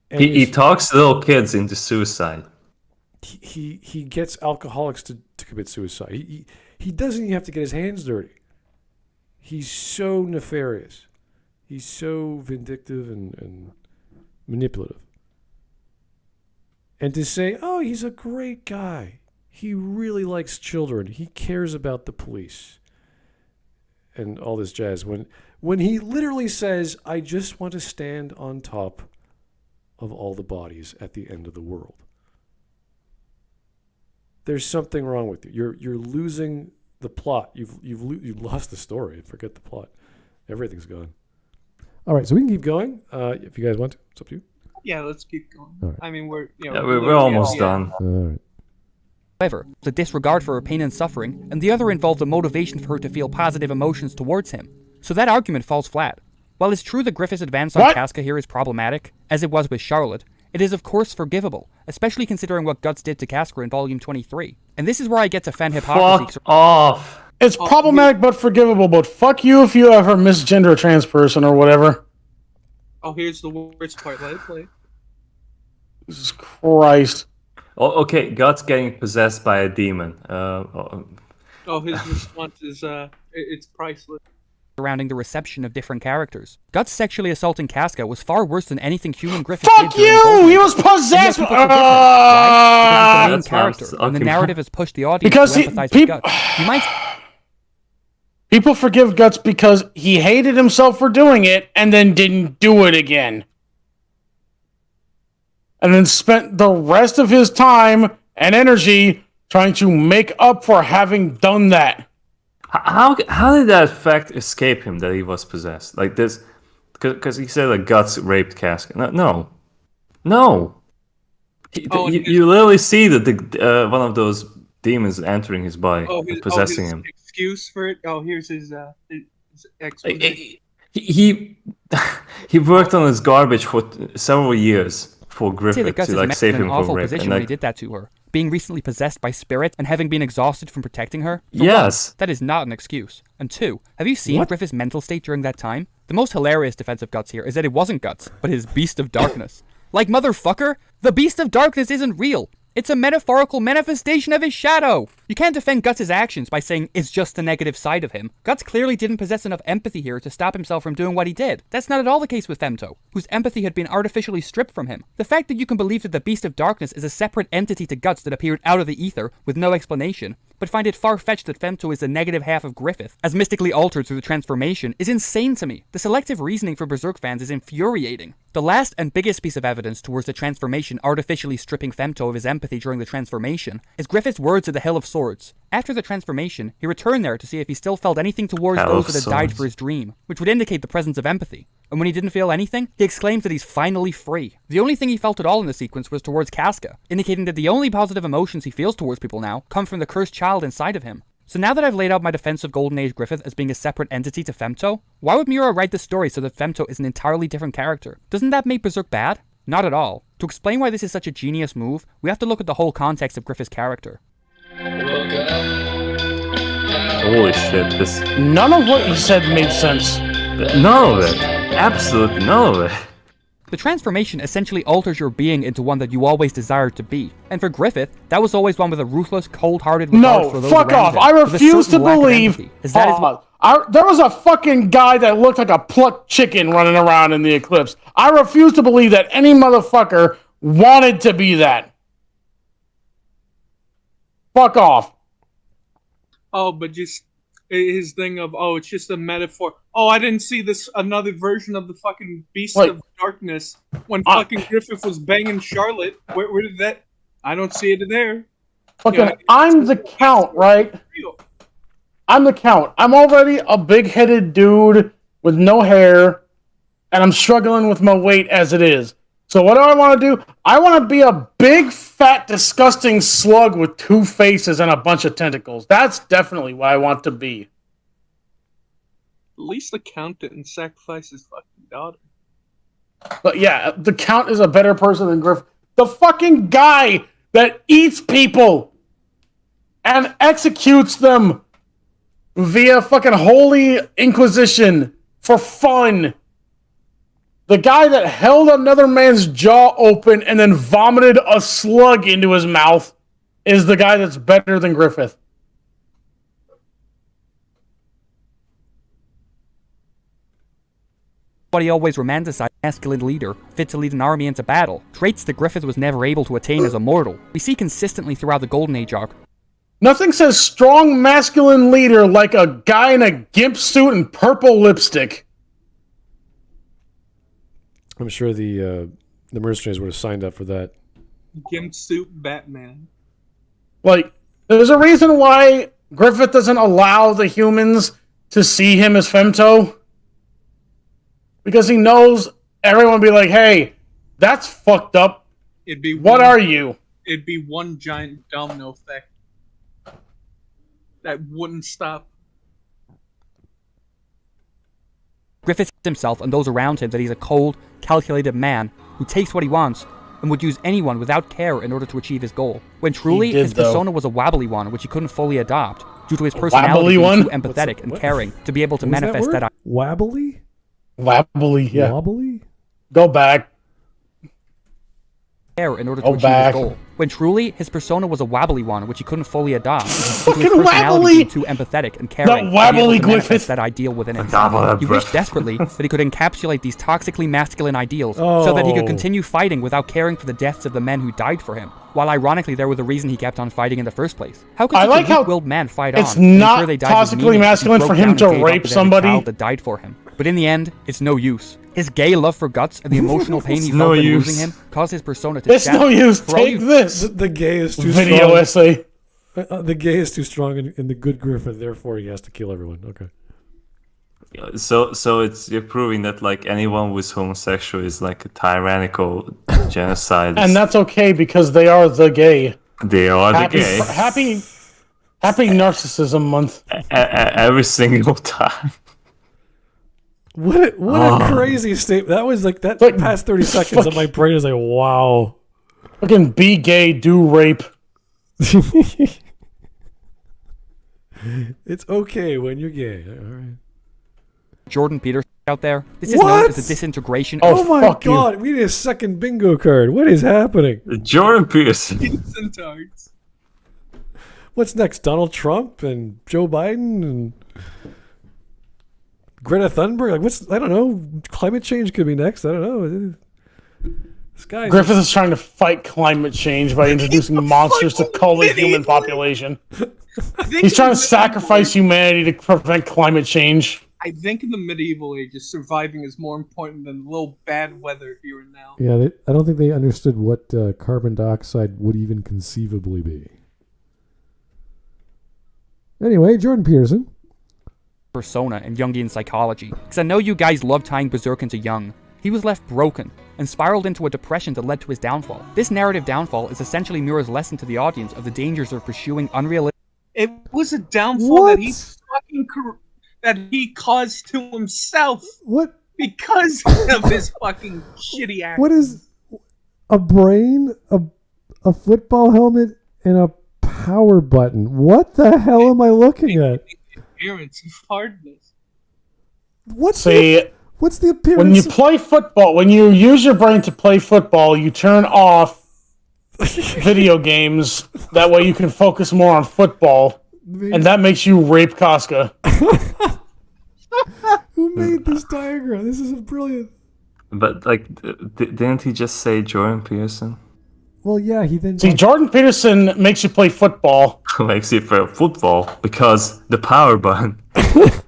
And he talks little kids into suicide. He gets alcoholics to commit suicide. He doesn't even have to get his hands dirty. He's so nefarious. He's so vindictive and manipulative. And to say, oh, he's a great guy. He really likes children. He cares about the police. And all this jazz. When he literally says, I just want to stand on top of all the bodies at the end of the world. There's something wrong with you. You're losing the plot. You've lost the story. Forget the plot. Everything's gone. All right, so we can keep going if you guys want to. It's up to you. Yeah, let's keep going. Right. I mean, we're almost done. All right. However, the disregard for her pain and suffering, and the other involved a motivation for her to feel positive emotions towards him. So that argument falls flat. While it's true that Griffith's advance on Casca here is problematic, as it was with Charlotte, it is of course forgivable, especially considering what Guts did to Casca in Volume 23. And this is where I get to fan hypocrisy. Fuck off! It's problematic but forgivable, but fuck you if you ever misgender a trans person or whatever. Oh, here's the worst part. Let it play. Jesus Christ. Oh, okay, Guts getting possessed by a demon. His response is, it's priceless. Surrounding the reception of different characters. Guts sexually assaulting Casca was far worse than anything human Griffith Fuck did. You! He was possessed! Right? Because he's the main character, and the okay. narrative has pushed the audience Because to empathize with Guts. You might... People forgive Guts because he hated himself for doing it and then didn't do it again. And then spent the rest of his time and energy trying to make up for having done that. How did that fact escape him that he was possessed? Like this, because he said like Guts raped Casca. No. You literally see that one of those demons entering his body and possessing him. Excuse for it. Oh, here's his explanation. He worked on his garbage for several years for Griffith to like save him from rape. Position when he did that to her. Being recently possessed by spirits and having been exhausted from protecting her? Yes. One, that is not an excuse. And two, have you seen Griffith's mental state during that time? The most hilarious defense of Guts here is that it wasn't Guts, but his Beast of Darkness. Like, motherfucker, the Beast of Darkness isn't real. It's a metaphorical manifestation of his shadow. You can't defend Guts' actions by saying it's just the negative side of him. Guts clearly didn't possess enough empathy here to stop himself from doing what he did. That's not at all the case with Femto, whose empathy had been artificially stripped from him. The fact that you can believe that the Beast of Darkness is a separate entity to Guts that appeared out of the ether with no explanation, but find it far-fetched that Femto is the negative half of Griffith, as mystically altered through the transformation, is insane to me. The selective reasoning for Berserk fans is infuriating. The last and biggest piece of evidence towards the transformation artificially stripping Femto of his empathy during the transformation is Griffith's words at the Hill of Swords. After the transformation, he returned there to see if he still felt anything towards those that had died for his dream, which would indicate the presence of empathy. And when he didn't feel anything, he exclaims that he's finally free. The only thing he felt at all in the sequence was towards Casca, indicating that the only positive emotions he feels towards people now come from the cursed child inside of him. So now that I've laid out my defense of Golden Age Griffith as being a separate entity to Femto, why would Miura write this story so that Femto is an entirely different character? Doesn't that make Berserk bad? Not at all. To explain why this is such a genius move, we have to look at the whole context of Griffith's character. Holy shit, this... None of what you said made sense. None of it. Absolutely none of it. The transformation essentially alters your being into one that you always desired to be. And for Griffith, that was always one with a ruthless, cold-hearted regard for those fuck around off. him, I with a refuse to certain lack of believe... empathy, as that is what... There was a fucking guy that looked like a plucked chicken running around in the eclipse. I refuse to believe that any motherfucker wanted to be that. Fuck off. Oh, but just his thing of, it's just a metaphor. Oh, I didn't see this another version of the fucking Beast of Darkness when fucking Griffith was banging Charlotte. Where did that? I don't see it there. Fucking, I'm the Count, right? I'm the Count. I'm already a big-headed dude with no hair, and I'm struggling with my weight as it is. So what do I want to do? I want to be a big, fat, disgusting slug with two faces and a bunch of tentacles. That's definitely what I want to be. At least the Count didn't sacrifice his fucking daughter. But yeah, the Count is a better person than Griff. The fucking guy that eats people and executes them via fucking Holy Inquisition for fun. The guy that held another man's jaw open and then vomited a slug into his mouth is the guy that's better than Griffith. But he always romanticized masculine leader, fit to lead an army into battle, traits that Griffith was never able to attain as a mortal. We see consistently throughout the Golden Age arc. Nothing says strong masculine leader like a guy in a gimp suit and purple lipstick. I'm sure the mercenaries would have signed up for that. Gimp suit Batman. Like, there's a reason why Griffith doesn't allow the humans to see him as Femto. Because he knows everyone will be like, hey, that's fucked up. What are you? It'd be one giant domino effect that wouldn't stop. Griffith himself and those around him that he's a cold, calculated man who takes what he wants and would use anyone without care in order to achieve his goal. When truly, his persona was a wobbly one which he couldn't fully adopt due to his personality being too empathetic and caring to be able to manifest that. Wobbly? Wobbly, yeah. Wobbly? Go back. In order to achieve his goal. When truly, his persona was a wobbly one which he couldn't fully adopt due to his personality being too empathetic and caring to be able to manifest that ideal within himself. He wished desperately that he could encapsulate these toxically masculine ideals so that he could continue fighting without caring for the deaths of the men who died for him. While ironically, they were the reason he kept on fighting in the first place. How could such a weak-willed man fight on? It's not toxically masculine for him to rape somebody that died for him. But in the end, it's no use. His gay love for Guts and the emotional pain he felt when losing him caused his persona to shatter. It's no use. Take this. The gay is too video strong. essay. The gay is too strong in the good Griffith, therefore he has to kill everyone. Okay. So it's you're proving that like anyone who's homosexual is like a tyrannical genocide. And that's okay because they are the gay. They are the gay. Happy Narcissism Month. Every single time. What a crazy statement. That was like that past 30 seconds of my brain is like, wow. Fucking be gay, do rape. It's okay when you're gay. All right. Jordan Peterson out there. This is known as the disintegration Oh, of Oh my fuck you. god, we need a second bingo card. What is happening? Jordan Peterson. Centaurs. What's next? Donald Trump and Joe Biden and Greta Thunberg? Like, what's, I don't know. Climate change could be next. I don't know. This guy. Griffith is trying to fight climate change by introducing monsters to cull the human population. He's trying to sacrifice humanity to prevent climate change. I think in the medieval ages, surviving is more important than a little bad weather here and now. Yeah, I don't think they understood what carbon dioxide would even conceivably be. Anyway, Jordan Peterson. persona in Jungian psychology, because I know you guys love tying Berserk into Jung. He was left broken and spiraled into a depression that led to his downfall. This narrative downfall is essentially Mura's lesson to the audience of the dangers of pursuing unrealistic. It was a downfall that he fucking that he caused to himself. What? Because of his fucking shitty act. What is a brain, a football helmet, and a power button? What the hell am I looking at? Appearance of hardness. What's See, what's the appearance? when you play football, when you use your brain to play football, you turn off video games. That way you can focus more on football. And that makes you rape Casca. Who made this diagram? This is brilliant. But like, didn't he just say Jordan Peterson? Well, yeah, he then. See, Jordan Peterson makes you play football. Makes you play football because the power button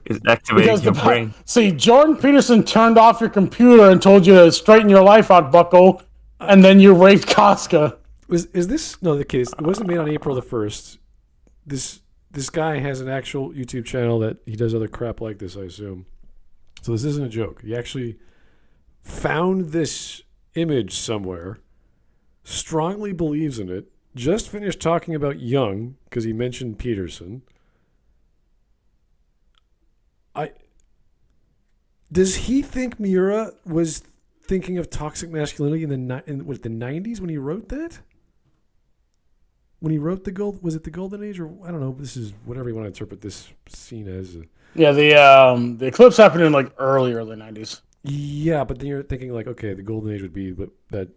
is activating your brain. See, Jordan Peterson turned off your computer and told you to straighten your life out, bucko, and then you raped Casca. Is this no the case? It wasn't made on April the 1st. This guy has an actual YouTube channel that he does other crap like this, I assume. So this isn't a joke. He actually found this image somewhere, strongly believes in it, just finished talking about Jung because he mentioned Peterson. Does he think Miura was thinking of toxic masculinity in the 90s when he wrote that? When he wrote was it the Golden Age, or I don't know? This is whatever you want to interpret this scene as. Yeah, the eclipse happened in like early 90s. Yeah, but then you're thinking like, okay, the Golden Age would be that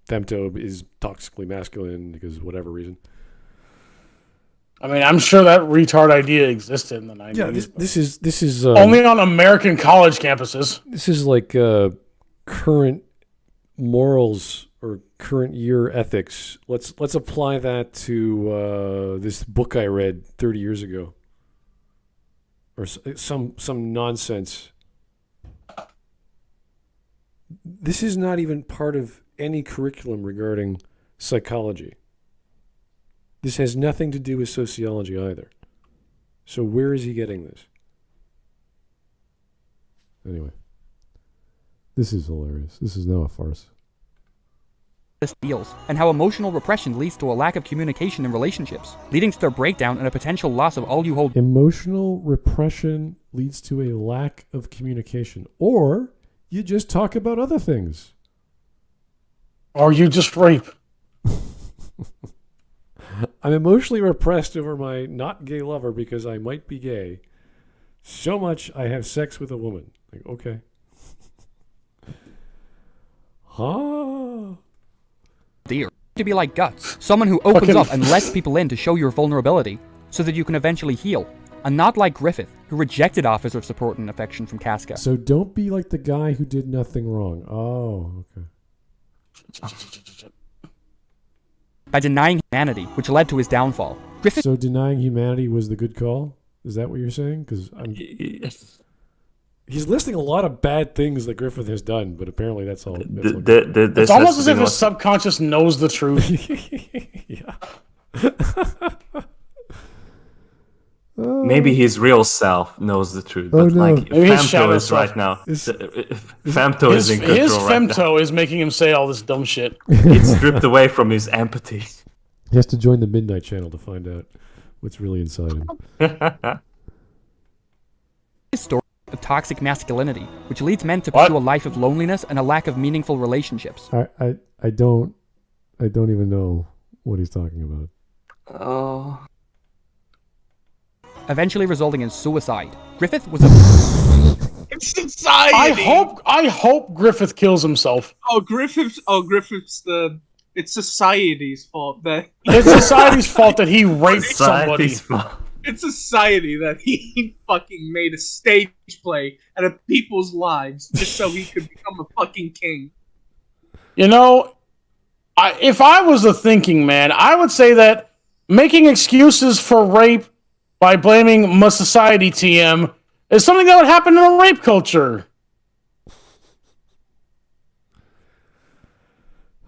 femto is toxically masculine because of whatever reason. I mean, I'm sure that retard idea existed in the 90s. Yeah, this is only on American college campuses. This is like current morals or current year ethics. Let's apply that to this book I read 30 years ago, or some nonsense. This is not even part of any curriculum regarding psychology. This has nothing to do with sociology either. So where is he getting this? Anyway, this is hilarious. This is now a farce. Feels, and how emotional repression leads to a lack of communication in relationships, leading to their breakdown and a potential loss of all you hold. Emotional repression leads to a lack of communication, or you just talk about other things. Or you just rape. I'm emotionally repressed over my not gay lover because I might be gay. So much I have sex with a woman. Like, okay. Huh? Dear. To be like Guts, someone who opens up and lets people in to show your vulnerability, so that you can eventually heal. And not like Griffith, who rejected offers of support and affection from Casca. So don't be like the guy who did nothing wrong. Oh, okay. By denying humanity, which led to his downfall. Griffith. So denying humanity was the good call? Is that what you're saying? Because he's listing a lot of bad things that Griffith has done, but apparently that's all. It's almost as if his subconscious knows the truth. Yeah. Maybe his real self knows the truth, Oh, but no. like Maybe his Femto shadow is self. right now. Is- Femto is in control His right now. femto is making him say all this dumb shit. It's stripped away from his empathy. He has to join the Midnight Channel to find out what's really inside him. His story of toxic masculinity, which leads men to What? pursue a life of loneliness and a lack of meaningful relationships. I don't even know what he's talking about. Oh. Eventually resulting in suicide. Griffith was a It's society. I hope Griffith kills himself. Griffith's it's society's fault that It's society's fault that he raped somebody. Society's fault. it's society that he fucking made a stage play out of people's lives just so he could become a fucking king. You know, if I was a thinking man, I would say that making excuses for rape by blaming my society TM is something that would happen in a rape culture.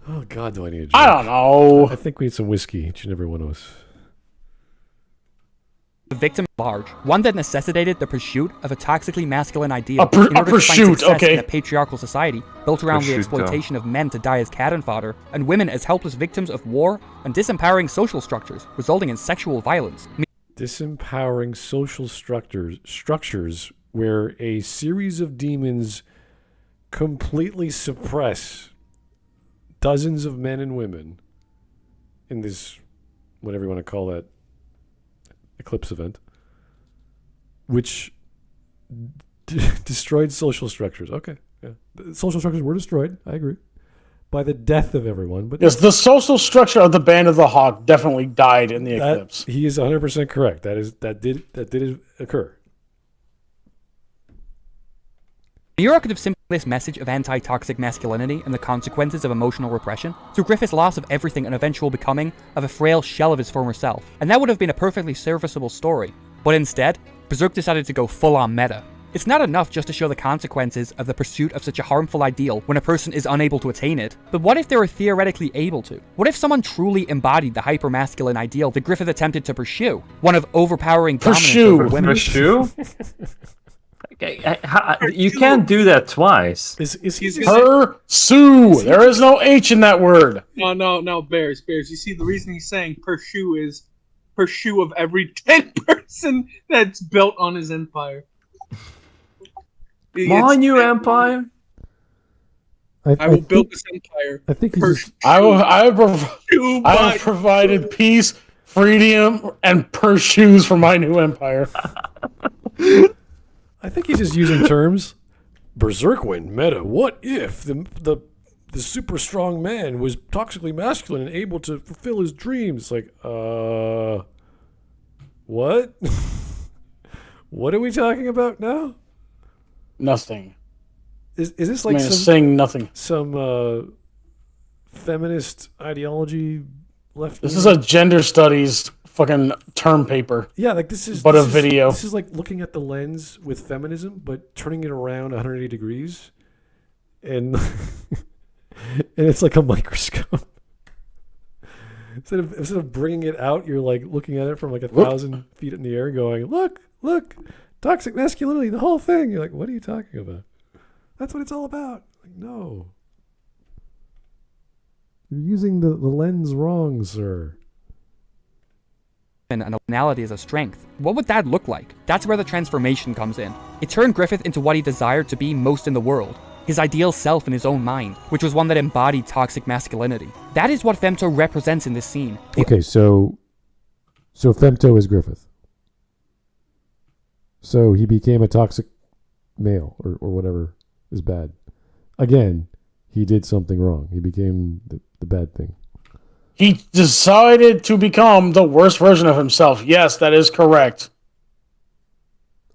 Oh, God, do I need a drink? I don't know. I think we need some whiskey, each and every one of us. The victim large, one that necessitated the pursuit of a toxically masculine ideal A in order to find pursuit, success okay. in a patriarchal society built around the Prosciutto. exploitation of men to die as cannon fodder, and women as helpless victims of war and disempowering social structures, resulting in sexual violence. Disempowering social structures where a series of demons completely suppress dozens of men and women in this, whatever you want to call that, eclipse event, which destroyed social structures. Okay, yeah. The social structures were destroyed, I agree, by the death of everyone. But Yes, the social structure of the Band of the Hawk definitely died in the eclipse. he is 100% correct. That did occur. The Euro could have simply this message of anti-toxic masculinity and the consequences of emotional repression through Griffith's loss of everything and eventual becoming of a frail shell of his former self, and that would have been a perfectly serviceable story. But instead, Berserk decided to go full-on meta. It's not enough just to show the consequences of the pursuit of such a harmful ideal when a person is unable to attain it, but what if they were theoretically able to? What if someone truly embodied the hyper-masculine ideal that Griffith attempted to pursue? One of overpowering dominance over women. Pursue? You can't do that twice. Pursue. There is no H in that word. No, Bears. You see, the reason he's saying pursue is pursue of every 10 person that's built on his empire. My new empire? I will build this empire. I think I have provided peace, freedom, and pursue for my new empire. I think he's just using terms. Berserk went meta. What if the super strong man was toxically masculine and able to fulfill his dreams? Like, what? What are we talking about now? Nothing. Is this like saying nothing? Some feminist ideology left? This is a gender studies fucking term paper. Yeah, like this is video. This is like looking at the lens with feminism, but turning it around 180 degrees, and and it's like a microscope. Instead of bringing it out, you're like looking at it from like 1,000 feet in the air, going, look, toxic masculinity, the whole thing. You're like, what are you talking about? That's what it's all about. Like, no, you're using the lens wrong, sir. And originality as a strength. What would that look like? That's where the transformation comes in. It turned Griffith into what he desired to be most in the world. His ideal self in his own mind, which was one that embodied toxic masculinity. That is what Femto represents in this scene. Okay, so Femto is Griffith. So he became a toxic male, or whatever is bad. Again, he did something wrong. He became the bad thing. He decided to become the worst version of himself. Yes, that is correct.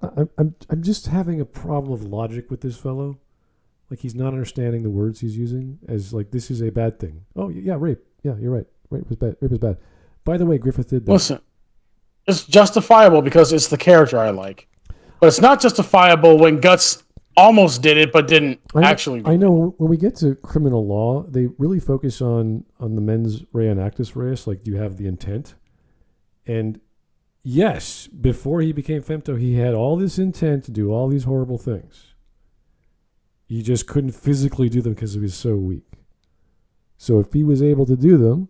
I'm just having a problem of logic with this fellow. Like, he's not understanding the words he's using as like, this is a bad thing. Oh yeah, rape. Yeah, you're right. Rape is bad. Rape is bad. By the way, Griffith did that. Listen, it's justifiable because it's the character I like, but it's not justifiable when Guts almost did it but didn't actually. I know when we get to criminal law, they really focus on the mens rea and actus reus. Like, you have the intent, and yes, before he became Femto, he had all this intent to do all these horrible things. He just couldn't physically do them because he was so weak. So if he was able to do them,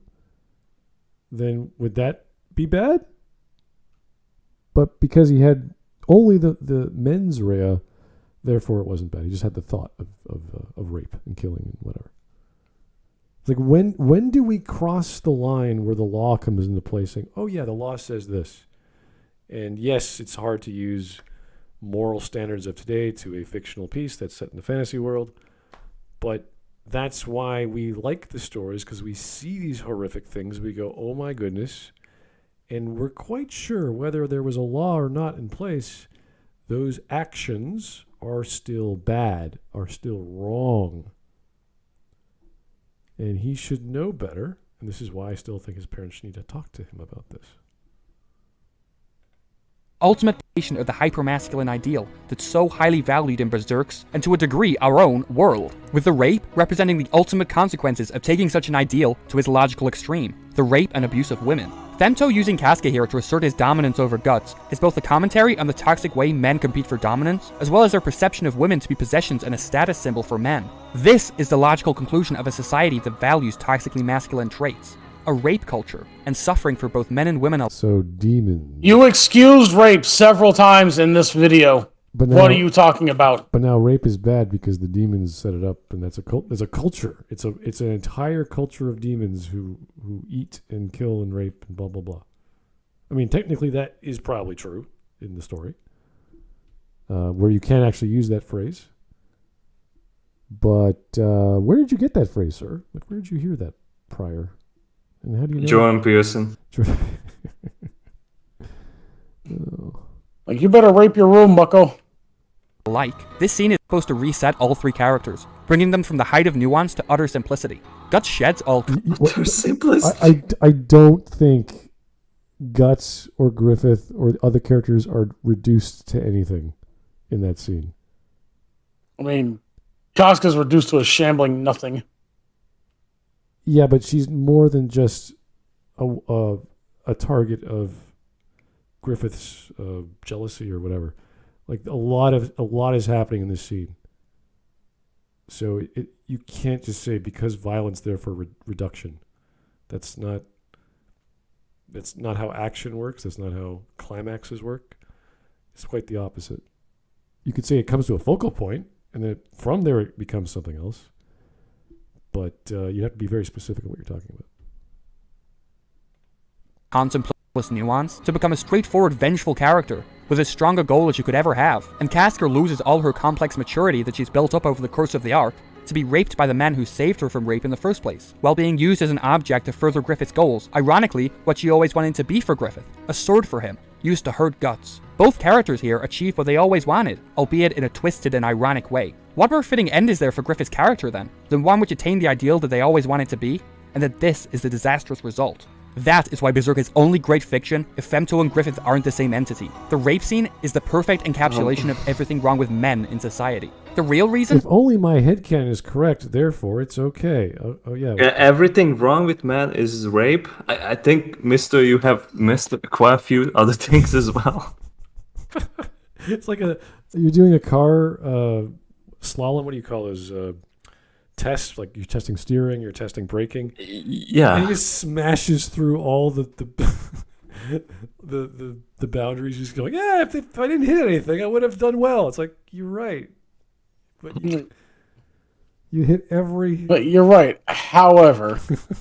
then would that be bad? But because he had only the mens rea, therefore it wasn't bad. He just had the thought of rape and killing and whatever. It's like, when do we cross the line where the law comes into play saying, oh yeah, the law says this. And yes, it's hard to use moral standards of today to a fictional piece that's set in the fantasy world. But that's why we like the stories, because we see these horrific things. We go, oh my goodness. And we're quite sure whether there was a law or not in place, those actions are still bad, are still wrong. And he should know better. And this is why I still think his parents need to talk to him about this. Ultimate patient of the hypermasculine ideal that's so highly valued in Berserk's, and to a degree our own, world, with the rape representing the ultimate consequences of taking such an ideal to its logical extreme, the rape and abuse of women. Femto using Casca here to assert his dominance over Guts is both a commentary on the toxic way men compete for dominance, as well as their perception of women to be possessions and a status symbol for men. This is the logical conclusion of a society that values toxically masculine traits. A rape culture, and suffering for both men and women. So demons. You excused rape several times in this video. But now, what are you talking about? But now rape is bad because the demons set it up, and that's a cult. There's a culture. It's an entire culture of demons who eat and kill and rape and blah blah blah. I mean, technically that is probably true in the story, where you can actually use that phrase. But where did you get that phrase, sir? Like, where did you hear that prior? And how do you know? Jordan Pearson. Oh. Like, you better rape your room, bucko. This scene is supposed to reset all three characters, bringing them from the height of nuance to utter simplicity. Guts sheds all... Utter simplicity? I don't think Guts or Griffith or the other characters are reduced to anything in that scene. I mean, Casca's reduced to a shambling nothing. Yeah, but she's more than just a target of Griffith's jealousy or whatever. Like a lot is happening in this scene. So you can't just say because violence therefore reduction. That's not how action works. That's not how climaxes work. It's quite the opposite. You could say it comes to a focal point, and then from there it becomes something else. But you have to be very specific on what you're talking about. Contemplative nuance to become a straightforward, vengeful character with as strong a goal as you could ever have, and Casca loses all her complex maturity that she's built up over the course of the arc to be raped by the man who saved her from rape in the first place, while being used as an object to further Griffith's goals, ironically what she always wanted to be for Griffith, a sword for him, used to hurt Guts. Both characters here achieve what they always wanted, albeit in a twisted and ironic way. What more fitting end is there for Griffith's character then, than one which attained the ideal that they always wanted to be, and that this is the disastrous result? That is why Berserk is only great fiction if Femto and Griffith aren't the same entity. The rape scene is the perfect encapsulation of everything wrong with men in society. The real reason... If only my headcanon is correct, therefore it's okay. Oh yeah. Everything wrong with man is rape. I think, Mister, you have missed quite a few other things as well. It's like you're doing a car slalom. What do you call those tests? Like you're testing steering, you're testing braking. Yeah. And he just smashes through all the boundaries. He's going, yeah. If I didn't hit anything, I would have done well. It's like you're right, but you hit every. But you're right. However, if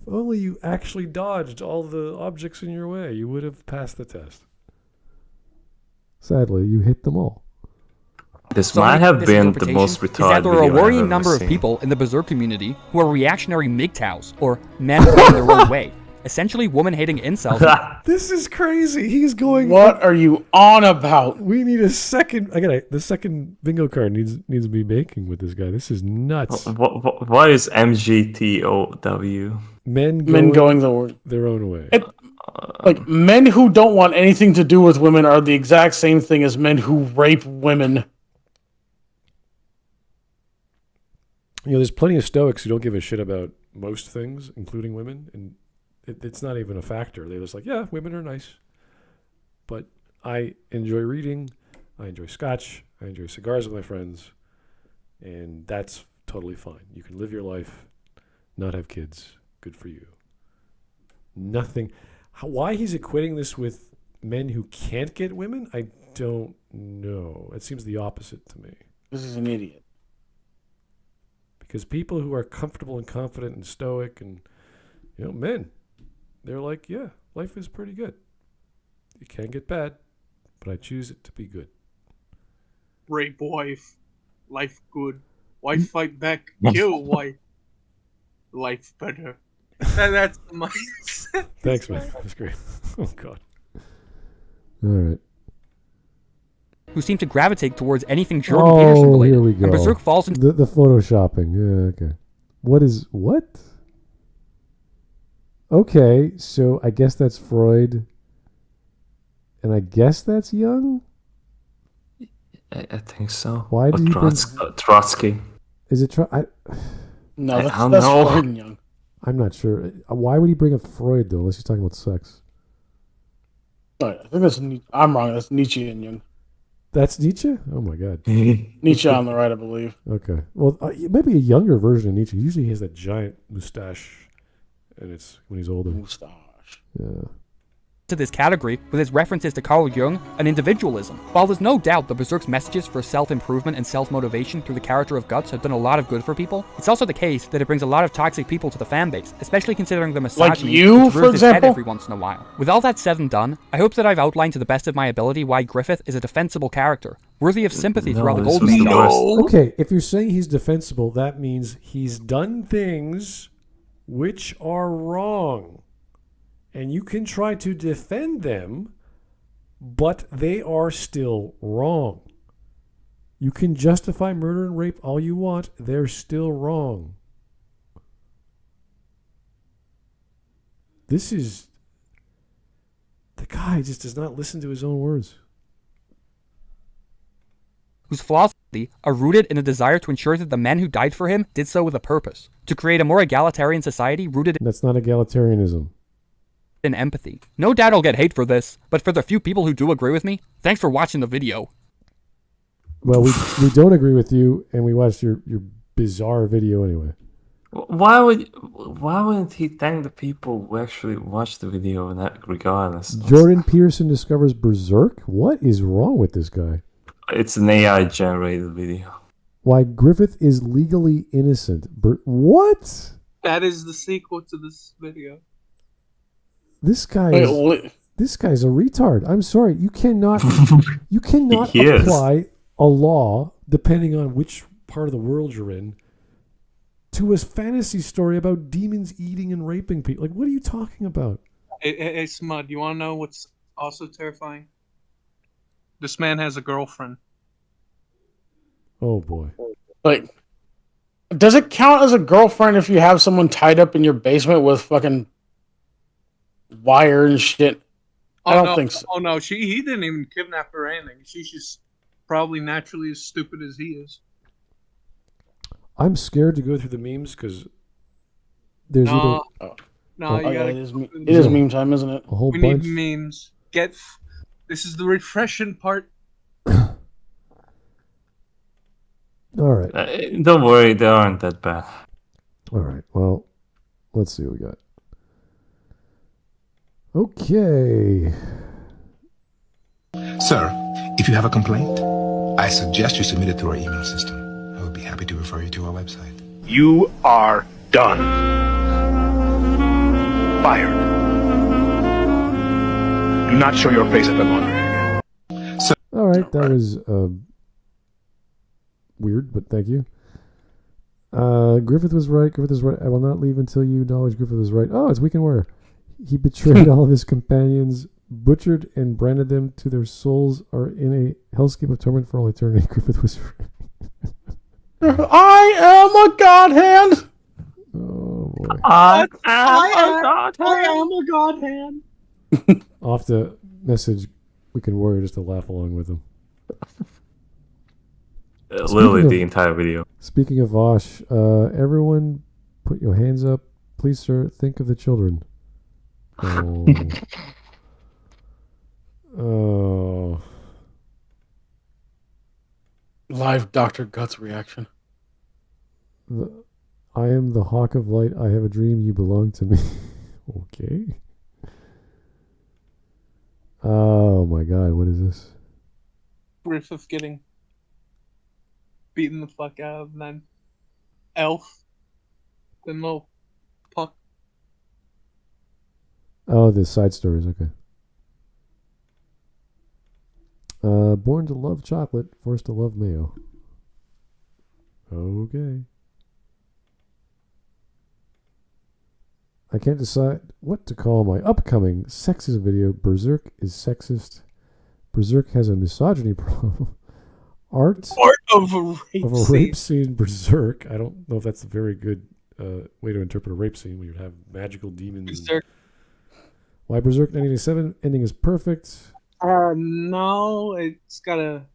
only you actually dodged all the objects in your way, you would have passed the test. Sadly, you hit them all. This might have been the most retarded is that there are a video I've worrying ever number seen. of people in the Berserk community who are reactionary MGTOWs, or men going their own way. Essentially woman-hating incels. This is crazy. He's going. what are you on about? We need a second. The second bingo card needs to be making with this guy. This is nuts. What is MGTOW? Men going their own way. Like, men who don't want anything to do with women are the exact same thing as men who rape women. You know, there's plenty of Stoics who don't give a shit about most things, including women, and it's not even a factor. They're just like, yeah, women are nice. But I enjoy reading, I enjoy scotch, I enjoy cigars with my friends, and that's totally fine. You can live your life, not have kids. Good for you. Nothing. Why he's equating this with men who can't get women, I don't know. It seems the opposite to me. This is an idiot. Because people who are comfortable and confident and stoic and, men, they're like, yeah, life is pretty good. It can get bad, but I choose it to be good. Rape wife, life good. Wife fight back, kill wife. Life better. That's my. Thanks, man. That's great. Oh, God. All right. who seem to gravitate towards anything Jordan Peterson related. Here we go. And Berserk falls into the photoshopping. Yeah, okay. What? Okay, so I guess that's Freud. And I guess that's Jung? I think so. Why do you think... Trotsky. Is it... No, that's don't know. Freud and Jung. I'm not sure. Why would he bring up Freud, though, unless he's talking about sex? I think that's... I'm wrong. That's Nietzsche and Jung. That's Nietzsche? Oh, my God. Nietzsche on the right, I believe. Okay. Well, maybe a younger version of Nietzsche. Usually he has that giant mustache, and it's when he's older. Mustache. Yeah. to this category with its references to Carl Jung and individualism. While there's no doubt that Berserk's messages for self-improvement and self-motivation through the character of Guts have done a lot of good for people, it's also the case that it brings a lot of toxic people to the fanbase, especially considering the misogyny you, which for rears its head example? every once in a while. With all that said and done, I hope that I've outlined to the best of my ability why Griffith is a defensible character, worthy of sympathy throughout the Golden Age. Okay, if you're saying he's defensible, that means he's done things which are wrong. And you can try to defend them, but they are still wrong. You can justify murder and rape all you want, they're still wrong. This is... The guy just does not listen to his own words. Whose flaws are rooted in a desire to ensure that the men who died for him did so with a purpose, to create a more egalitarian society rooted That's not egalitarianism. in empathy. No doubt I'll get hate for this, but for the few people who do agree with me, thanks for watching the video. Well, we don't agree with you, and we watched your bizarre video anyway. Why wouldn't he thank the people who actually watched the video regardless? Jordan Peterson discovers Berserk? What is wrong with this guy? It's an AI generated video. Why Griffith is legally innocent. What? That is the sequel to this video. This guy Wait, is, this guy's a retard. I'm sorry. You cannot He is. apply a law, depending on which part of the world you're in, to a fantasy story about demons eating and raping people. Like, what are you talking about? Hey, Smud, you want to know what's also terrifying? This man has a girlfriend. Oh, boy. like, does it count as a girlfriend if you have someone tied up in your basement with fucking wire and shit? I don't think so. Oh no, he didn't even kidnap her or anything. She's just probably naturally as stupid as he is. I'm scared to go through the memes because there's No, either no, you Yeah, gotta. it is meme time, isn't it? a whole We bunch. need memes. This is the refreshing part. All right. Don't worry, they aren't that bad. All right. Well, let's see what we got. Okay. Sir, if you have a complaint, I suggest you submit it through our email system. I would be happy to refer you to our website. You are done. Fired. Do not show your face at the laundry again. All right. That was weird, but thank you. Griffith was right. Griffith is right. I will not leave until you acknowledge Griffith was right. Oh, it's Weekend Warrior. He betrayed all of his companions, butchered and branded them to their souls are in a hellscape of torment for all eternity. Griffith was right. I am a god hand. Oh, boy. I am a god hand. I'll have to message Weekend Warrior just to laugh along with him. Literally of- the entire video. Speaking of Vosh, everyone put your hands up. Please, sir, think of the children. Oh. Oh. Live Dr. Guts reaction. I am the hawk of light. I have a dream. You belong to me. Okay. Oh my God. What is this? Griffith getting beaten the fuck out of, and then Elf, then little Puck. Oh, the side stories. Okay. Born to love chocolate, forced to love mayo. Okay. I can't decide what to call my upcoming sexist video. Berserk is sexist. Berserk has a misogyny problem. Art of a rape scene. Berserk. I don't know if that's a very good way to interpret a rape scene when you have magical demons. Berserk. Why Berserk 1987 ending is perfect. No, it's got a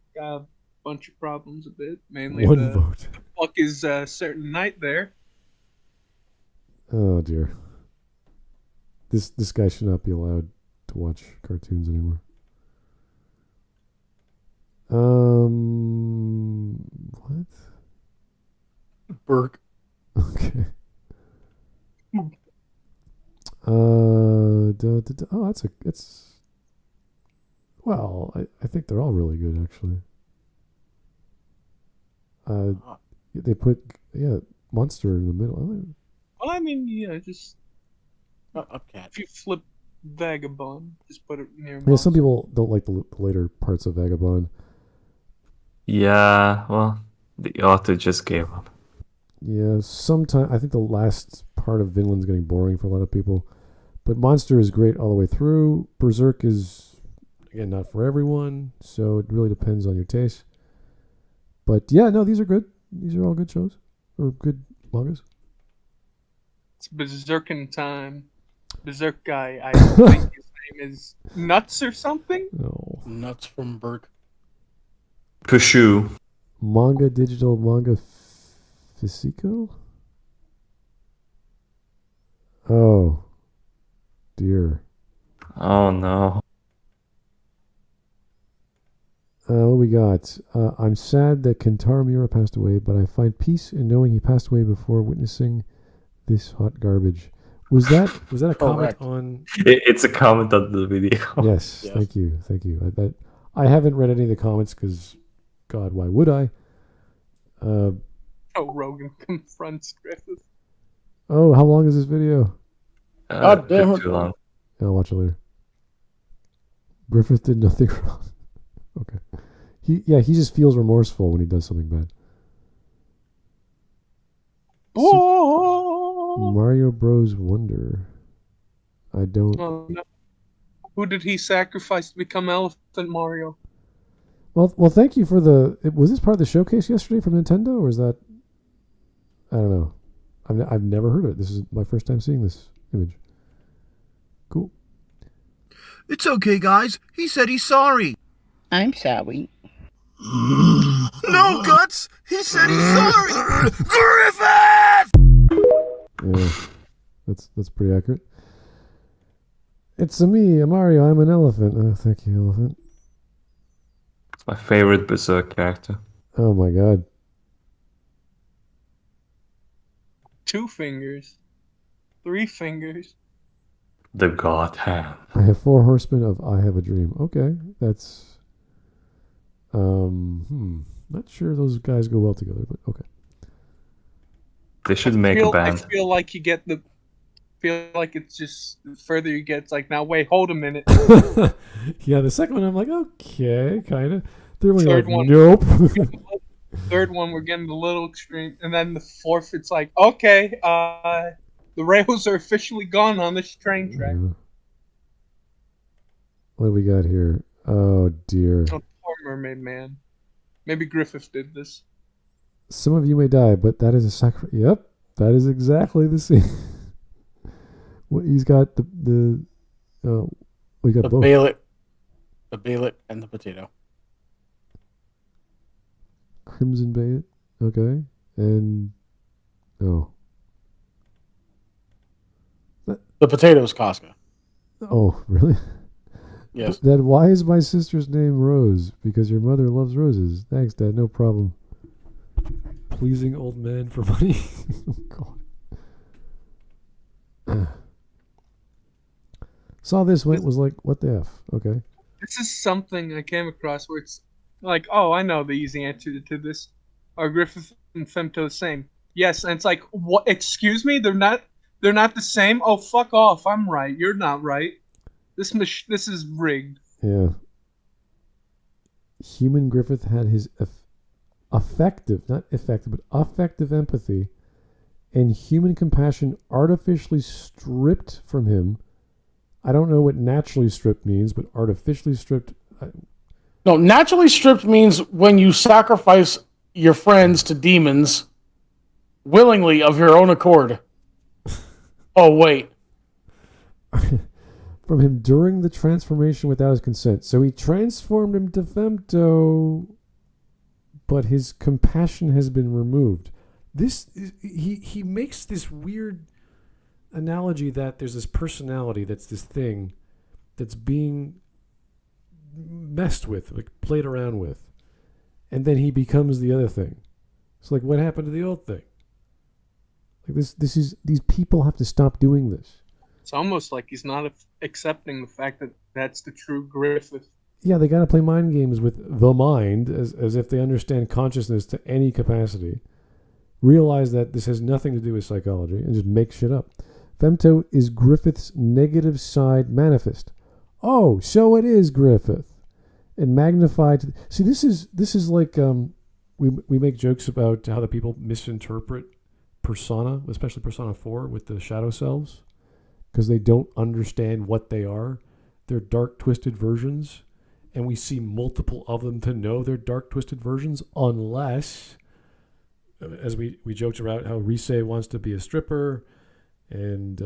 bunch of problems a bit. Mainly One vote. The fuck is a certain night there. Oh dear. This guy should not be allowed to watch cartoons anymore. What? Burke. Okay. It's well, I think they're all really good actually. They put Monster in the middle. Well, I mean, yeah, just Okay. if you flip Vagabond, just put it near. Yeah, some people don't like the later parts of Vagabond. Yeah, well, the author just gave up. Yeah, sometimes I think the last part of Vinland's getting boring for a lot of people. But Monster is great all the way through. Berserk is, again, not for everyone, so it really depends on your taste. But yeah, no, these are good. These are all good shows. Or good mangas. It's Berserkin time. Berserk guy, I think his name is Nuts or something? No. Nuts from Burke. Pushu. Manga Digital Manga Fisico? Oh. Dear. Oh no. What we got? I'm sad that Kentaro Miura passed away, but I find peace in knowing he passed away before witnessing this hot garbage. Was that a comment on? It's a comment on the video. Yes. Thank you. I haven't read any of the comments because, God, why would I? Rogan confronts Griffith. Oh, how long is this video? God damn it. Too long. I'll watch it later. Griffith did nothing wrong. Okay. He just feels remorseful when he does something bad. Mario Bros. Wonder. I don't. Oh, no. Who did he sacrifice to become Elephant Mario? Well, thank you for the. Was this part of the showcase yesterday from Nintendo, or is that? I don't know. I've never heard of it. This is my first time seeing this image. Cool. It's okay, guys. He said he's sorry. I'm sorry. No, Guts! He said he's sorry! Griffith! Yeah, that's pretty accurate. It's me, Mario. I'm an elephant. Oh, thank you, elephant. It's my favorite Berserk character. Oh my God. 2 fingers. 3 fingers. The God Hand. I have 4 horsemen of I Have a Dream. Okay, that's. Not sure those guys go well together, but okay. They should make a band. I feel like you get the. Feel like it's just the further you get, it's like, now wait, hold a minute. Yeah, the second one I'm like, okay, kind of. Third one, Third like, one, nope. Third one, we're getting a little extreme, and then the fourth, it's like, okay, the rails are officially gone on this train track. Yeah. What do we got here? Oh dear. Oh, poor Mermaid Man. Maybe Griffith did this. Some of you may die, but that is a sacrifice. Yep, that is exactly the scene. What he's got we got The both. Baylet and the potato. Crimson Baylet, okay, and The potato's Casca. oh really? Yes. Dad, why is my sister's name Rose? Because your mother loves roses. Thanks, Dad. No problem. Pleasing old man for money. Oh God. Saw this one. It was like, what the F? Okay. This is something I came across where it's like, oh, I know the easy answer to this. Are Griffith and Femto the same? Yes, and it's like, what? Excuse me, they're not the same. Oh, fuck off! I'm right. You're not right. This is rigged. Yeah. human Griffith had his affective, not effective, but affective empathy and human compassion artificially stripped from him. I don't know what naturally stripped means, but artificially stripped. No, naturally stripped means when you sacrifice your friends to demons willingly of your own accord. Oh, wait. From him during the transformation without his consent. So he transformed him to Femto, but his compassion has been removed. He makes this weird analogy that there's this personality that's this thing that's being messed with, like played around with, and then he becomes the other thing. It's like, what happened to the old thing? Like these people have to stop doing this. It's almost like he's not accepting the fact that that's the true Griffith. Yeah, they got to play mind games with the mind as if they understand consciousness to any capacity. Realize that this has nothing to do with psychology and just make shit up. Femto is Griffith's negative side manifest. Oh, so it is Griffith. And magnified. See, this is like we make jokes about how the people misinterpret Persona, especially Persona 4 with the shadow selves, because they don't understand what they are. They're dark, twisted versions, and we see multiple of them to know they're dark, twisted versions, unless, as we joked about how Rise wants to be a stripper, and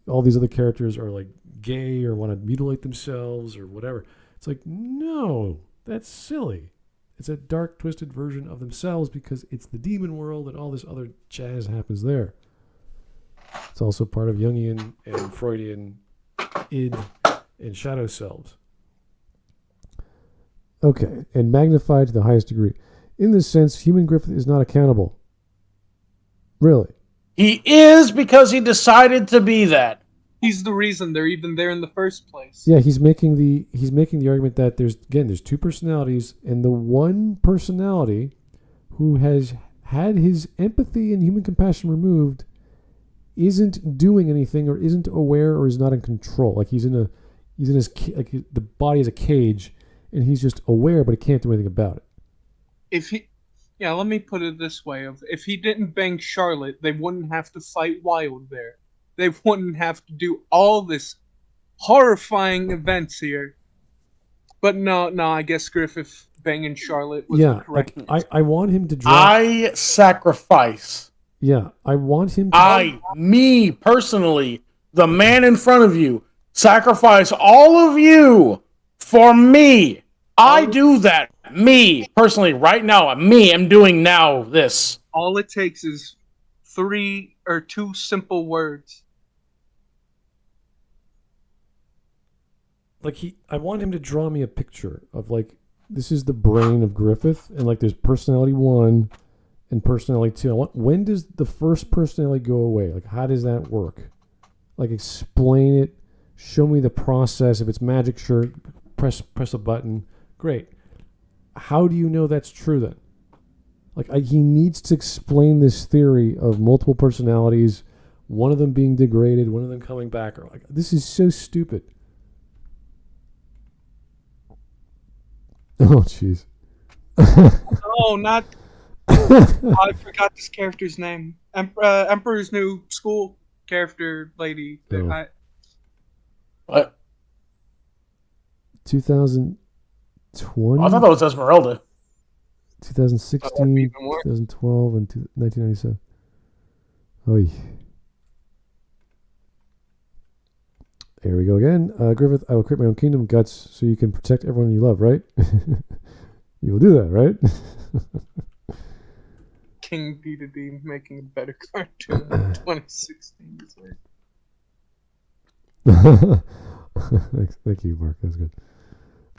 all these other characters are like gay or want to mutilate themselves or whatever. It's like, no, that's silly. It's a dark, twisted version of themselves because it's the demon world and all this other jazz happens there. It's also part of Jungian and Freudian id and shadow selves. Okay, and magnified to the highest degree. In this sense, human Griffith is not accountable. Really? He is because he decided to be that. He's the reason they're even there in the first place. Yeah, he's making the argument that there's two personalities, and the one personality who has had his empathy and human compassion removed isn't doing anything or isn't aware or is not in control. Like he's in his the body is a cage, and he's just aware, but he can't do anything about it. Let me put it this way: if he didn't bang Charlotte, they wouldn't have to fight Wild there. They wouldn't have to do all this horrifying events here. But no, I guess Griffith banging Charlotte was the correct. I want him to drop. I sacrifice. Yeah, I want him to. Me personally, the man in front of you, sacrifice all of you for me. I do that. Me personally, right now, I'm doing now this. All it takes is 3 or 2 simple words. Like I want him to draw me a picture of like, this is the brain of Griffith, and like there's personality 1 and personality 2. When does the first personality go away? Like, how does that work? Like, explain it. Show me the process. If it's magic, sure, press a button. Great. How do you know that's true then? Like, he needs to explain this theory of multiple personalities, one of them being degraded, one of them coming back. Or like, this is so stupid. Oh, jeez. Oh, not. I forgot this character's name. Emperor's New School character lady. Oh. What? 2020? I thought that was Esmeralda. 2016, 2012, and 1997. Oy. Here we go again. Griffith, I will create my own kingdom, Guts, so you can protect everyone you love, right? You will do that, right? King D making a better cartoon in 2016. Thank you, Mark. That's good.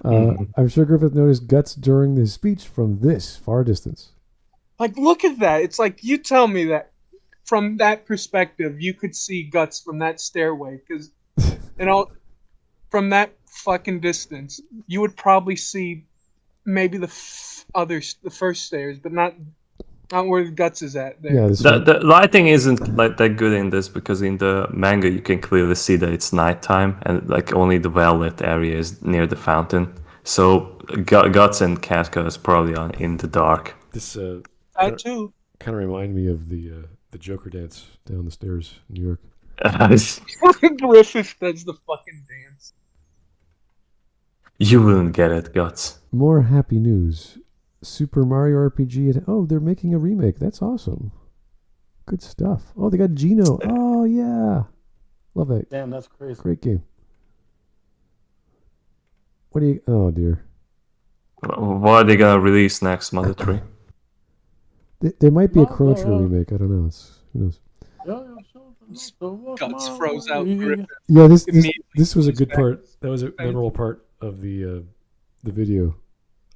I'm sure Griffith noticed Guts during his speech from this far distance. Like, look at that. It's like, you tell me that from that perspective, you could see Guts from that stairway. Because, from that fucking distance, you would probably see maybe the first stairs, but not where Guts is at. There. Yeah, the lighting isn't like that good in this because in the manga you can clearly see that it's nighttime and like only the well-lit area is near the fountain. So Guts and Casca is probably in the dark. This I too. kind of reminded me of the Joker dance down the stairs in New York. Griffith does the fucking dance. You wouldn't get it, Guts. More happy news. Super Mario RPG. Oh, they're making a remake. That's awesome. Good stuff. Oh, they got Gino. Oh, yeah. Love that. Damn, that's crazy. Great game. What do you... Oh, dear. What are they gonna release next, Mother 3? There might be a Chrono Trigger remake. I don't know. Who knows? Guts froze out Griffith. Yeah, this was a good part. That was a memorable part of the video.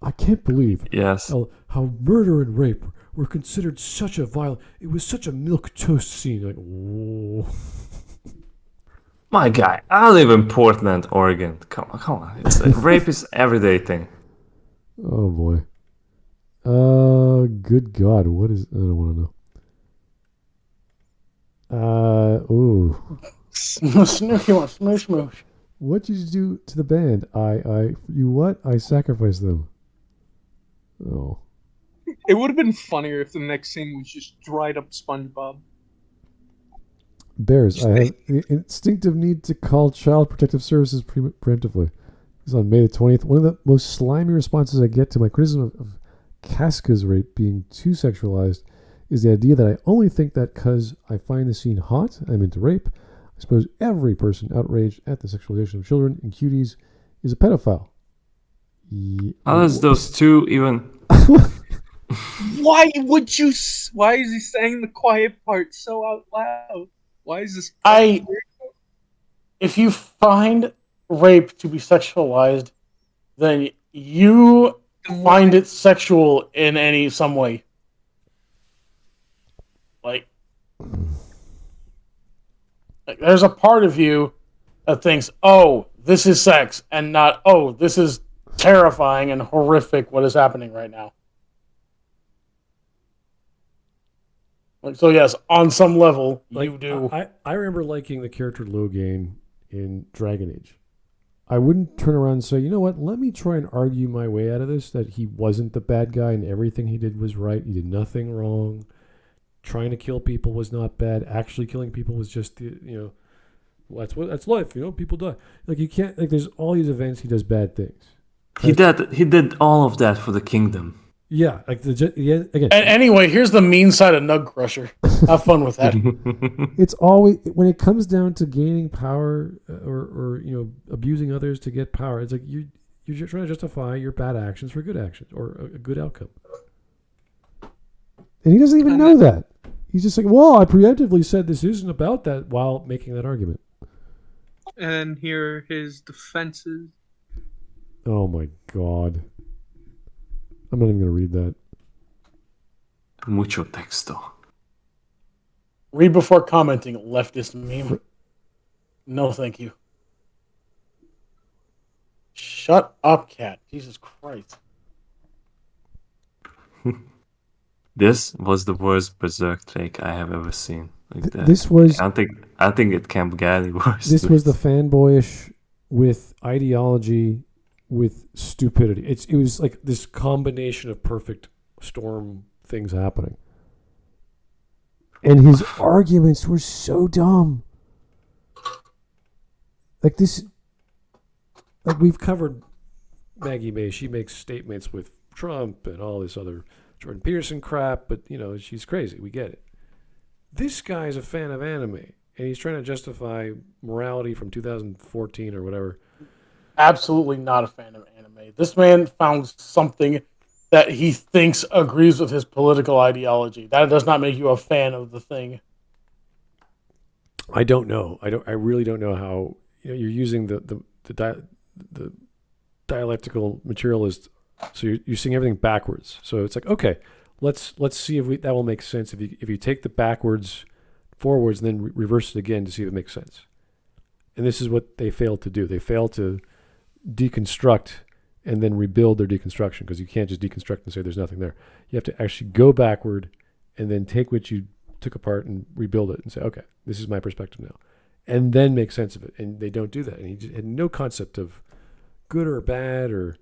I can't believe how murder and rape were considered such a violent. It was such a milquetoast scene. Like, whoa. My guy, I live in Portland, Oregon. Come on. Rape is everyday thing. Oh boy. Good God, what is? I don't want to know. Ooh. Snooky one, smoosh smoosh. What did you do to the band? You what? I sacrificed them. Oh. It would have been funnier if the next scene was just dried up SpongeBob. Bears, I have the instinctive need to call Child Protective Services preemptively. This is on May the 20th. One of the most slimy responses I get to my criticism of Casca's rape being too sexualized is the idea that I only think that because I find the scene hot, I'm into rape. I suppose every person outraged at the sexualization of children and cuties is a pedophile. How does those two even... Why is he saying the quiet part so out loud? Why is this? If you find rape to be sexualized, then you find it sexual in some way. Like, there's a part of you that thinks, oh, this is sex, and not, oh, this is terrifying and horrific what is happening right now. So yes, on some level, you do. I remember liking the character Logain in Dragon Age. I wouldn't turn around and say, you know what, let me try and argue my way out of this, that he wasn't the bad guy and everything he did was right. He did nothing wrong. Trying to kill people was not bad. Actually killing people was just, that's life. People die. Like, you can't, there's all these events, he does bad things. He did all of that for the kingdom. Yeah, again. And anyway, here's the mean side of Nug Crusher. Have fun with that. It's always, when it comes down to gaining power or abusing others to get power, it's like you're just trying to justify your bad actions for good actions or a good outcome. And he doesn't even know that. He's just like, well, I preemptively said this isn't about that while making that argument. And here are his defenses. Oh my God. I'm not even going to read that. Mucho texto. Read before commenting, leftist meme. No, thank you. Shut up, cat. Jesus Christ. This was the worst Berserk take I have ever seen. This was... I think it can get any worse. This was the fanboyish with ideology... with stupidity. It was like this combination of perfect storm things happening. And his arguments were so dumb. Like we've covered Maggie May. She makes statements with Trump and all this other Jordan Peterson crap, but she's crazy. We get it. This guy's a fan of anime, and he's trying to justify morality from 2014 or whatever. Absolutely not a fan of anime. This man found something that he thinks agrees with his political ideology. That does not make you a fan of the thing. I don't know. I really don't know how you're using the dialectical materialist. So you're seeing everything backwards. So it's like, okay, let's see if that will make sense. If you take the backwards forwards and then reverse it again to see if it makes sense. And this is what they failed to do. They failed to deconstruct and then rebuild their deconstruction, because you can't just deconstruct and say there's nothing there. You have to actually go backward and then take what you took apart and rebuild it and say, okay, this is my perspective now, and then make sense of it. And they don't do that. And he just had no concept of good or bad or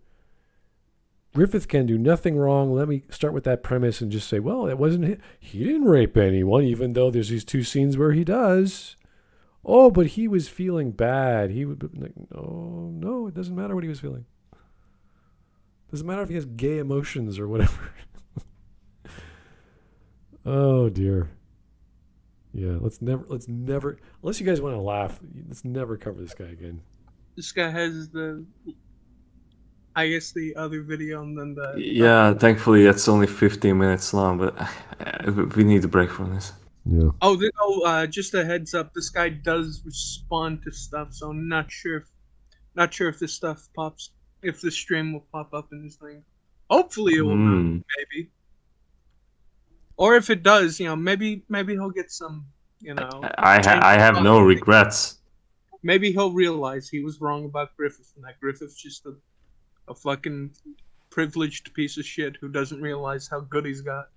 Griffith can do nothing wrong. Let me start with that premise and just say, well, it wasn't him. He didn't rape anyone, even though there's these 2 scenes where he does. Oh, but he was feeling bad. He would be like, no, it doesn't matter what he was feeling. Doesn't matter if he has gay emotions or whatever. Oh dear. Yeah, let's never, unless you guys want to laugh, let's never cover this guy again. This guy has the other video and then the... Yeah, thankfully that's only 15 minutes long, but we need a break from this. Yeah. Just a heads up, this guy does respond to stuff, so I'm not sure if this stuff pops, if the stream will pop up in his thing. Hopefully it will not, maybe. Or if it does, maybe he'll get some, I have no regrets. Maybe he'll realize he was wrong about Griffith, and that Griffith's just a fucking privileged piece of shit who doesn't realize how good he's got.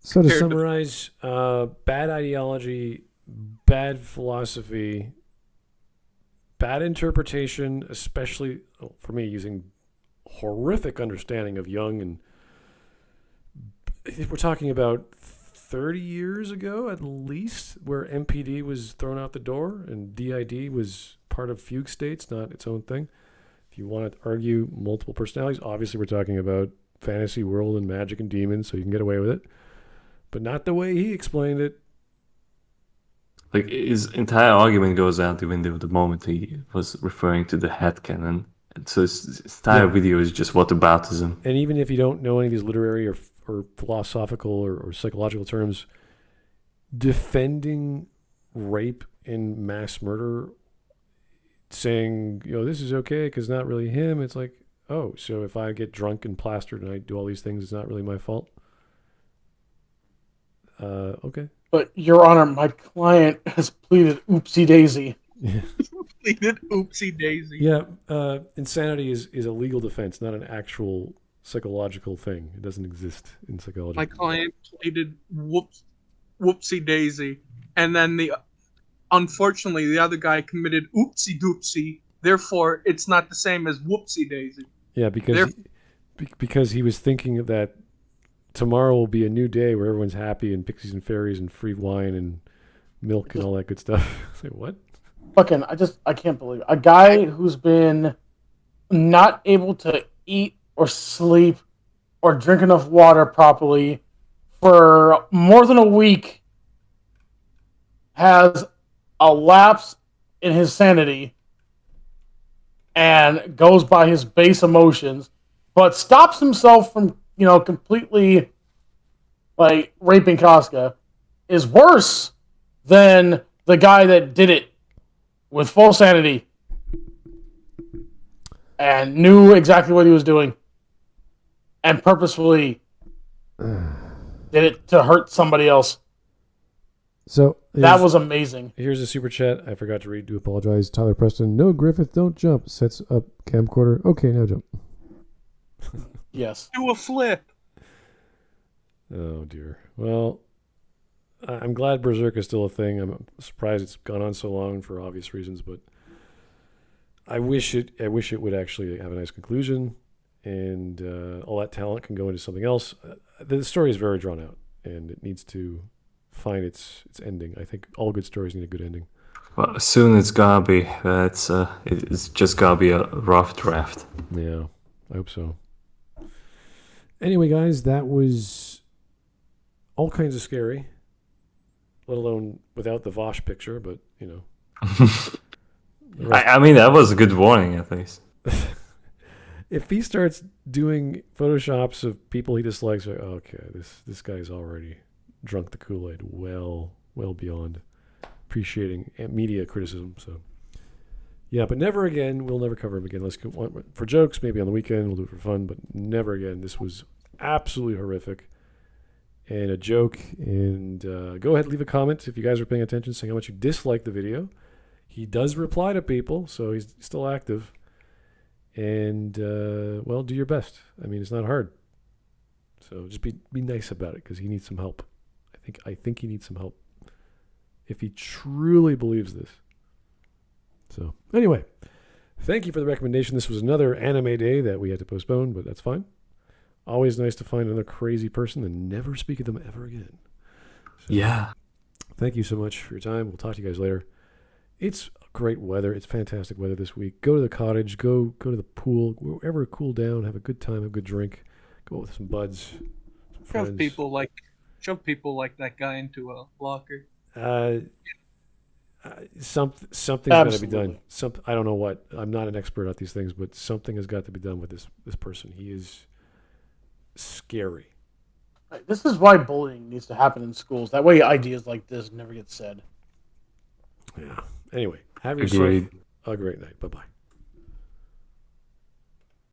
So to summarize, bad ideology, bad philosophy, bad interpretation, especially for me, using horrific understanding of Jung, and we're talking about 30 years ago at least, where MPD was thrown out the door and DID was part of fugue states, not its own thing. If you want to argue multiple personalities, obviously we're talking about fantasy world and magic and demons, so you can get away with it. But not the way he explained it. Like, his entire argument goes out the window the moment he was referring to the headcanon. And so his entire video is just whataboutism. And even if you don't know any of these literary or philosophical or psychological terms, defending rape and mass murder, saying, this is okay because not really him, it's like, oh, so if I get drunk and plastered and I do all these things, it's not really my fault? Okay. But, Your Honor, my client has pleaded oopsie daisy. Pleaded oopsie daisy. Yeah, insanity is a legal defense, not an actual psychological thing. It doesn't exist in psychology. My client pleaded whoopsie daisy, and then unfortunately the other guy committed oopsie doopsie. Therefore, it's not the same as whoopsie daisy. Yeah, because he was thinking that tomorrow will be a new day where everyone's happy and pixies and fairies and free wine and milk and all that good stuff. Say what? Fucking, I can't believe it. A guy who's been not able to eat or sleep or drink enough water properly for more than a week has a lapse in his sanity and goes by his base emotions, but stops himself from, completely, like, raping Casca, is worse than the guy that did it with full sanity and knew exactly what he was doing and purposefully did it to hurt somebody else. So that was amazing. Here's a super chat I forgot to read. Do apologize. Tyler Preston. No, Griffith, don't jump. Sets up camcorder. Okay, now jump. Yes. Do a flip. Oh dear. Well, I'm glad Berserk is still a thing. I'm surprised it's gone on so long for obvious reasons, but I wish it would actually have a nice conclusion, and all that talent can go into something else. The story is very drawn out, and it needs to find its ending. I think all good stories need a good ending. Well, soon it's gotta be. It's just gotta be a rough draft. Yeah, I hope so. Anyway, guys, that was all kinds of scary. Let alone without the Vosh picture, but I mean, that was a good warning, at least. If he starts doing photoshops of people he dislikes, okay, this guy's already drunk the Kool-Aid well beyond appreciating media criticism. So, yeah, but never again. We'll never cover him again. Let's go for jokes, maybe on the weekend. We'll do it for fun, but never again. This was absolutely horrific and a joke. And go ahead, leave a comment if you guys are paying attention, saying how much you dislike the video. He does reply to people, so he's still active. And well, do your best. I mean, it's not hard. So just be nice about it because he needs some help. I think he needs some help if he truly believes this. So anyway, Thank you for the recommendation. This was another anime day that we had to postpone, but that's fine. Always nice to find another crazy person and never speak of them ever again. So, Yeah. thank you so much for your time. We'll talk to you guys later. It's great weather. It's fantastic weather this week. Go to the cottage. Go to the pool. Wherever, cool down. Have a good time. Have a good drink. Go with some buds. Some friends. Shove people like that guy into a locker. Something's got to be done. I don't know what. I'm not an expert at these things, but something has got to be done with this person. He is scary. This is why bullying needs to happen in schools. That way ideas like this never get said. Yeah. Anyway, have yourself a great night. Bye-bye.